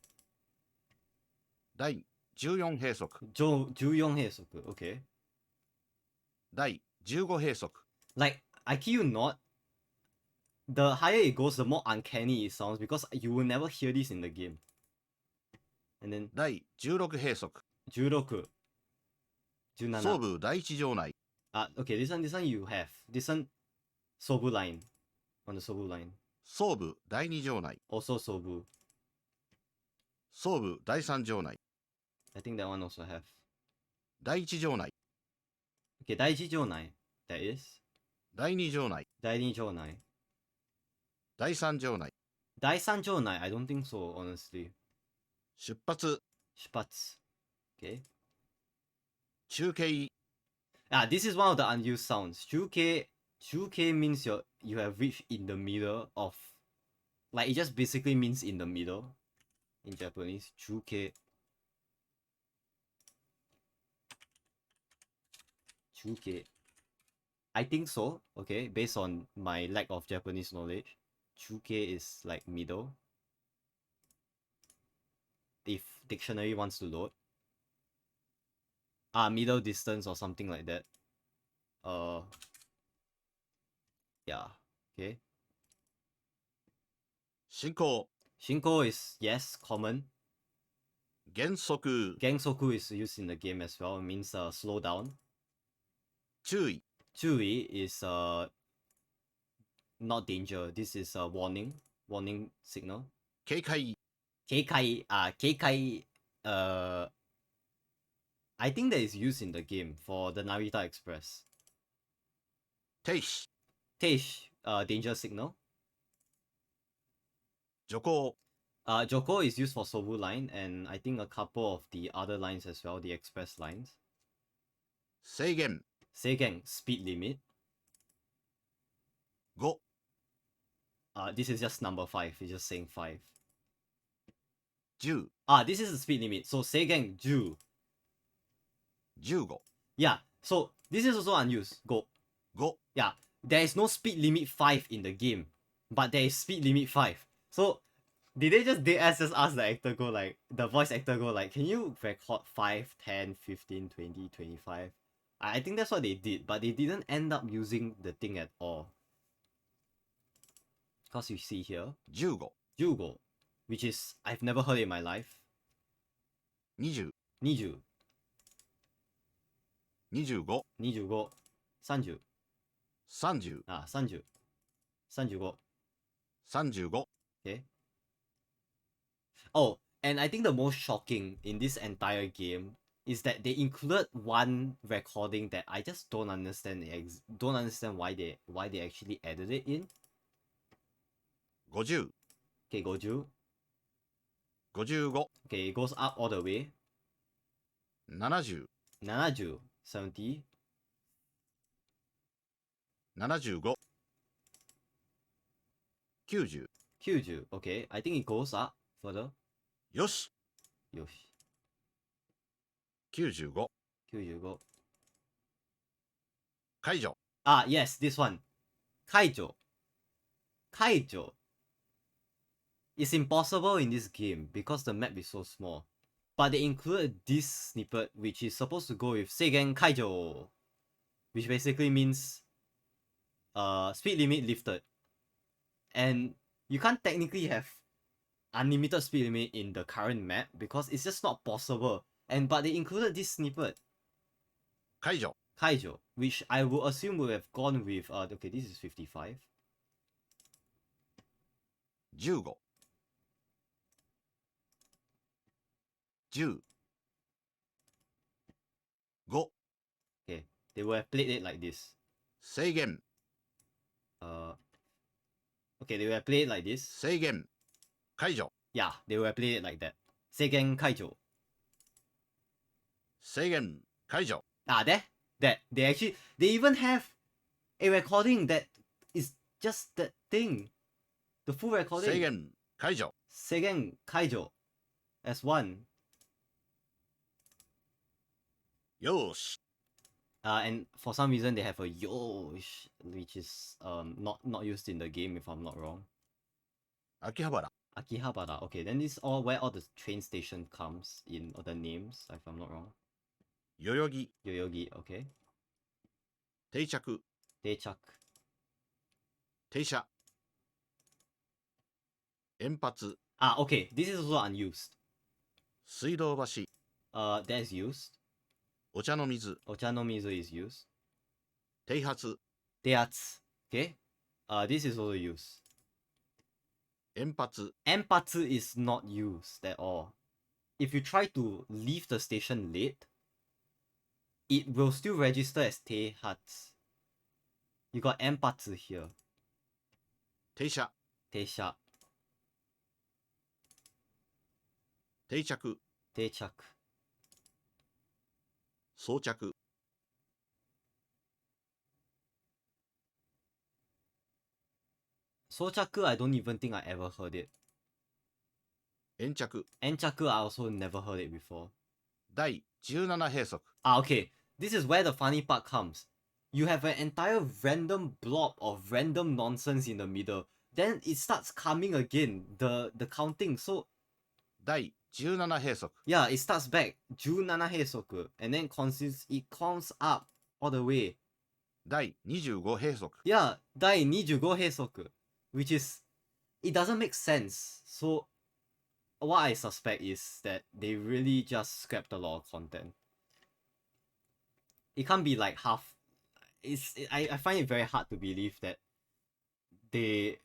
第十四閉塞14閉塞. Okay. 第十五閉塞 Like, I kid you not, the higher it goes, the more uncanny it sounds because you will never hear this in the game. And then 第十六閉塞16, 17. 総部第一場内 Okay, this one you have. This one, Sobu line. On the Sobu line. 総部第二場内 Also Sobu. 総部第三場内 I think that one also have. 第一場内 Okay, 第一場内. That is. 第二場内第二場内.第三場内。第三場内 I don't think so, honestly. 出発。出発 Okay. 中継。This is one of the unused sounds. 中継 means you have reached in the middle of, like, it just basically means in the middle in Japanese. 中継 I think so, okay, based on my lack of Japanese knowledge. 中継 is like middle. If dictionary wants to load. Middle distance or something like that. Yeah, okay. 進行。Shinko is, yes, common. 減速。 Gangsoku is used in the game as well. It means slow down. 注意。 Chui is not danger. This is a warning signal. 警戒。 Keikai, Keikai, I think that is used in the game for the Narita Express. 停止。 Teish, danger signal. 徐行。 Joko is used for Sobu line and I think a couple of the other lines as well, the express lines. 制限。 Seigen, speed limit. 5。 This is just number 5, it's just saying 5. 10。 This is the speed limit. So Seigen, Ju. 15。 Yeah, so this is also unused. Go. 5。 Yeah, there is no speed limit 5 in the game, but there is speed limit 5. So did they just ask the actor go like, the voice actor go like, can you record 5, 10, 15, 20, 25? I think that's what they did, but they didn't end up using the thing at all. Because you see here, 15。 Jugo, which is, I've never heard it in my life. 20。 Niju, 25。 25, Sanju, 30。 Sanju, Sanjugo. 35。 Okay. Oh, and I think the most shocking in this entire game is that they included one recording that I just don't understand. Don't understand why they actually added it in. 50。 Okay, Goju. 55。 Okay, it goes up all the way. 70。 70, 70, 75。 90。 90. Okay, I think it goes up further. よし。 Yosh. 95。 95. 解除。 Yes, this one. Kaijo. Kaijo. It's impossible in this game because the map is so small. But they included this snippet which is supposed to go with Seigen Kaijo. Which basically means speed limit lifted. And you can't technically have unlimited speed limit in the current map because it's just not possible. But they included this snippet. 解除。 Kaijo, which I would assume would have gone with okay, this is 55. 15。10。5。 Okay, they would have played it like this. 制限。 Okay, they would have played it like this. 制限。解除。 Yeah, they would have played it like that. Seigen Kaijo. 制限。解除。 That they even have a recording that is just that thing. The full 制 recording. 限。解除。 Seigen Kaijo as one. よーし。 And for some reason they have a yosh, which is not used in the game if I'm not wrong. 秋葉原。 Akihabara. Okay, then this is all where all the train station comes in, or the names, if I'm not wrong. 代々木。 Yoyogi, okay. 定着。 Dechak. 停車。円髪。 Okay, this is also unused. 水道橋。 That is used. お茶の水。 Ochanomizu is used. 停髪。 Deats. Okay. This is also used. 円髪。 Enpatsu is not used at all. If you try to leave the station late, it will still register as Teihatsu. You got Enpatsu here. 停車。停車、定着、定着、装着、装着 I don't even think I ever heard it. 延着、延着 I also never heard it before. 第17閉塞、Okay. This is where the funny part comes. You have an entire random blob of random nonsense in the middle. Then it starts coming again, the counting. So,第17閉塞、yeah, it starts back. 17閉塞. And then it counts up all the way. 第25閉塞、 Yeah, 第25閉塞. Which is, it doesn't make sense. So, what I suspect is that they really just scrapped a lot of content. It can't be like half. I find it very hard to believe that they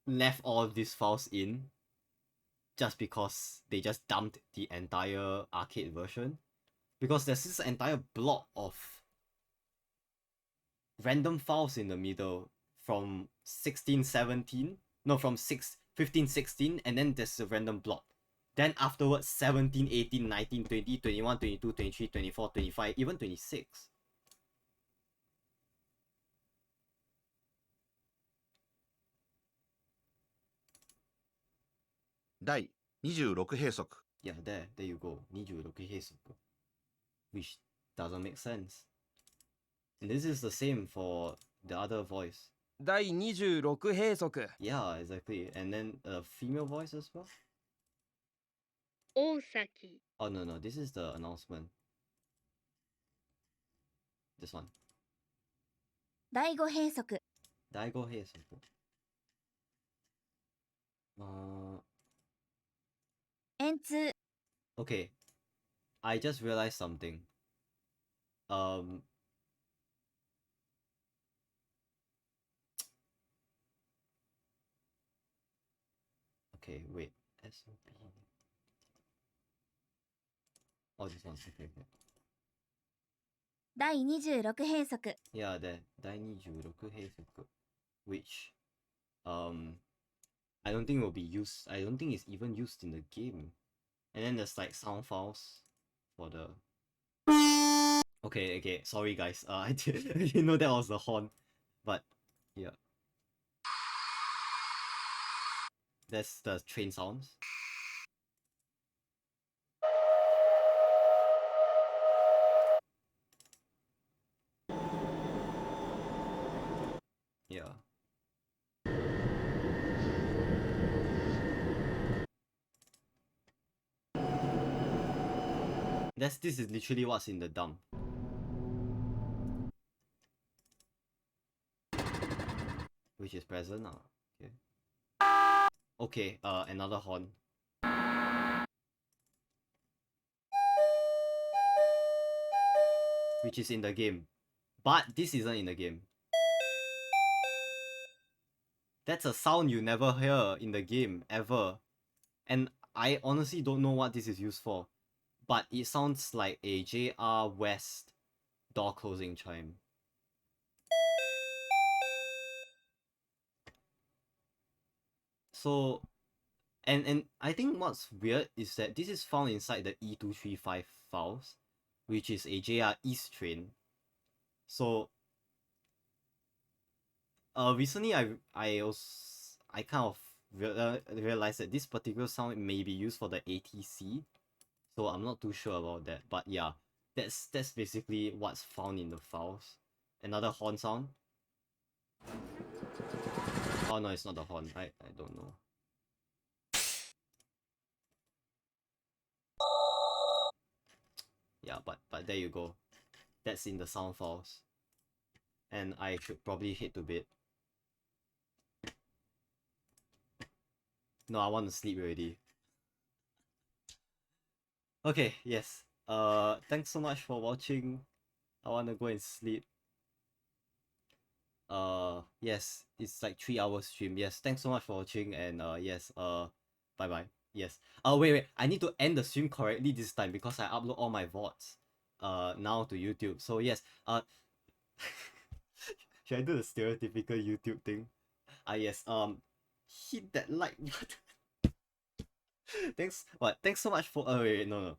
left all of these files in just because they just dumped the entire arcade version. Because there's this entire block of random files in the middle from 16, 17. No, from 15, 16, and then there's a random block. Then afterwards 17, 18, 19, 20, 21, 22, 23, 24, 25, even 26.第26閉塞、 Yeah, there you go. 26閉塞. Which doesn't make sense. And this is the same for the other voice. 第26閉塞 Yeah, exactly. And then a female voice as well. 大崎 Oh no, this is the announcement. This one. 第5閉塞 Daigo Heisoku. N2 Okay. I just realized something. Okay, wait. SOP. Oh, this one. Okay. 第26閉塞 Yeah, there. 第26閉塞. Which, I don't think will be used. I don't think it's even used in the game. And then there's like sound files for the. Okay. Sorry, guys. I didn't know that was the horn, but yeah. That's the train sounds. Yeah. This is literally what's in the dump. Which is present now. Okay. Okay, another horn. Which is in the game. But this isn't in the game. That's a sound you never hear in the game, ever. And I honestly don't know what this is used for. But it sounds like a JR West door closing chime. So, and I think what's weird is that this is found inside the E235 files, which is a JR East train. So, recently I kind of realized that this particular sound may be used for the ATC. So I'm not too sure about that, but yeah, that's basically what's found in the files. Another horn sound. Oh no, it's not the horn. I don't know. Yeah, but there you go. That's in the sound files. And I should probably hit to bed. No, I want to sleep already. Okay, yes. Thanks so much for watching. I want to go and sleep. Yes, it's like 3 hours stream. Yes, thanks so much for watching, and yes, bye bye. Yes. Wait, I need to end the stream correctly this time because I upload all my VODs now to YouTube. So yes, should I do the stereotypical YouTube thing? Yes, hit that like button. Thanks so much for wait, no.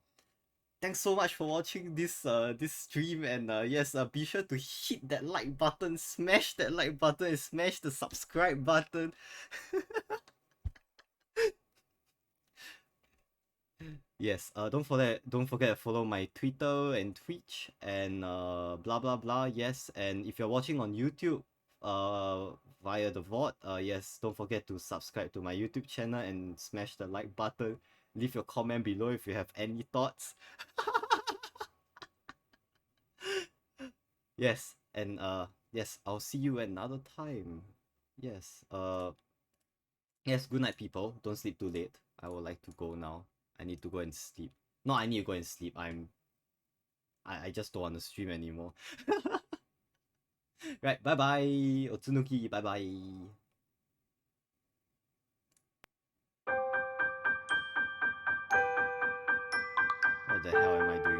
Thanks so much for watching this this stream, and yes, be sure to hit that like button, smash that like button, and smash the subscribe button. Yes, don't forget to follow my Twitter and Twitch and blah blah blah. Yes, and if you're watching on YouTube via the VOD, yes, don't forget to subscribe to my YouTube channel and smash the like button. Leave your comment below if you have any thoughts. Yes, and yes, I'll see you another time. Yes, yes, good night people. Don't sleep too late. I would like to go now. I need to go and sleep. No, I need to go and sleep. I just don't want to stream anymore. Right, bye bye. Otsunuki, bye bye. What the hell am I doing?